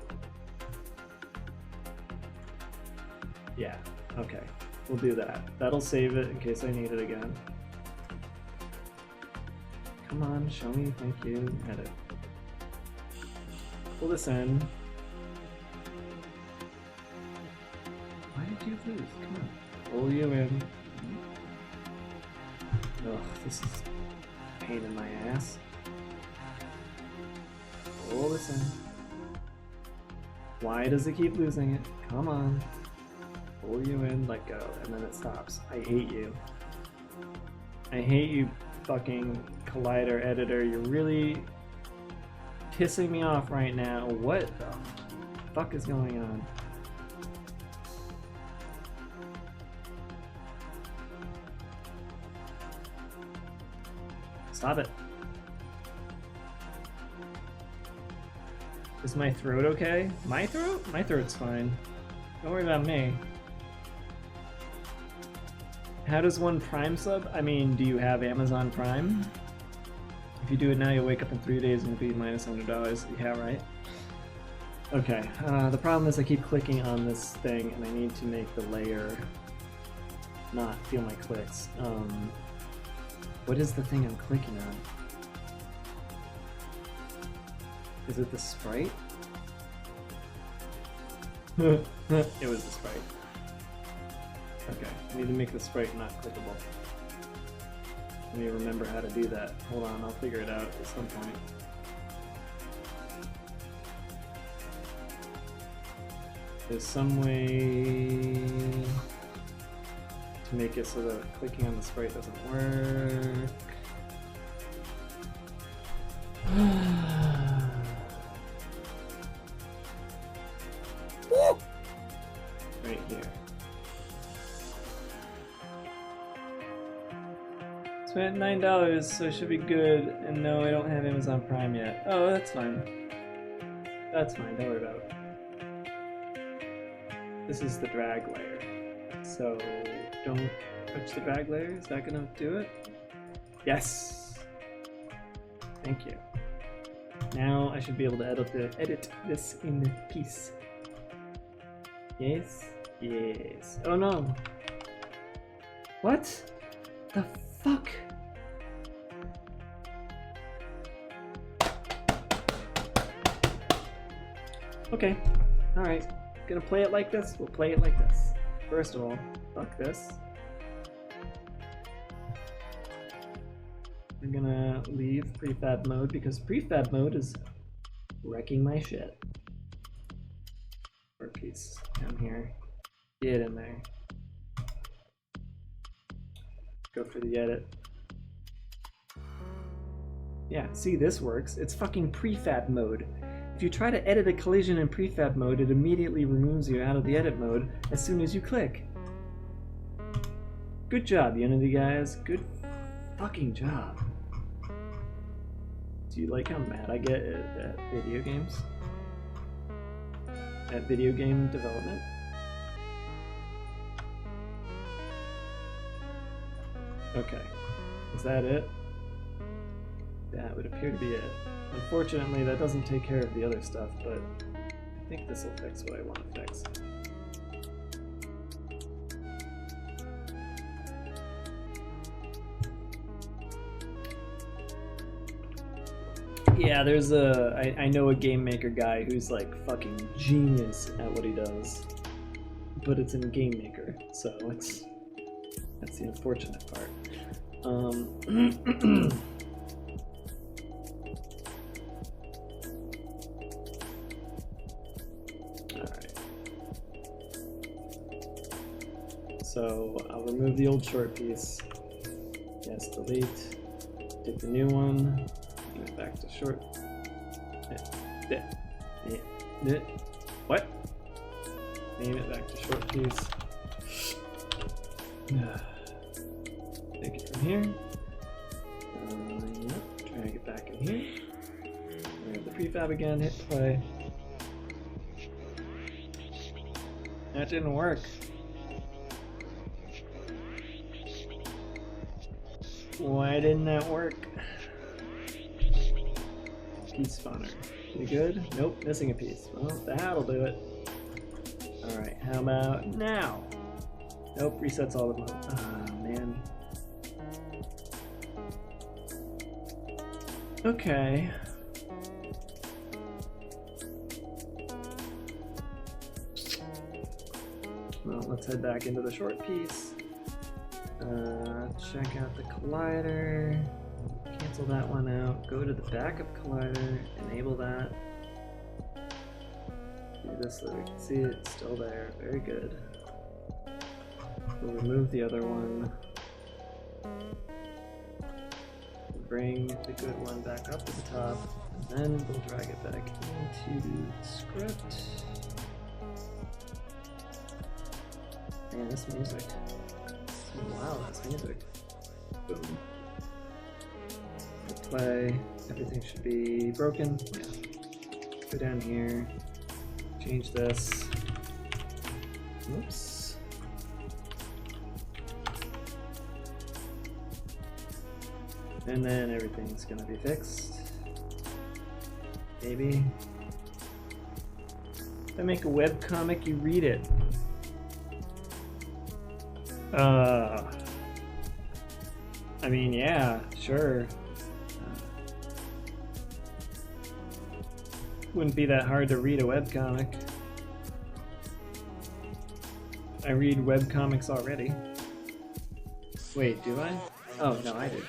Yeah, okay. We'll do that. That'll save it in case I need it again. Come on, show me, thank you. Edit. Pull this in. Why did you lose? Come on. Pull you in. Ugh, this is... pain in my ass. Pull this in. Why does it keep losing it? Come on. Pull you in, let go, and then it stops. I hate you. I hate you, fucking Collider editor. You're really pissing me off right now. What the fuck is going on? Stop it. Is my throat okay? My throat? My throat's fine. Don't worry about me. How does one Prime sub? I mean, do you have Amazon Prime? If you do it now, you'll wake up in 3 days and you'll be minus $100. Yeah, right? Okay, the problem is I keep clicking on this thing and I need to make the layer not feel my clicks. What is the thing I'm clicking on? Is it the sprite? It was the sprite. Okay, I need to make the sprite not clickable. Let me remember how to do that. Hold on, I'll figure it out at some point. There's some way to make it so that clicking on the sprite doesn't work. Right here. Spent $9, so it should be good. And no, I don't have Amazon Prime yet. Oh, that's fine. That's fine, don't worry about it. This is the drag layer. So don't touch the drag layer. Is that gonna do it? Yes! Thank you. Now I should be able to edit this in peace. Yes? Yes. Oh no! What? The fuck? Okay. Alright. Gonna play it like this? We'll play it like this. First of all, fuck this. We're gonna leave prefab mode because prefab mode is wrecking my shit. Or piece down here. Get in there. Go for the edit. Yeah, see, this works. It's fucking prefab mode. If you try to edit a collision in prefab mode, it immediately removes you out of the edit mode as soon as you click. Good job, Unity guys. Good fucking job. Do you like how mad I get at video games? At video game development? Okay. Is that it? That would appear to be it. Unfortunately, that doesn't take care of the other stuff, but I think this will fix what I want to fix. Yeah, there's I know a game maker guy who's like fucking genius at what he does, but it's in Game Maker, so that's the unfortunate part. Alright. So I'll remove the old short piece. Yes, delete. Take the new one. Give it back to short. What? Name it back to short piece. Take it from here. Yep. Drag it back in here. Grab the prefab again. Hit play. That didn't work. Why didn't that work? Piece spawner. You good? Nope, missing a piece. Well, that'll do it. Alright, how about now? Nope, resets all the mode. Ah, man. Okay. Well, let's head back into the short piece. Check out the collider. Cancel that one out. Go to the backup collider. Enable that. Do this so that we can see it still there. Very good. We'll remove the other one. Bring the good one back up to the top. And then we'll drag it back into script. Man, this music. Wow, this music. Boom. We'll play. Everything should be broken. Yeah. Go down here. Change this. Oops. And then everything's gonna be fixed. Maybe. If I make a webcomic, you read it. I mean, yeah, sure. Wouldn't be that hard to read a webcomic. I read webcomics already. Wait, do I? Oh, no, I did.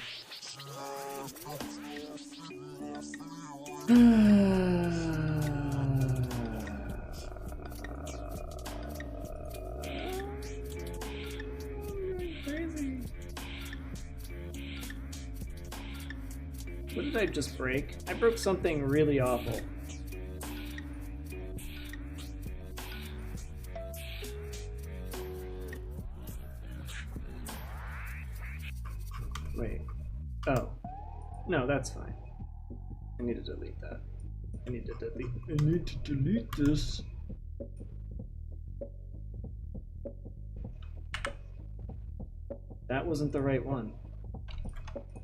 Crazy. What did I just break? I broke something really awful. Wait. Oh. No, that's fine. I need to delete that. I need to delete this. That wasn't the right one.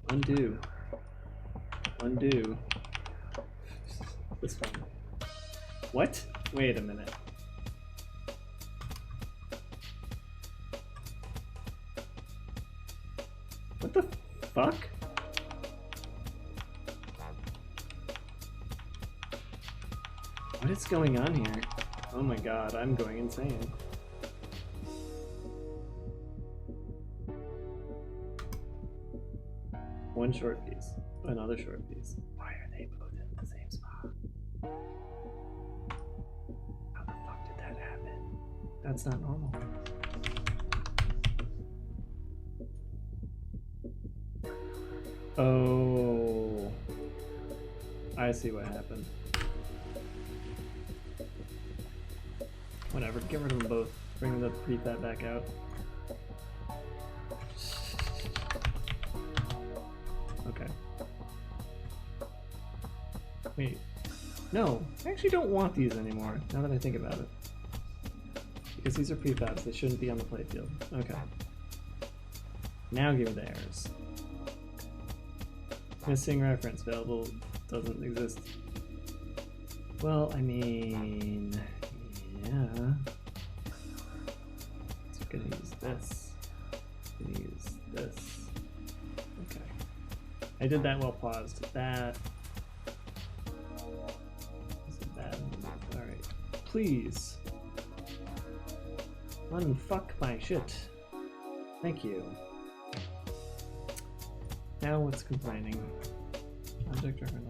Undo. Undo. This one. What? Wait a minute. What the fuck? What is going on here? Oh my god, I'm going insane. One short piece, another short piece. Why are they both in the same spot? How the fuck did that happen? That's not normal. Oh, I see what happened. Whatever, get rid of them both. Bring the prefab back out. Okay. Wait. No, I actually don't want these anymore, now that I think about it. Because these are prefabs, they shouldn't be on the playfield. Okay. Now give me the errors. Missing reference available doesn't exist. Well, I mean, yeah. So we're gonna use this. Gonna use this. Okay. I did that while paused. That. Is it that? Alright. Please. Unfuck my shit. Thank you. Now what's complaining? Object reference.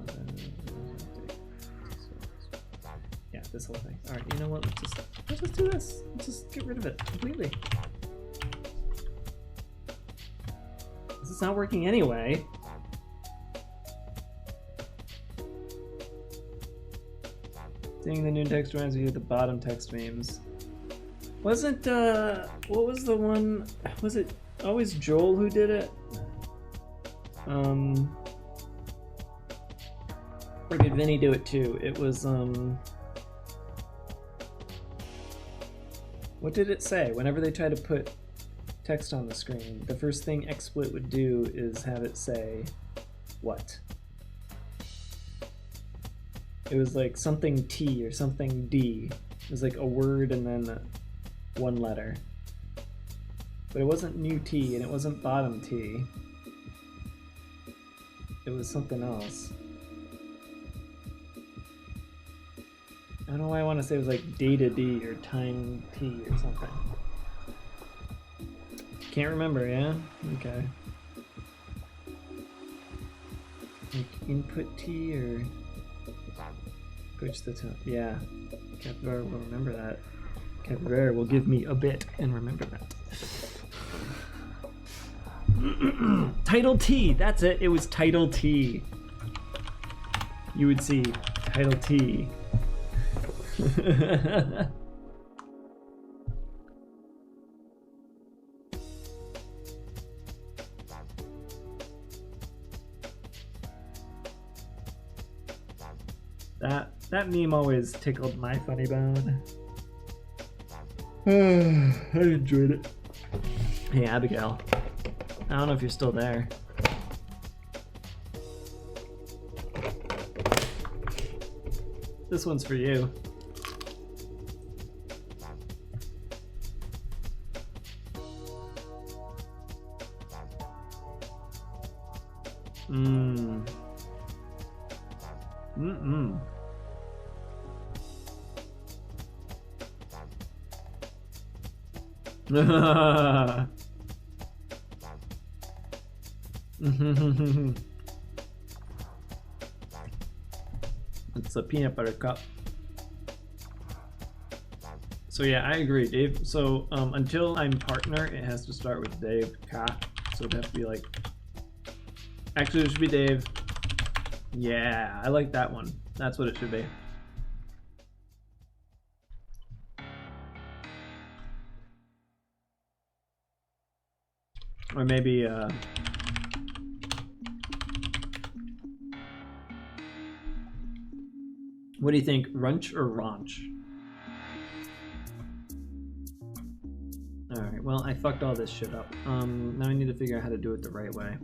Yeah, this whole thing. Alright, you know what? Let's just do this. Let's just get rid of it completely. This is not working anyway. Seeing the new text reminds me of the bottom text memes. Wasn't what was the one? Was it always Joel who did it? Or did Vinny do it too? It was, what did it say? Whenever they try to put text on the screen, the first thing XSplit would do is have it say, what? It was like something T or something D. It was like a word and then one letter. But it wasn't new T and it wasn't bottom T. It was something else. I don't know why I want to say it was like data D or time T or something. Can't remember, yeah? Okay. Like input T or push the tone. Yeah, Capybara will remember that. Capybara will give me a bit and remember that. Title T, that's it. It was Title T. You would see Title T. That meme always tickled my funny bone. I enjoyed it. Hey Abigail, I don't know if you're still there. This one's for you. It's a peanut butter cup. So yeah, I agree, Dave. So until I'm partner, it has to start with Dave Ka. So it'd have to be like, actually it should be Dave. Yeah, I like that one. That's what it should be. Or maybe what do you think, Runch or Raunch? Alright, well I fucked all this shit up. Now I need to figure out how to do it the right way.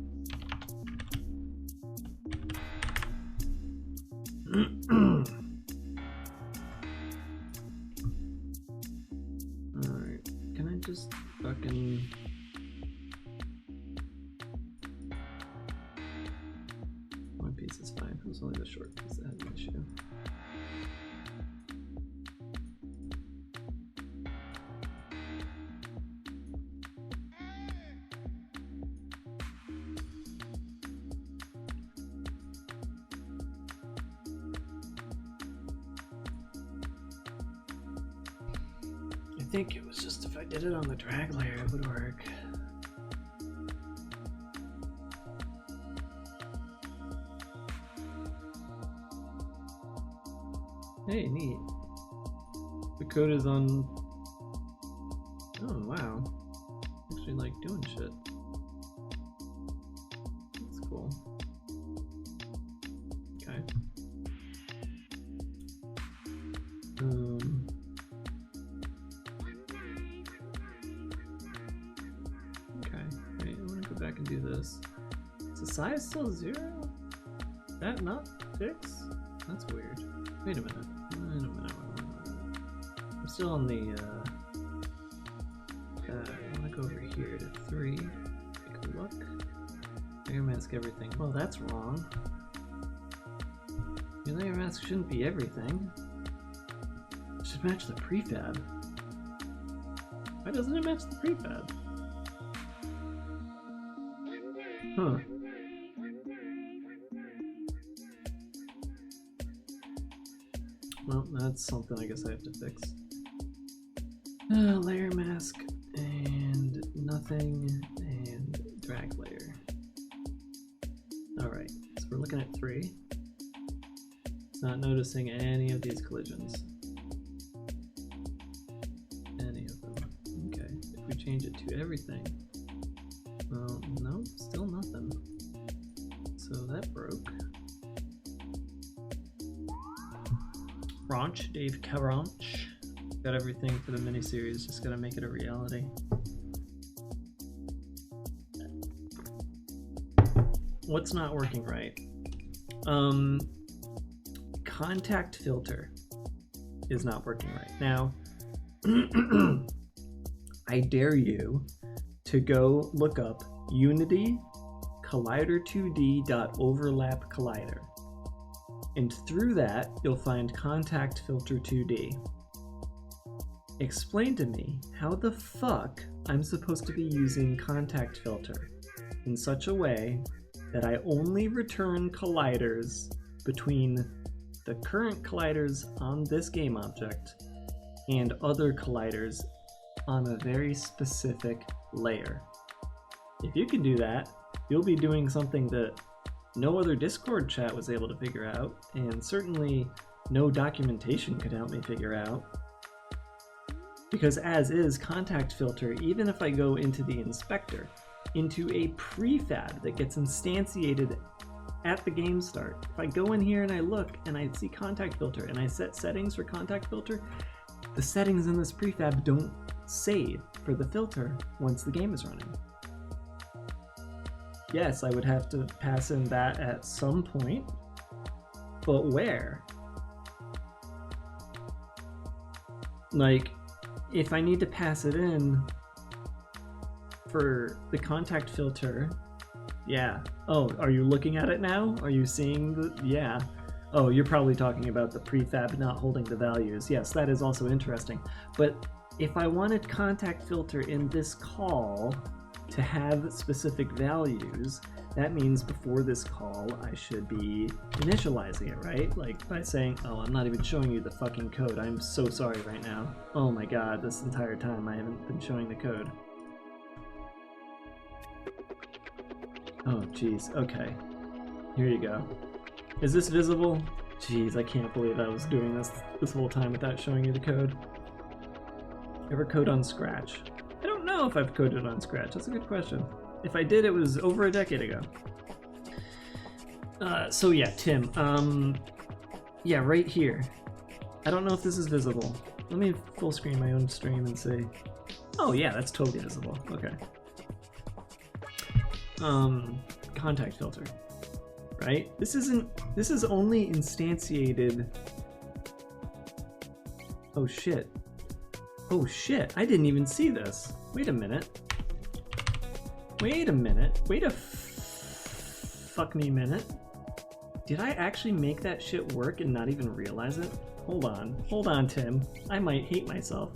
Alright, can I just fucking... One piece is fine, it was only the short piece that had an issue. I think it was just if I did it on the drag layer, it would work. Hey, neat. The code is on... Oh, wow. Actually like doing shit. That's cool. Okay. Back and do this. Is the size still 0? That not fixed? That's weird. Wait a minute. I'm still on the I wanna go over here to 3. Take a look. Layer mask everything. Oh, that's wrong. Your layer mask shouldn't be everything. It should match the prefab. Why doesn't it match the prefab? Huh. Well, that's something I guess I have to fix. Layer mask and nothing and drag layer. Alright, so we're looking at 3. It's not noticing any of these collisions. Any of them. Okay, if we change it to everything. Well, no, still nothing. So that broke. Raunch, Dave Caranch. Got everything for the miniseries, just gotta make it a reality. What's not working right? Contact filter is not working right. Now, I dare you to go look up Unity collider2d.overlap collider. And through that, you'll find Contact Filter 2D. Explain to me how the fuck I'm supposed to be using Contact Filter in such a way that I only return colliders between the current colliders on this game object and other colliders on a very specific layer. If you can do that, you'll be doing something that no other Discord chat was able to figure out, and certainly no documentation could help me figure out. Because as is, contact filter, even if I go into the inspector, into a prefab that gets instantiated at the game start, if I go in here and I look and I see contact filter and I set settings for contact filter, the settings in this prefab don't save for the filter once the game is running. Yes, I would have to pass in that at some point, but where? Like, if I need to pass it in for the contact filter, yeah. Oh, are you looking at it now? Are you seeing the, yeah. Oh, you're probably talking about the prefab not holding the values. Yes, that is also interesting. But if I wanted contact filter in this call to have specific values, that means before this call I should be initializing it, right? Like by saying, oh, I'm not even showing you the fucking code. I'm so sorry right now. Oh my god, this entire time I haven't been showing the code. Oh jeez, okay. Here you go. Is this visible? Jeez, I can't believe I was doing this whole time without showing you the code. Ever code on Scratch? I don't know if I've coded on Scratch. That's a good question. If I did, it was over a decade ago. So yeah, Tim. Yeah, right here. I don't know if this is visible. Let me full screen my own stream and see. Oh yeah, that's totally visible. Okay. Contact filter. Right? This is only instantiated. Oh shit. Oh shit, I didn't even see this. Wait a minute. Wait a minute. Wait a fuck me minute. Did I actually make that shit work and not even realize it? Hold on. Hold on, Tim. I might hate myself.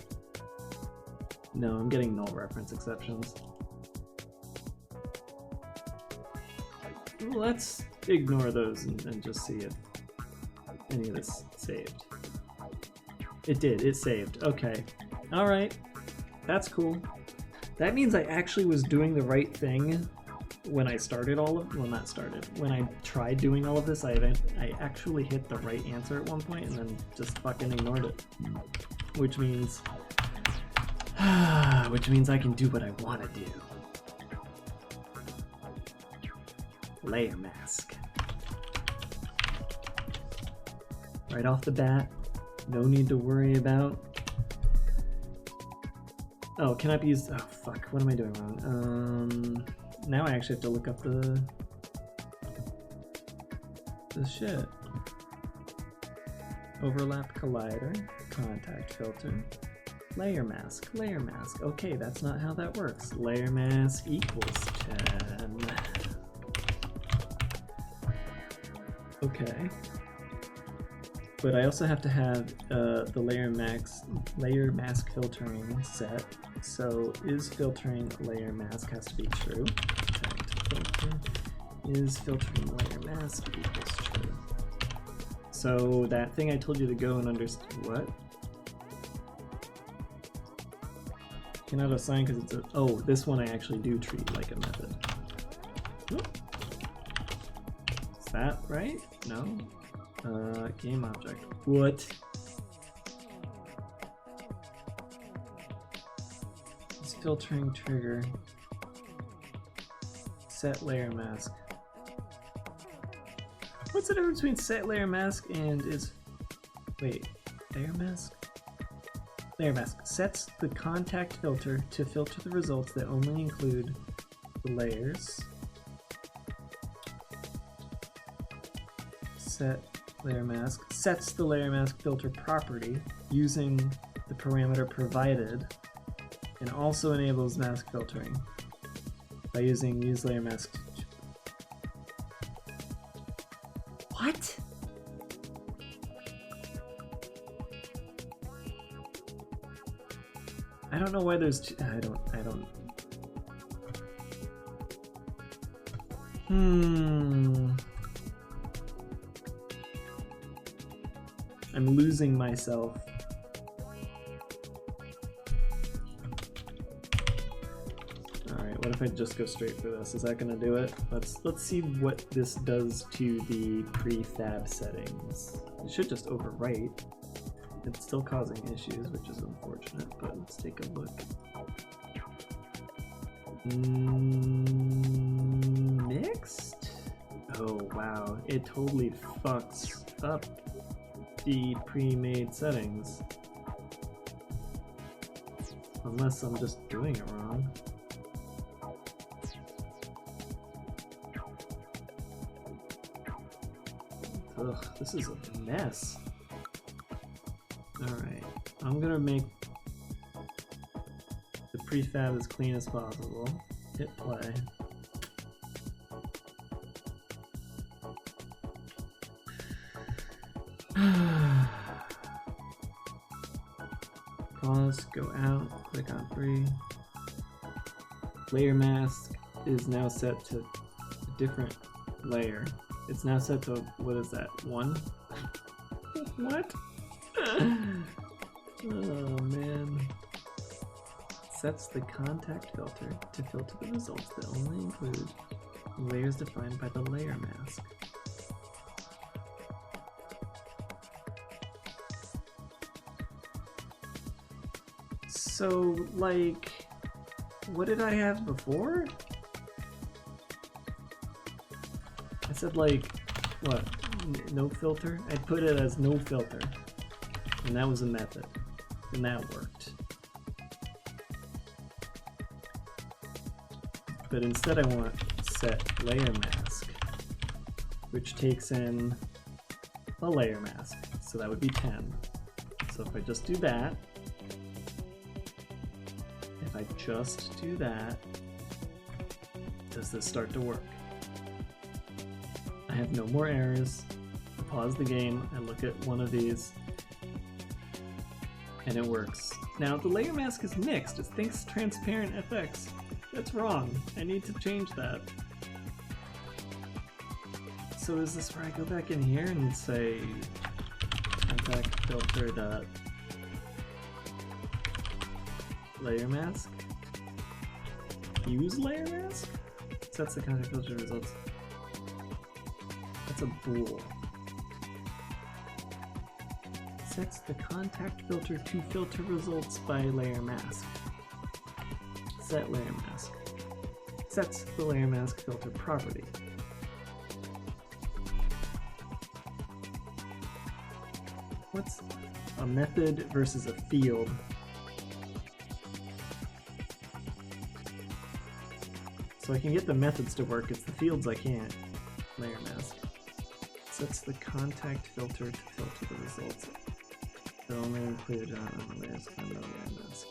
No, I'm getting null reference exceptions. Let's ignore those and just see if any of this saved. It did. It saved. Okay. Alright. That's cool. That means I actually was doing the right thing when I started all of... Well, not started. When I tried doing all of this, I actually hit the right answer at one point and then just fucking ignored it. Which means... which means I can do what I want to do. Layer mask. Right off the bat, no need to worry about... Oh, cannot be used... Oh, fuck. What am I doing wrong? Now I actually have to look up the shit. Overlap collider, contact filter, layer mask, layer mask. Okay, that's not how that works. Layer mask equals 10. Okay. But I also have to have the layer mask filtering set. So is filtering layer mask has to be true. Filter is filtering layer mask equals true. So that thing I told you to go and understand what? Cannot assign because it's a... Oh, this one I actually do treat like a method. Whoop. Is that right? No? Game object. What? It's filtering trigger. Set layer mask. What's the difference between set layer mask and is... Wait, layer mask? Layer mask sets the contact filter to filter the results that only include the layers. Set layer mask sets the layer mask filter property using the parameter provided and also enables mask filtering by using use layer mask. What? I don't know why there's two, I don't I'm losing myself. Alright, what if I just go straight for this? Is that gonna do it? Let's see what this does to the prefab settings. It should just overwrite. It's still causing issues, which is unfortunate, but let's take a look. Mixed? Oh wow, it totally fucks up the pre-made settings. Unless I'm just doing it wrong. Ugh, this is a mess. Alright, I'm gonna make the prefab as clean as possible. Hit play. Pause, go out, click on free. Layer mask is now set to a different layer. It's now set to, what is that, 1? What? Oh man. Sets the contact filter to filter the results that only include layers defined by the layer mask. So, like, what did I have before? I said, like, what? No filter? I put it as no filter. And that was a method. And that worked. But instead I want set layer mask, which takes in a layer mask. So that would be 10. So if I just do that, does this start to work? I have no more errors. I pause the game, I look at one of these, and it works. Now the layer mask is mixed. It thinks transparent FX. That's wrong. I need to change that. So is this where I go back in here and say contact filter dot layer mask? Use layer mask? Sets the contact filter results. That's a bool. Sets the contact filter to filter results by layer mask. Set layer mask. Sets the layer mask filter property. What's a method versus a field? So I can get the methods to work, it's the fields I can't. Layer mask. Sets the contact filter to filter the results. It only include layers on the layer mask.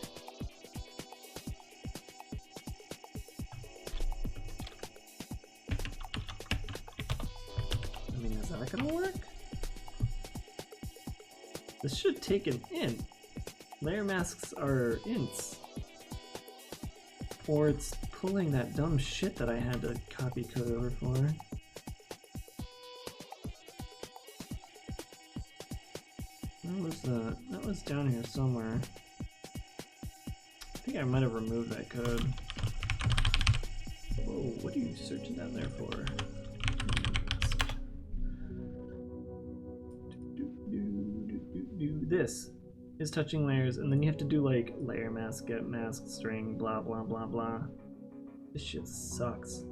I mean, is that gonna work? This should take an int. Layer masks are ints. Or it's pulling that dumb shit that I had to copy code over for. Where was that? That was down here somewhere. I think I might have removed that code. Whoa, what are you searching down there for? This is touching layers, and then you have to do like layer mask, get mask, string, blah blah blah blah. This shit sucks.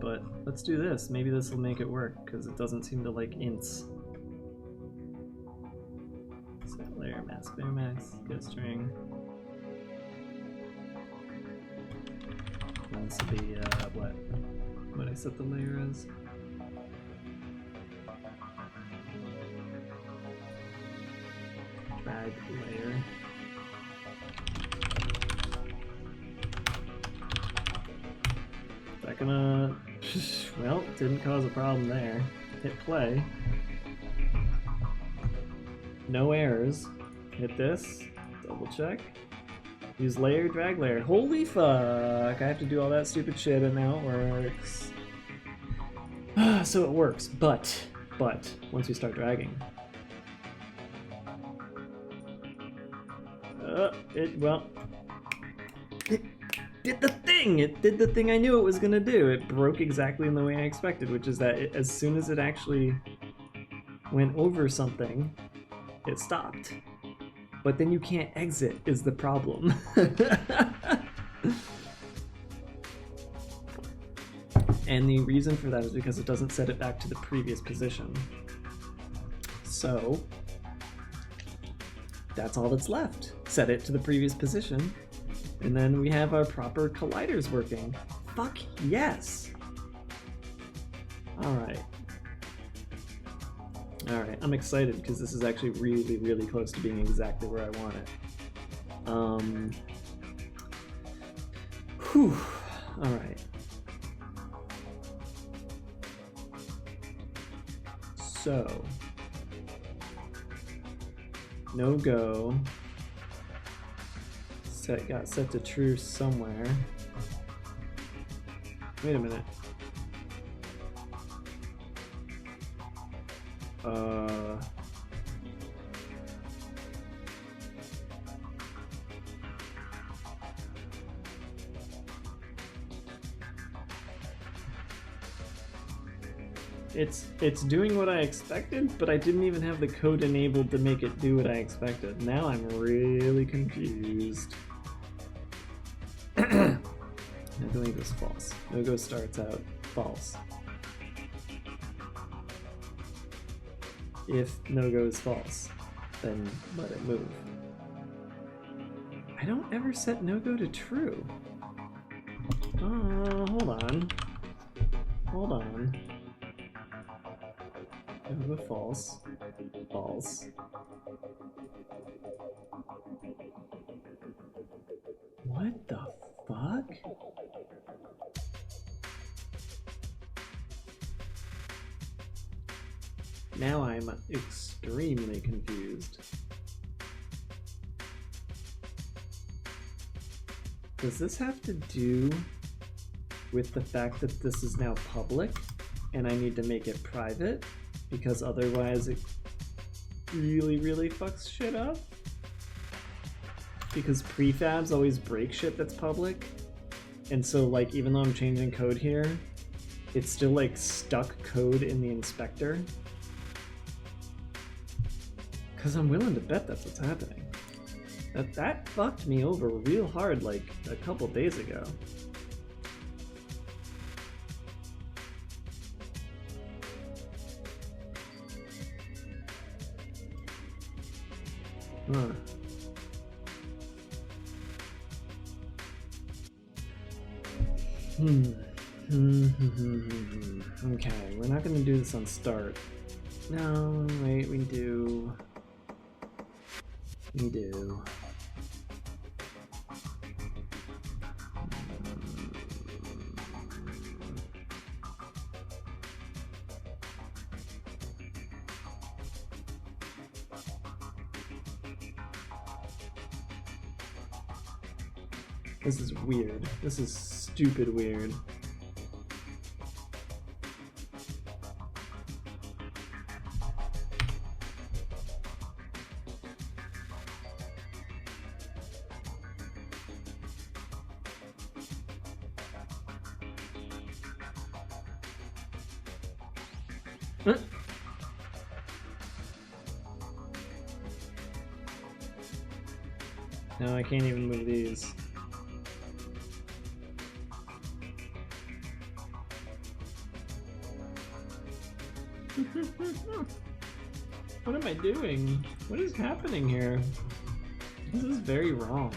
But let's do this. Maybe this will make it work, because it doesn't seem to like ints. Set layer mask, get a string. And this will be what I set the layer as. Drag layer. Is that gonna... well, didn't cause a problem there. Hit play. No errors. Hit this. Double check. Use layer, drag layer. Holy fuck! I have to do all that stupid shit and now it works. So it works, but once we start dragging, it did the thing. It did the thing I knew it was gonna do. It broke exactly in the way I expected, which is that as soon as it actually went over something, it stopped. But then you can't exit is the problem. And the reason for that is because it doesn't set it back to the previous position. So that's all that's left. Set it to the previous position, and then we have our proper colliders working. Fuck yes! Alright. Alright, I'm excited because this is actually really, really close to being exactly where I want it. Whew. Alright. So, no go. Got set to true somewhere. Wait a minute. It's doing what I expected, but I didn't even have the code enabled to make it do what I expected. Now I'm really confused. No go equals false. No go starts out false. If no go is false, then let it move. I don't ever set no go to true. Hold on. Hold on. No go false. False. What the fuck? Now I'm extremely confused. Does this have to do with the fact that this is now public and I need to make it private? Because otherwise it really, really fucks shit up? Because prefabs always break shit that's public. And so like even though I'm changing code here, it's still like stuck code in the inspector. Cause I'm willing to bet that's what's happening. That fucked me over real hard like a couple days ago. Huh. Okay, we're not gonna do this on start. No, wait, we do. We do. This is weird. This is stupid weird. No, I can't even move these. What am I doing? What is happening here? This is very wrong.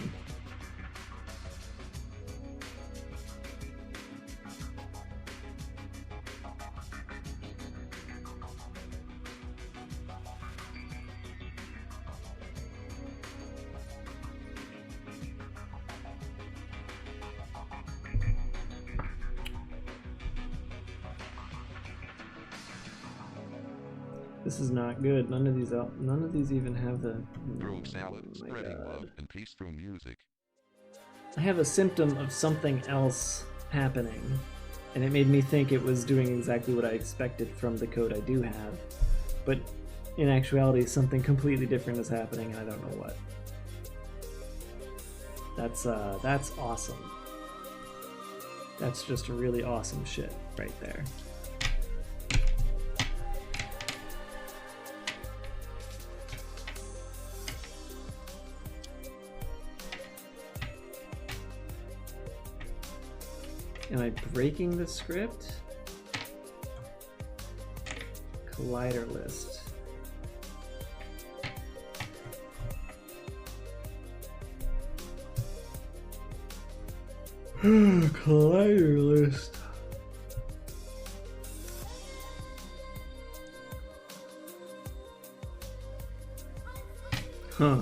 This is not good. None of these even have the. Grove salad, Oh my spreading God. love and peace through music. I have a symptom of something else happening, and it made me think it was doing exactly what I expected from the code I do have, but in actuality something completely different is happening and I don't know what. That's awesome. That's just really awesome shit right there. Am I breaking the script? Collider list. Collider list. Huh.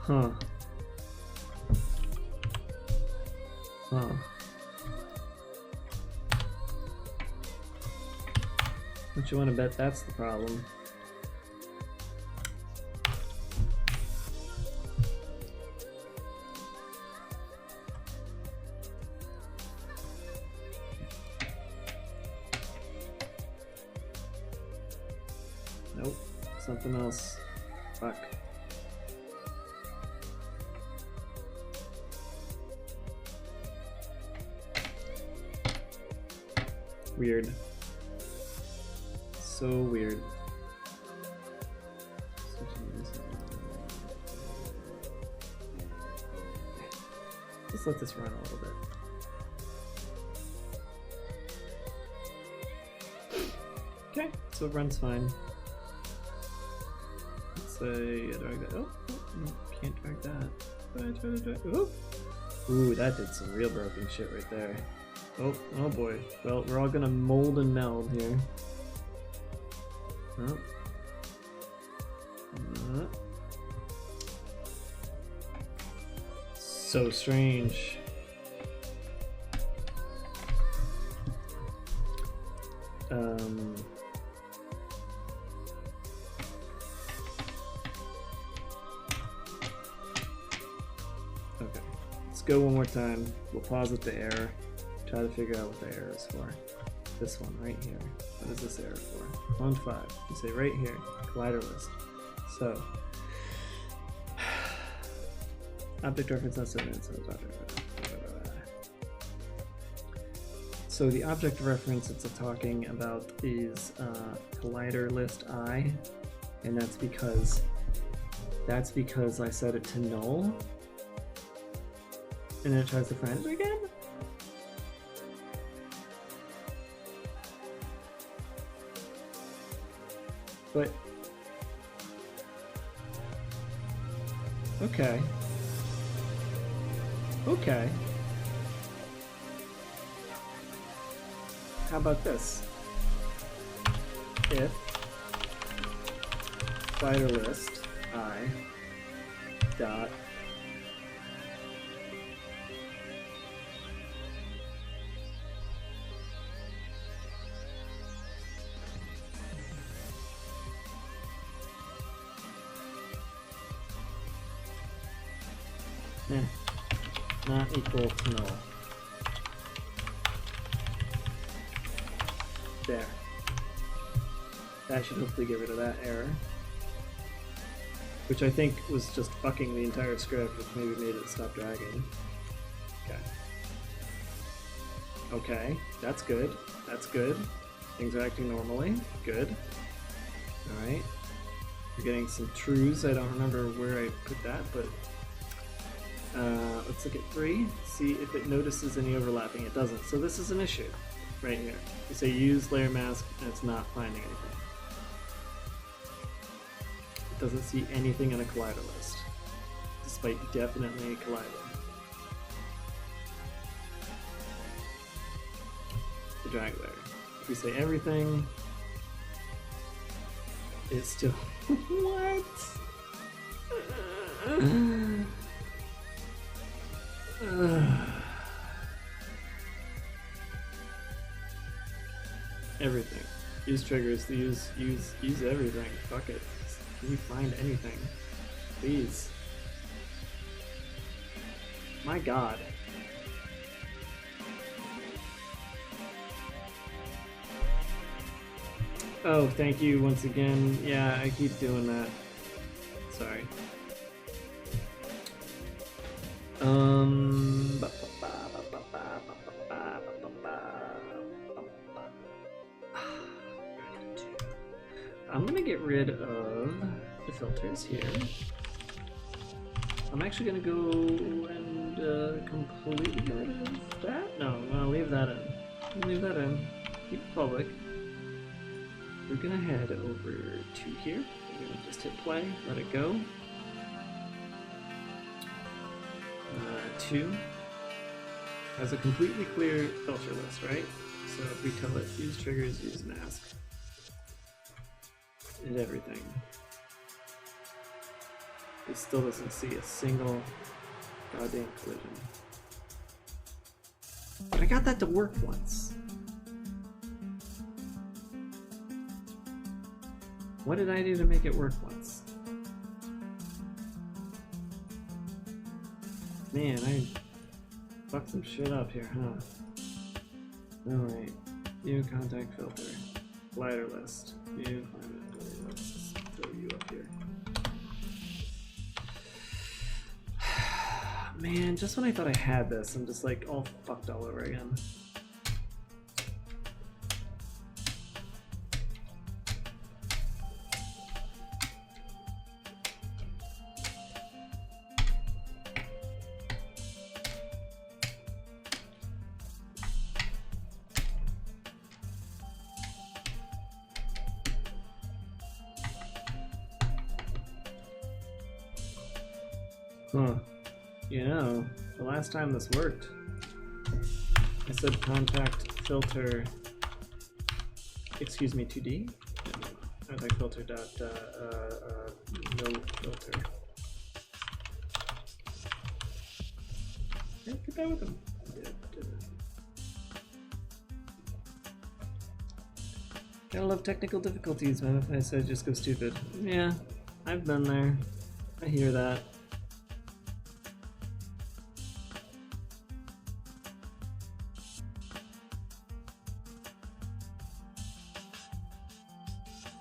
Huh. Huh. Don't you want to bet that's the problem? Nope. Something else. Fuck. Weird. So weird. Just let this run a little bit. Okay, so it runs fine. Let's say, drag that. Oh, no, can't drag that. Try to drag. Oh! Ooh, that did some real broken shit right there. Oh boy. Well, we're all gonna mold and meld here. Oh. So strange. Okay. Let's go one more time. We'll pause at the error. Try to figure out what the error is for. This one right here. What is this error for? Clone 5. You say right here, collider list. So, object reference not set in, so the object reference it's talking about is collider list I, and that's because I set it to null, and then it tries to find it again. But okay. Okay. How about this? If spider list I dot not equal to null. There. That should hopefully get rid of that error. Which I think was just fucking the entire script, which maybe made it stop dragging. Okay. Okay, that's good. That's good. Things are acting normally. Good. Alright. We're getting some trues. I don't remember where I put that, but let's look at 3, see if it notices any overlapping. It doesn't. So this is an issue right here. You say use layer mask and it's not finding anything. It doesn't see anything in a collider list, despite definitely colliding. The drag layer. If we say everything, it's still what? Everything. Use triggers. Use everything. Fuck it. Can you find anything? Please. My God. Oh, thank you once again. Yeah, I keep doing that. Sorry. I'm gonna get rid of the filters here. I'm actually gonna go and completely get rid of that. No, I'm gonna leave that in. I'm gonna leave that in. Keep it public. We're gonna head over to here. We're gonna just hit play, let it go. 2 has a completely clear filter list, right? So if we tell it use triggers, use mask, and everything, it still doesn't see a single goddamn collision. But I got that to work once. What did I do to make it work once? Man, I fucked some shit up here, huh? Alright. View contact filter. Glider list. View climate filter. Let's throw you up here. Man, just when I thought I had this, I'm just like all fucked all over again. Huh. You know, the last time this worked, I said contact filter, excuse me, 2D? Contact filter dot, no filter. Yeah, get that with him. Gotta love technical difficulties, man. If I said just go stupid. Yeah, I've been there. I hear that.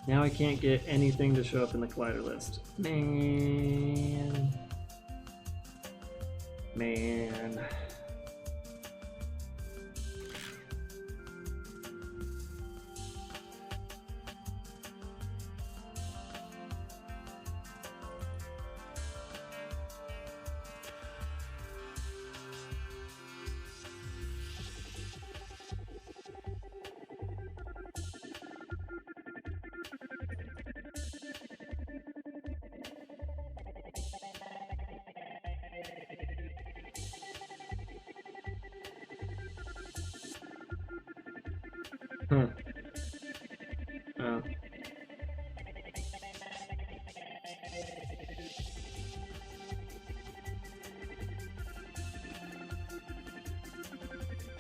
Now I can't get anything to show up in the collider list. Man. Man. Huh. Oh.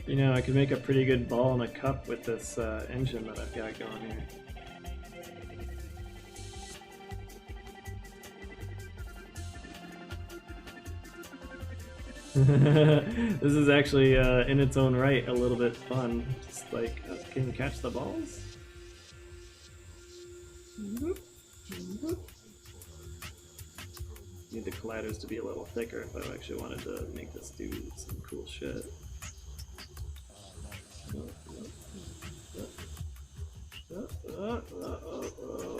You know, I could make a pretty good ball in a cup with this engine that I've got going here. This is actually, in its own right, a little bit fun. Just like, can you catch the balls? Need the colliders to be a little thicker if I actually wanted to make this do some cool shit. Oh,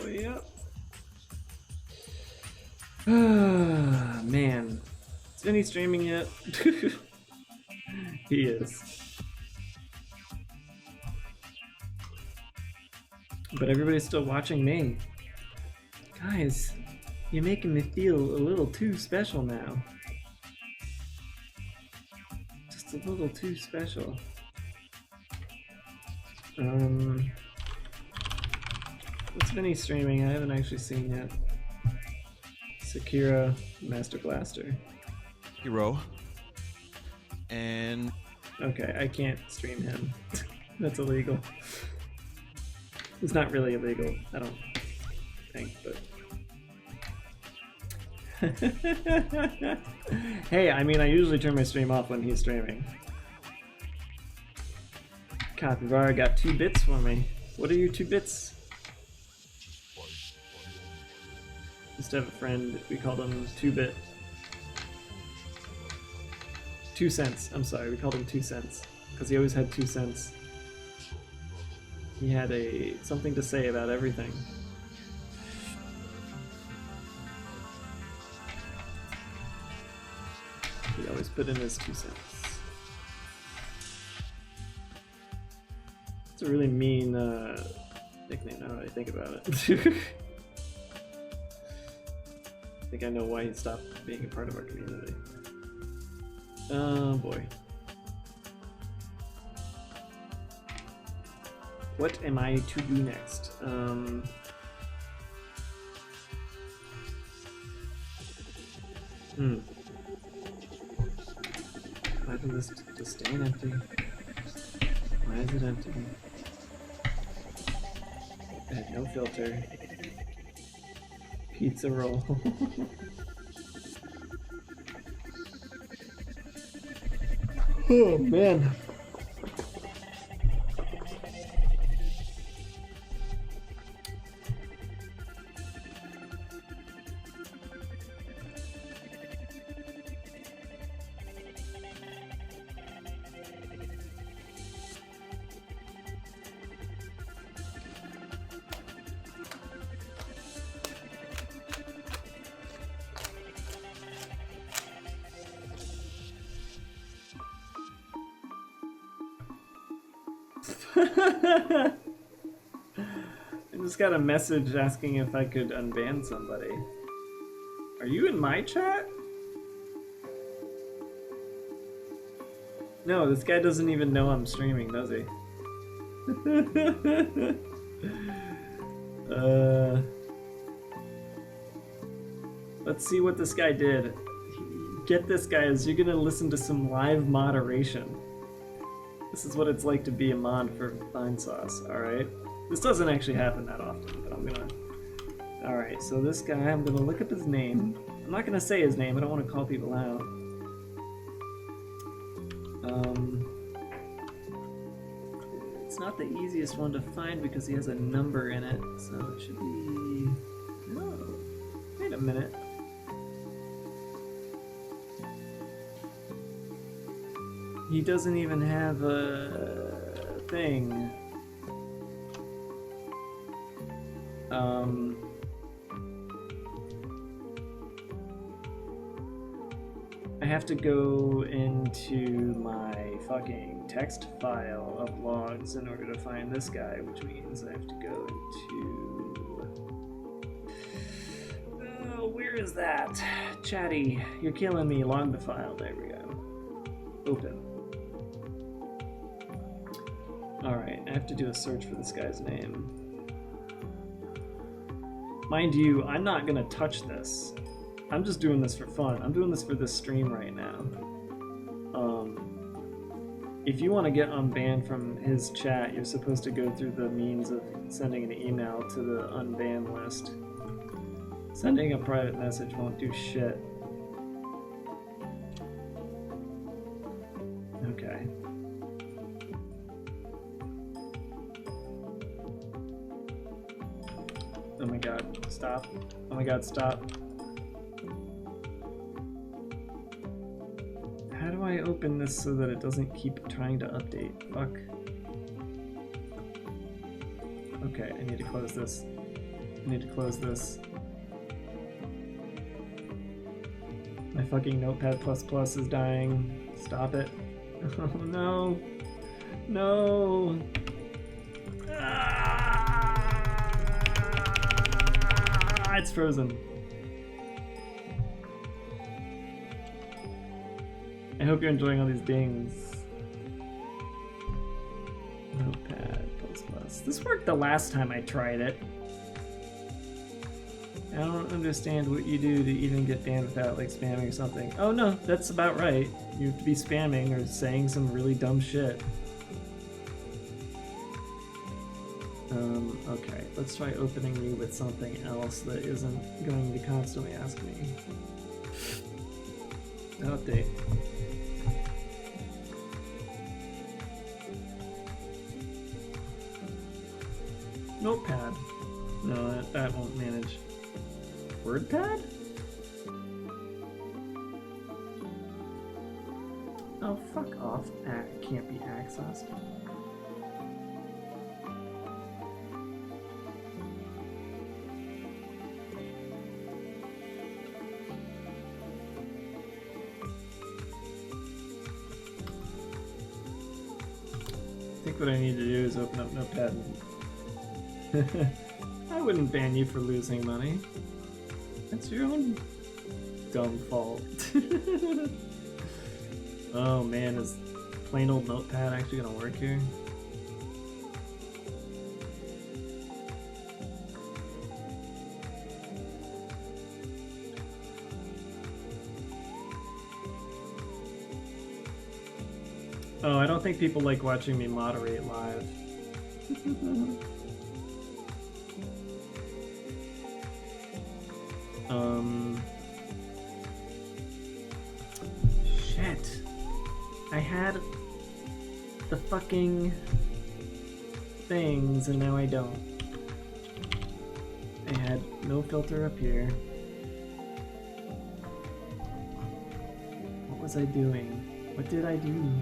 yep. Man. Is Vinny streaming yet? He is. But everybody's still watching me. Guys, you're making me feel a little too special now. Just a little too special. What's Vinny streaming? I haven't actually seen yet. Sakura Master Blaster. Hero. And Okay, I can't stream him. That's illegal. It's not really illegal, I don't think, but Hey, I mean, I usually turn my stream off when he's streaming. Capybara got 2 bits for me. What are your 2 bits? Used to have a friend, we called him 2-bit. 2 cents, I'm sorry, we called him 2 cents. Because he always had 2 cents. He had something to say about everything. He always put in his 2 cents. It's a really mean nickname now that I think about it. I think I know why he stopped being a part of our community. Oh boy. What am I to do next? Why did this just stay empty? Why is it empty? I had no filter. Pizza roll. Oh man. I just got a message asking if I could unban somebody. Are you in my chat? No, this guy doesn't even know I'm streaming, does he? Let's see what this guy did. Get this, guys, you're gonna listen to some live moderation. This is what it's like to be a mod for Vinesauce, alright? This doesn't actually happen that often, but I'm gonna... Alright, so this guy, I'm gonna look up his name. I'm not gonna say his name, I don't want to call people out. It's not the easiest one to find because he has a number in it, so it should be... No. Wait a minute. He doesn't even have a thing. I have to go into my fucking text file of logs in order to find this guy, which means I have to go into... Oh, where is that? Chatty, you're killing me. Log the file. There we go. Open. Alright, I have to do a search for this guy's name. Mind you, I'm not gonna touch this. I'm just doing this for fun. I'm doing this for this stream right now. If you want to get unbanned from his chat, you're supposed to go through the means of sending an email to the unbanned list. Sending a private message won't do shit. Okay. Oh my god, stop. Oh my god, stop. How do I open this so that it doesn't keep trying to update? Fuck. Okay, I need to close this. I need to close this. My fucking Notepad++ is dying. Stop it. Oh no. No. Ah, it's frozen. I hope you're enjoying all these dings. Notepad++. This worked the last time I tried it. I don't understand what you do to even get banned without like spamming or something. Oh no, that's about right. You have to be spamming or saying some really dumb shit. Okay, let's try opening you with something else that isn't going to constantly ask me. Update. Notepad. No, that won't manage. WordPad? Oh, fuck off. Can't be accessed. I think what I need to do is open up Notepad and I wouldn't ban you for losing money. That's your own dumb fault. Oh man, is plain old Notepad actually gonna work here? Oh, I don't think people like watching me moderate live. Shit. I had the fucking things and now I don't. I had no filter up here. What was I doing? What did I do?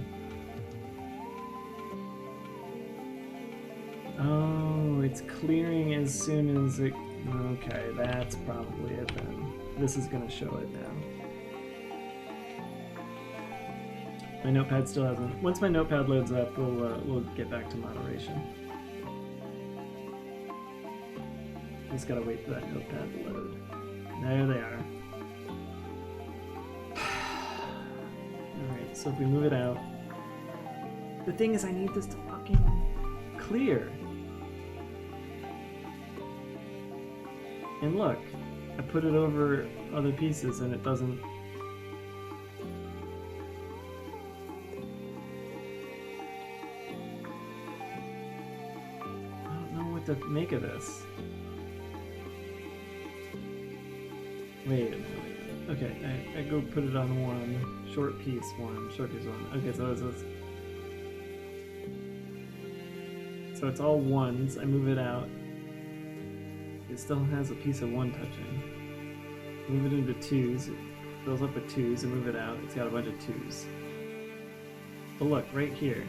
Oh, it's clearing as soon as it... Okay, that's probably it then. This is gonna show it now. My notepad still hasn't... Once my notepad loads up, we'll get back to moderation. Just gotta wait for that notepad to load. There they are. Alright, so if we move it out... The thing is, I need this to fucking clear. And look, I put it over other pieces and it doesn't... I don't know what to make of this. Wait a minute. Okay, I go put it on one, short piece one. Okay, so so it's all ones. I move it out. It still has a piece of one touching. Move it into twos. It fills up with twos and move it out. It's got a bunch of twos. But look, right here.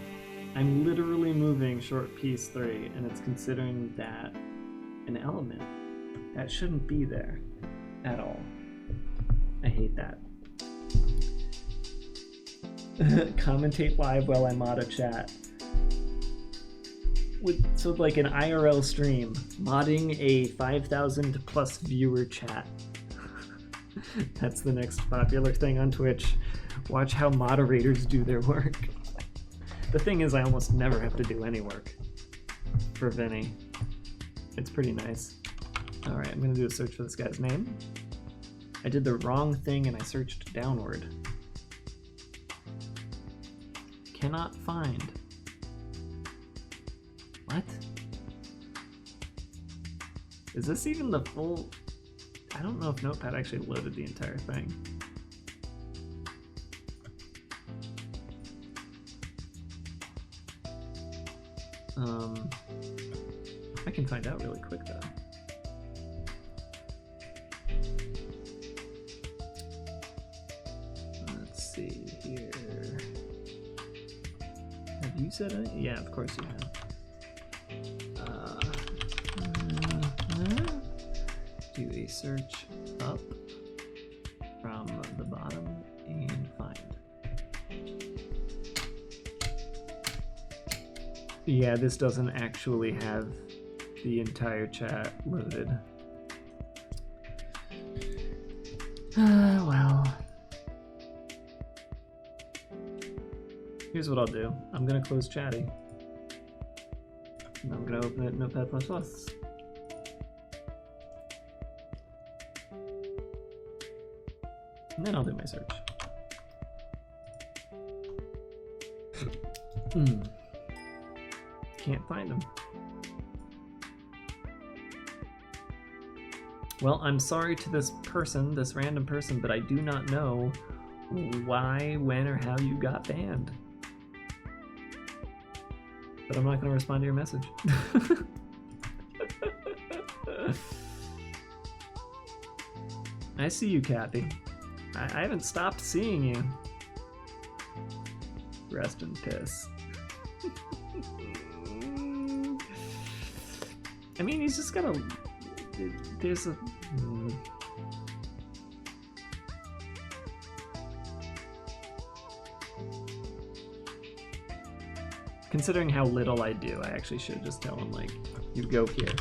I'm literally moving short piece 3 and it's considering that an element. That shouldn't be there at all. I hate that. Commentate live while I mod a chat. So like an IRL stream, modding a 5,000 plus viewer chat. That's the next popular thing on Twitch. Watch how moderators do their work. The thing is, I almost never have to do any work for Vinny. It's pretty nice. All right, I'm gonna do a search for this guy's name. I did the wrong thing and I searched downward. Cannot find. What? Is this even the full... I don't know if Notepad actually loaded the entire thing. I can find out really quick though. Let's see here. Have you said it? Yeah, of course you have. Do a search up from the bottom and find. Yeah, this doesn't actually have the entire chat loaded. Well. Here's what I'll do. I'm gonna close Chatty. And I'm gonna open it in Notepad++. And then I'll do my search. Can't find them. Well, I'm sorry to this person, this random person, but I do not know why, when, or how you got banned. But I'm not going to respond to your message. I see you, Cappy. I haven't stopped seeing you. Rest in piss. I mean, he's just gonna... There's a... Considering how little I do, I actually should just tell him, like, you go here.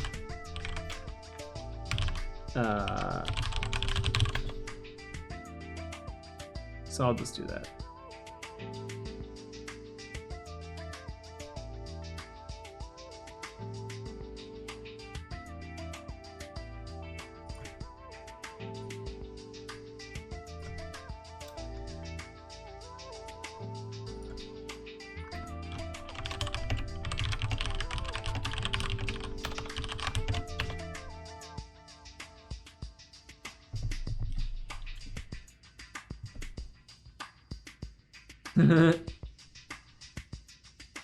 So I'll just do that.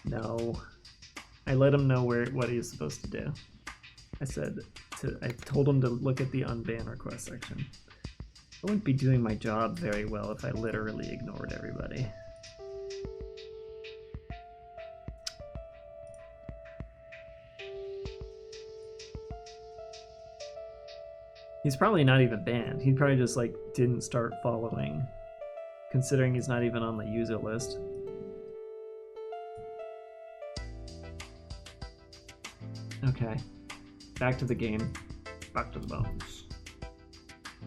No. I let him know what he was supposed to do. I told him to look at the unban request section. I wouldn't be doing my job very well if I literally ignored everybody. He's probably not even banned. He probably just like didn't start following, considering he's not even on the user list. Okay, back to the game. Back to the bones.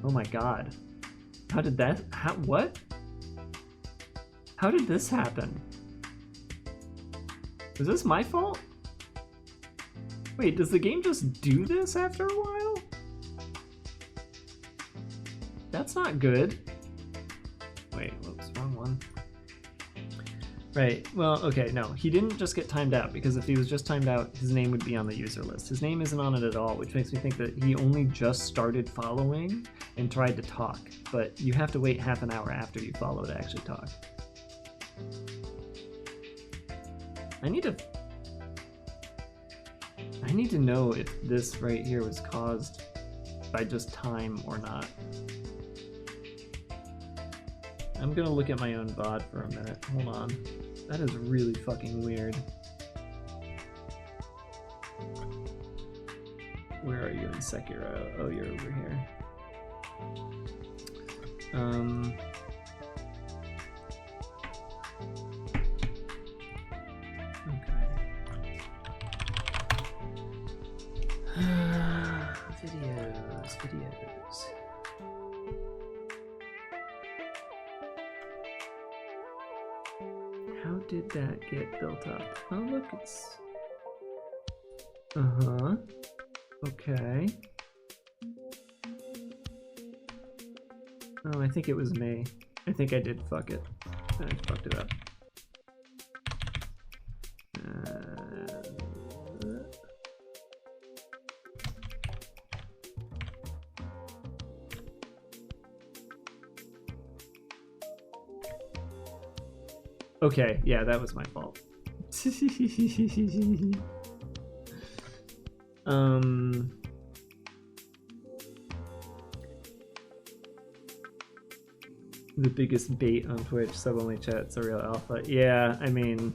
Oh my god. How did that... what? How did this happen? Is this my fault? Wait, does the game just do this after a while? That's not good. Wait, whoops, wrong one. Right, well, okay, no, he didn't just get timed out, because if he was just timed out, his name would be on the user list. His name isn't on it at all, which makes me think that he only just started following and tried to talk, but you have to wait half an hour after you follow to actually talk. I need to know if this right here was caused by just time or not. I'm gonna look at my own VOD for a minute. Hold on. That is really fucking weird. Where are you in Sekiro? Oh, you're over here. Okay. Videos. How did that get built up? Oh, look, it's... Uh-huh. Okay. Oh, I think it was me. I think I did fuck it. I fucked it up. Okay, yeah, that was my fault. The biggest bait on Twitch, sub-only chat's a real alpha. Yeah, I mean,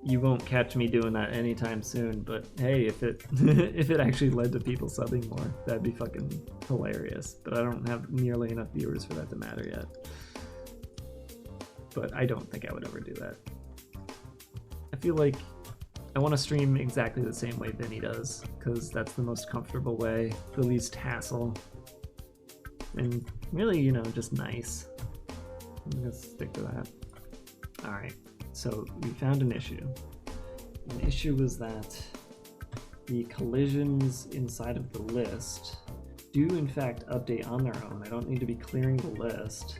you won't catch me doing that anytime soon, but hey, if it if it actually led to people subbing more, that'd be fucking hilarious. But I don't have nearly enough viewers for that to matter yet. But I don't think I would ever do that. I feel like I want to stream exactly the same way Vinny does, because that's the most comfortable way, the least hassle, and really, you know, just nice. I'm gonna stick to that. Alright, so we found an issue. An issue was that the collisions inside of the list do in fact update on their own. I don't need to be clearing the list,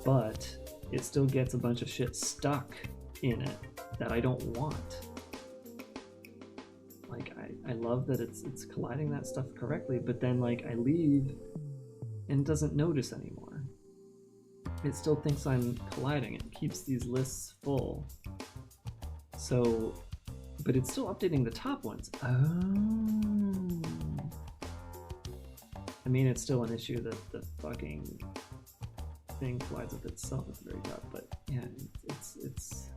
but it still gets a bunch of shit stuck in it that I don't want. Like I love that it's colliding that stuff correctly, but then like I leave and it doesn't notice anymore. It still thinks I'm colliding. It keeps these lists full. So, but it's still updating the top ones. Oh. I mean, it's still an issue that the fucking thing collides with itself at the very top, but yeah, it's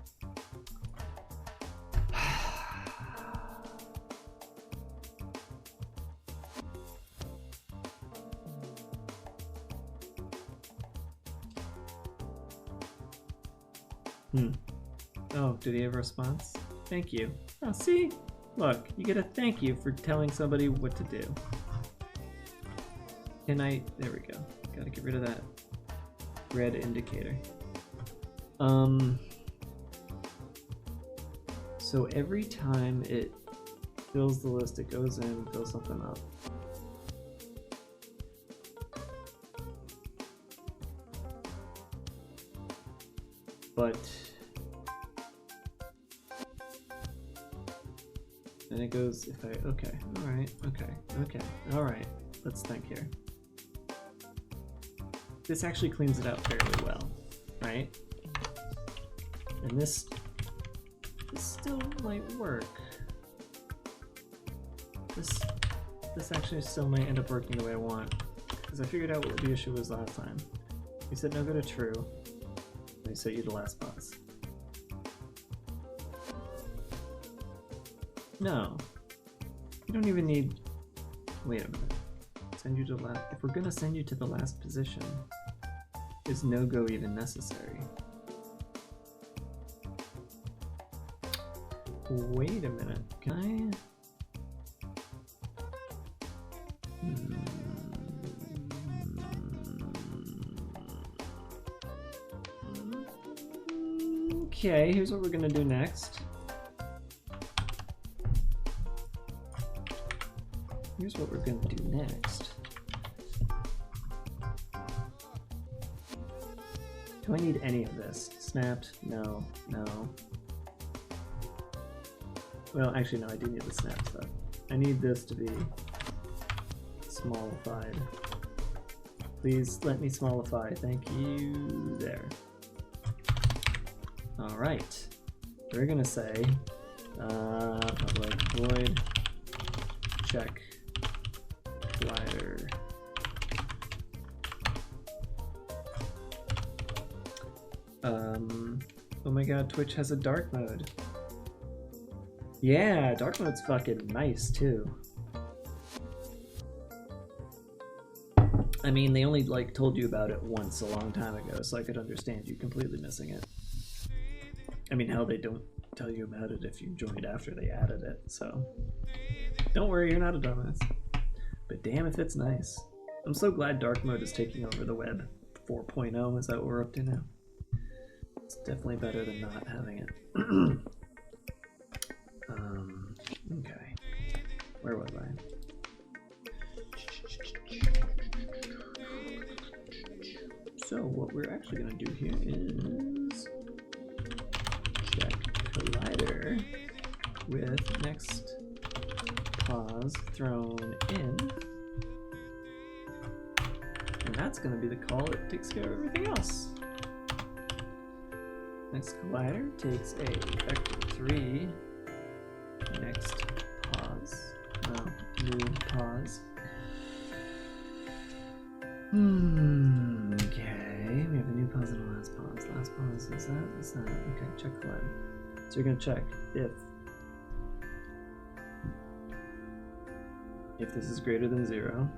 Oh, did he have a response? Thank you. Oh, see? Look, you get a thank you for telling somebody what to do. There we go. Gotta get rid of that red indicator. So every time it fills the list, it goes in and fills something up. But then it goes, if I, okay, all right, let's think here. This actually cleans it out fairly well, right? And this still might work. This actually still might end up working the way I want, because I figured out what the issue was last time. We said no go to true, and we set you to last pause. No, you don't even need, wait a minute, send you to last, if we're gonna send you to the last position, is no go even necessary? Wait a minute, can Okay, here's what we're gonna do next. Here's what we're gonna do next. Do I need any of this? Snapped? No, no. Well, actually no, I do need the snap stuff. I need this to be smallified. Please let me smallify, thank you, there. All right, we're gonna say public void check collider. Oh my god, Twitch has a dark mode. Yeah, dark mode's fucking nice too. I mean, they only like told you about it once a long time ago, so I could understand you completely missing it. I mean, hell, they don't tell you about it if you joined after they added it, so don't worry, you're not a dumbass. But damn if it's nice. I'm so glad dark mode is taking over the web. 4.0, is that what we're up to now? It's definitely better than not having it. Okay. Where was I? So what we're actually going to do here is check collider with next pause thrown in, and that's going to be the call that takes care of everything else. Next collider takes a vector 3, next pause, no, new pause. Okay, we have a new pause and a last pause. Last pause is that, okay, check collider. So you're going to check if this is greater than 0.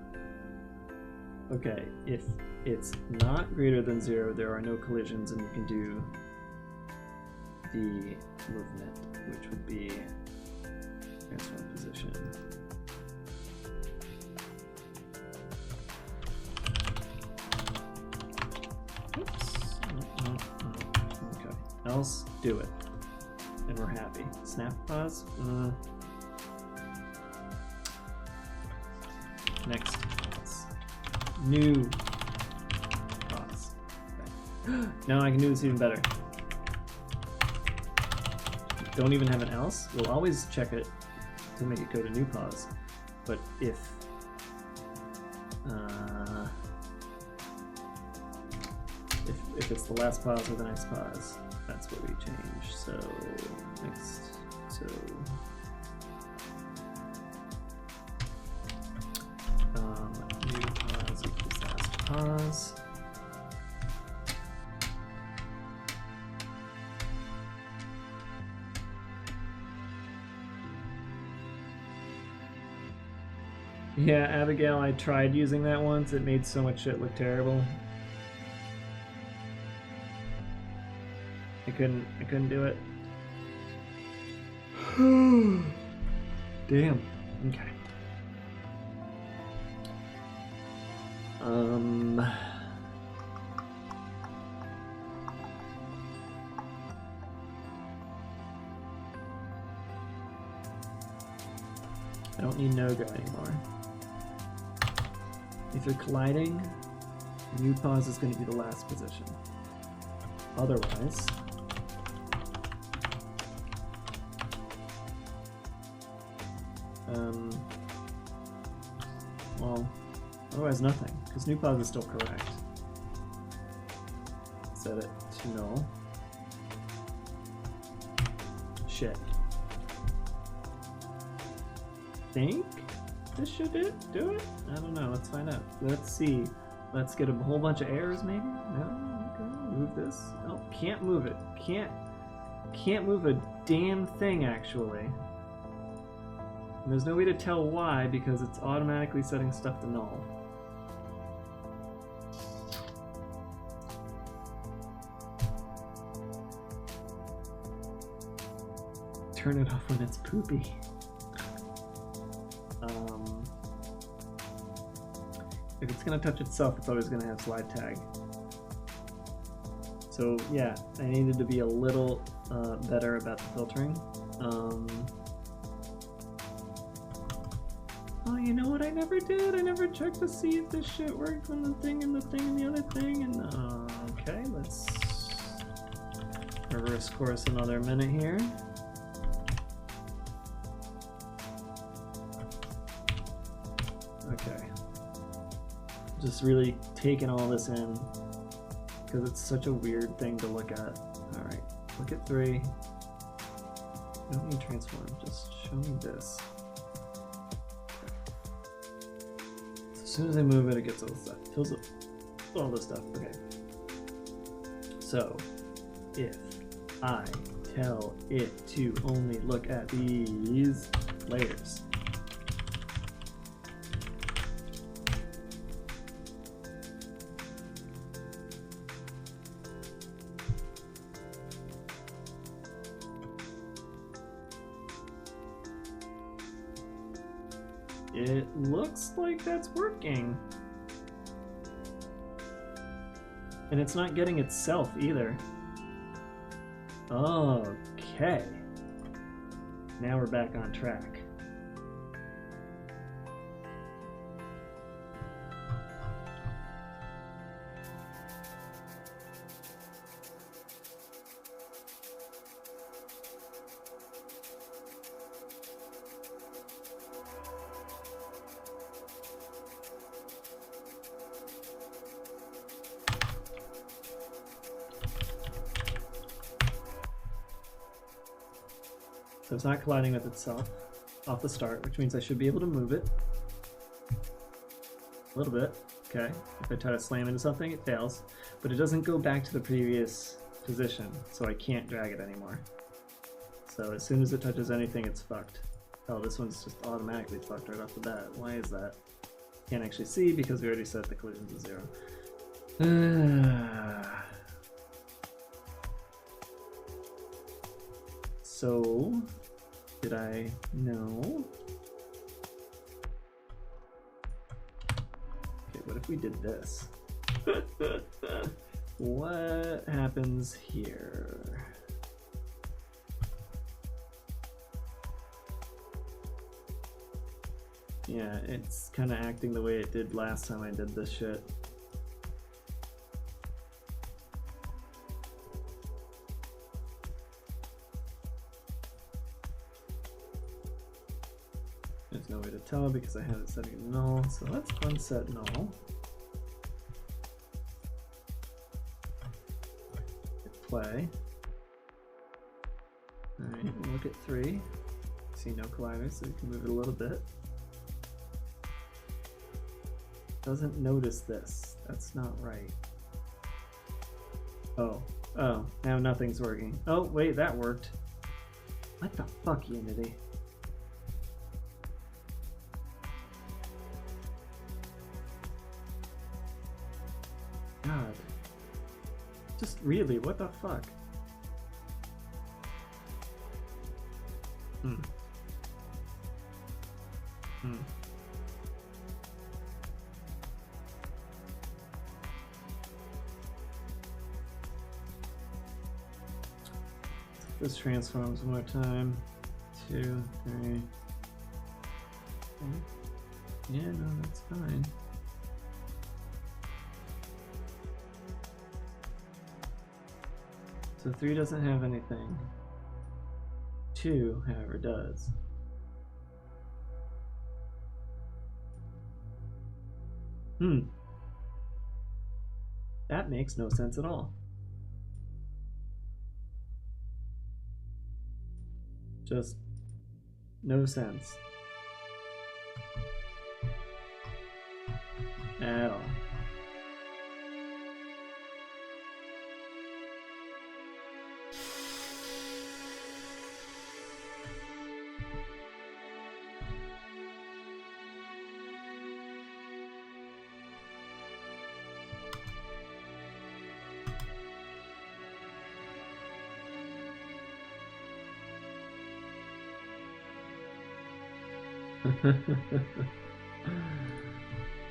Okay, if it's not greater than 0, there are no collisions and you can do the movement, which would be transform position. Oops. Okay, else do it. And we're happy. Snap pause. Next pause. New pause. Okay. Now I can do this even better. Don't even have an else. We'll always check it to make it go to new pause. But if it's the last pause or the next pause, that's what we change. So next, so new pause equals last pause. Yeah, Abigail, I tried using that once. It made so much shit look terrible. I couldn't do it. Damn. Okay. I don't need no-go anymore. If you're colliding, new pause is going to be the last position. Otherwise, well, otherwise nothing, because new pause is still correct. Set it to null. Shit. Think this should do it? I don't know, let's find out. Let's see. Let's get a whole bunch of errors maybe? No? Okay, move this. Oh, can't move it. Can't move a damn thing actually. And there's no way to tell why because it's automatically setting stuff to null. Turn it off when it's poopy. If it's gonna touch itself, it's always gonna have slide tag. So yeah, I needed to be a little better about the filtering. Oh, you know what I never did? I never checked to see if this shit worked when the thing and the thing and the other thing. And okay, let's reverse course another minute here. Okay. Just really taking all this in because it's such a weird thing to look at. All right, look at 3. I don't need transform, just show me this. So as soon as I move it, it gets all this stuff. Fills up all this stuff. Okay. So if I tell it to only look at these layers, it looks like that's working. And it's not getting itself either. Okay. Now we're back on track. So it's not colliding with itself off the start, which means I should be able to move it a little bit. Okay, if I try to slam into something, it fails, but it doesn't go back to the previous position, so I can't drag it anymore. So as soon as it touches anything, it's fucked. Oh, this one's just automatically fucked right off the bat. Why is that? Can't actually see because we already set the collision to 0. So, did I know? Okay, what if we did this? What happens here? Yeah, it's kind of acting the way it did last time I did this shit. tell because I had it setting to null, so let's unset null. Hit play. Alright, we'll look at 3. See no colliders, so we can move it a little bit. Doesn't notice this. That's not right. Oh, now nothing's working. Oh, wait, that worked. What the fuck, Unity? God. Just really, what the fuck? Hmm. This transforms one more time. 2, 3. Yeah, no, that's fine. So 3 doesn't have anything. 2, however, does. That makes no sense at all. Just no sense. At all.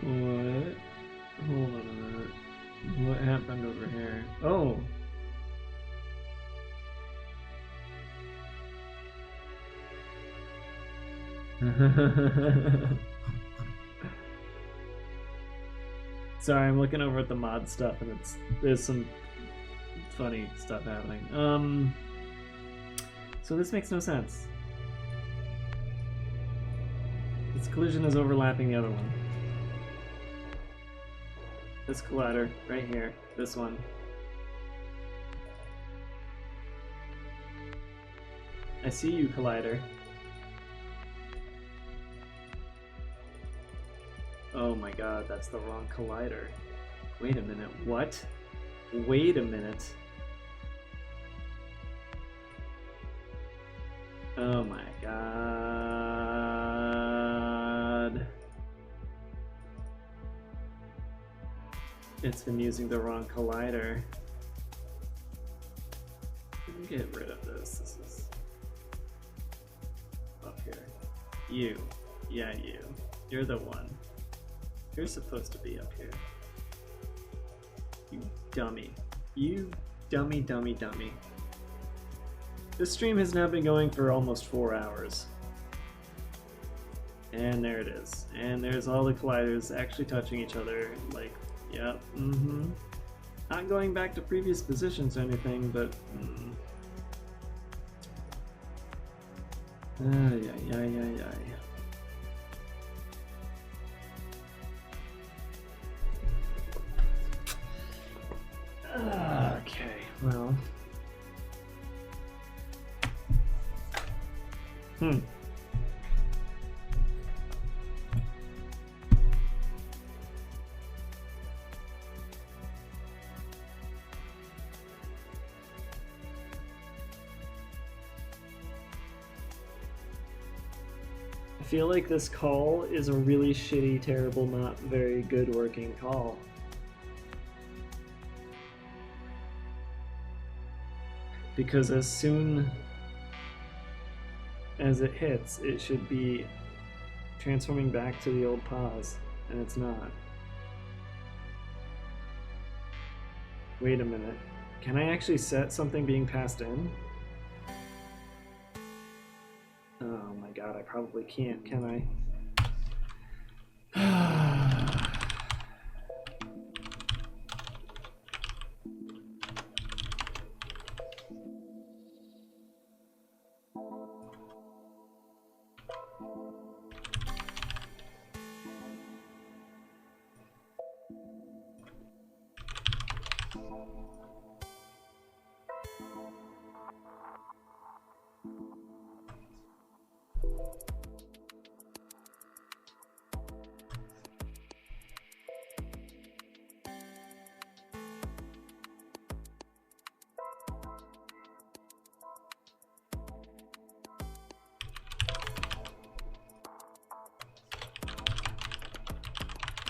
What? Hold on a minute. What happened over here? Oh! Sorry, I'm looking over at the mod stuff and there's some funny stuff happening. So this makes no sense. This collision is overlapping the other one. This collider, right here, this one. I see you, collider. Oh my god, that's the wrong collider. Wait a minute, what? Wait a minute. Oh my god. It's been using the wrong collider. Get rid of this. This is up here. You. Yeah, you. You're the one. You're supposed to be up here. You dummy. You dummy, dummy, dummy. This stream has now been going for almost 4 hours. And there it is. And there's all the colliders actually touching each other. Like, yep, Not going back to previous positions or anything, but... Ay. Okay, well... I feel like this call is a really shitty, terrible, not very good working call. Because as soon as it hits, it should be transforming back to the old pause, and it's not. Wait a minute. Can I actually set something being passed in? Oh my god, I probably can't, can I?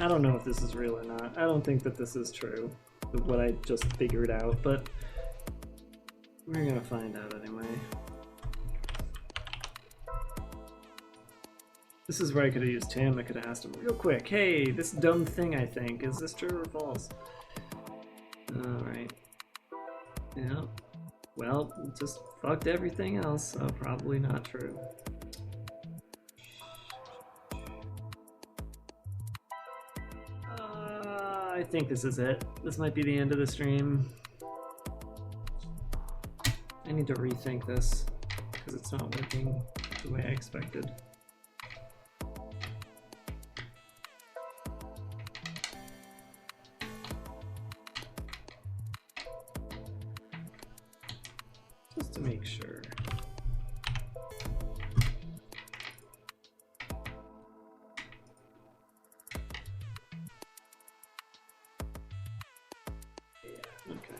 I don't know if this is real or not. I don't think that this is true, what I just figured out, but we're gonna find out anyway. This is where I could have used Tim. I could have asked him real quick, hey, this dumb thing I think, is this true or false? Alright. Yeah. Well, just fucked everything else, so probably not true. I think this is it. This might be the end of the stream. I need to rethink this, because it's not working the way I expected. Just to make sure. Yeah, okay.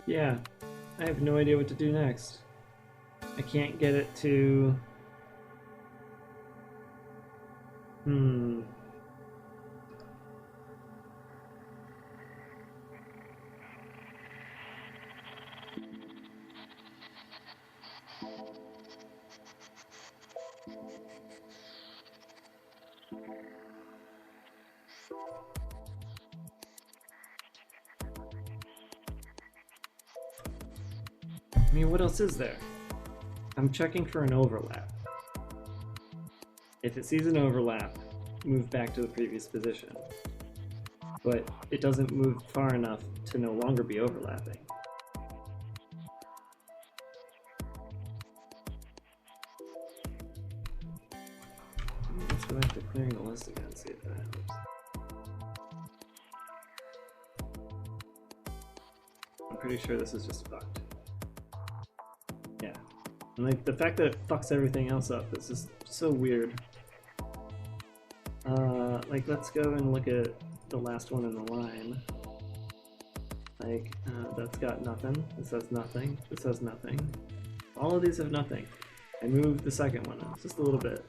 Yeah, I have no idea what to do next. I can't get it to... I mean, what else is there? I'm checking for an overlap. If it sees an overlap, move back to the previous position. But it doesn't move far enough to no longer be overlapping. Let's go back to clearing the list again, see if that helps. I'm pretty sure this is just fucked. Yeah. And like the fact that it fucks everything else up is just so weird. Like let's go and look at the last one in the line. Like, that's got nothing. This has nothing. This has nothing. All of these have nothing. I moved the second one up just a little bit.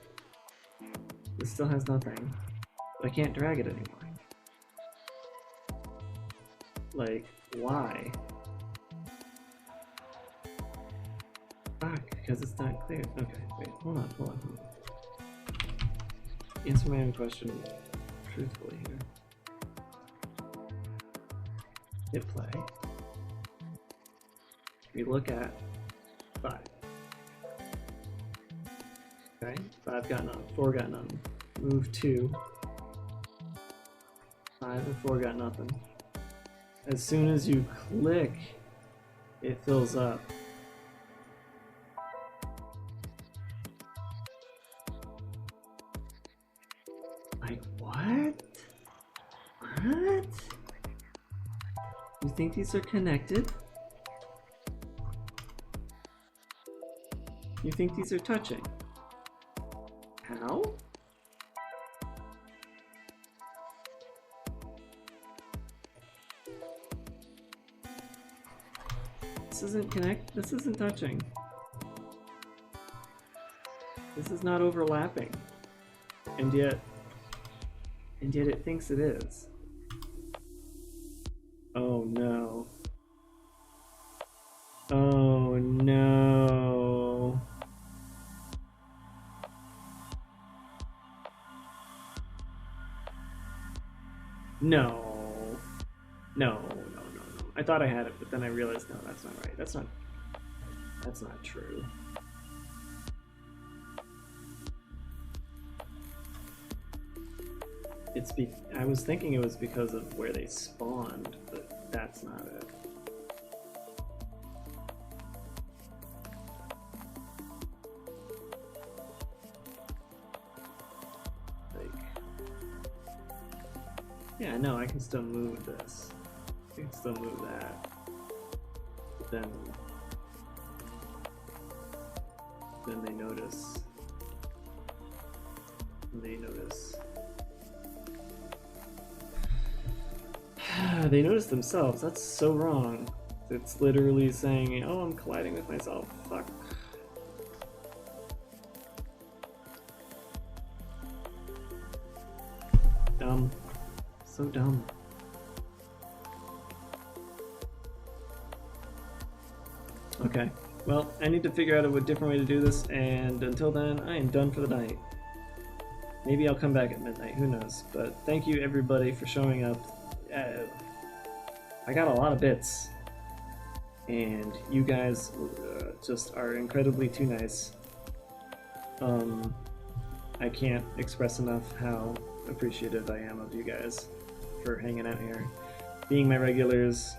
This still has nothing. But I can't drag it anymore. Like, why? Fuck, because it's not clear. Okay, wait, hold on. Answer my own question truthfully here. Hit play. We look at 5. Okay, 5 got none, 4 got none. Move 2. 5 and 4 got nothing. As soon as you click, it fills up. Like, what? What? You think these are connected? You think these are touching? How? This isn't touching. This is not overlapping. And yet it thinks it is. Oh no. Oh no. No. No. I thought I had it, but then I realized no, that's not right. That's not true. I was thinking it was because of where they spawned, but that's not it. Like, yeah, no, I can still move this. still move that. But then they notice. They notice. They notice themselves. That's so wrong. It's literally saying, "Oh, I'm colliding with myself." Fuck. Dumb. So dumb. Okay. Well, I need to figure out a different way to do this, and until then, I am done for the night. Maybe I'll come back at midnight, who knows. But thank you everybody for showing up. I got a lot of bits, and you guys just are incredibly too nice. I can't express enough how appreciative I am of you guys for hanging out here, being my regulars,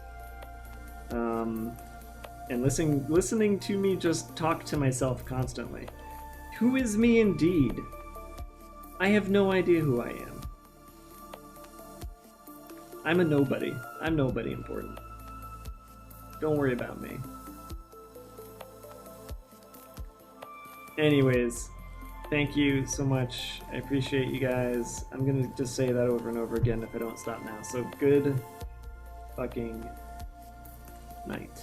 and listening to me just talk to myself constantly. Who is me indeed? I have no idea who I am. I'm a nobody. I'm nobody important. Don't worry about me. Anyways, thank you so much. I appreciate you guys. I'm gonna just say that over and over again if I don't stop now. So good fucking night.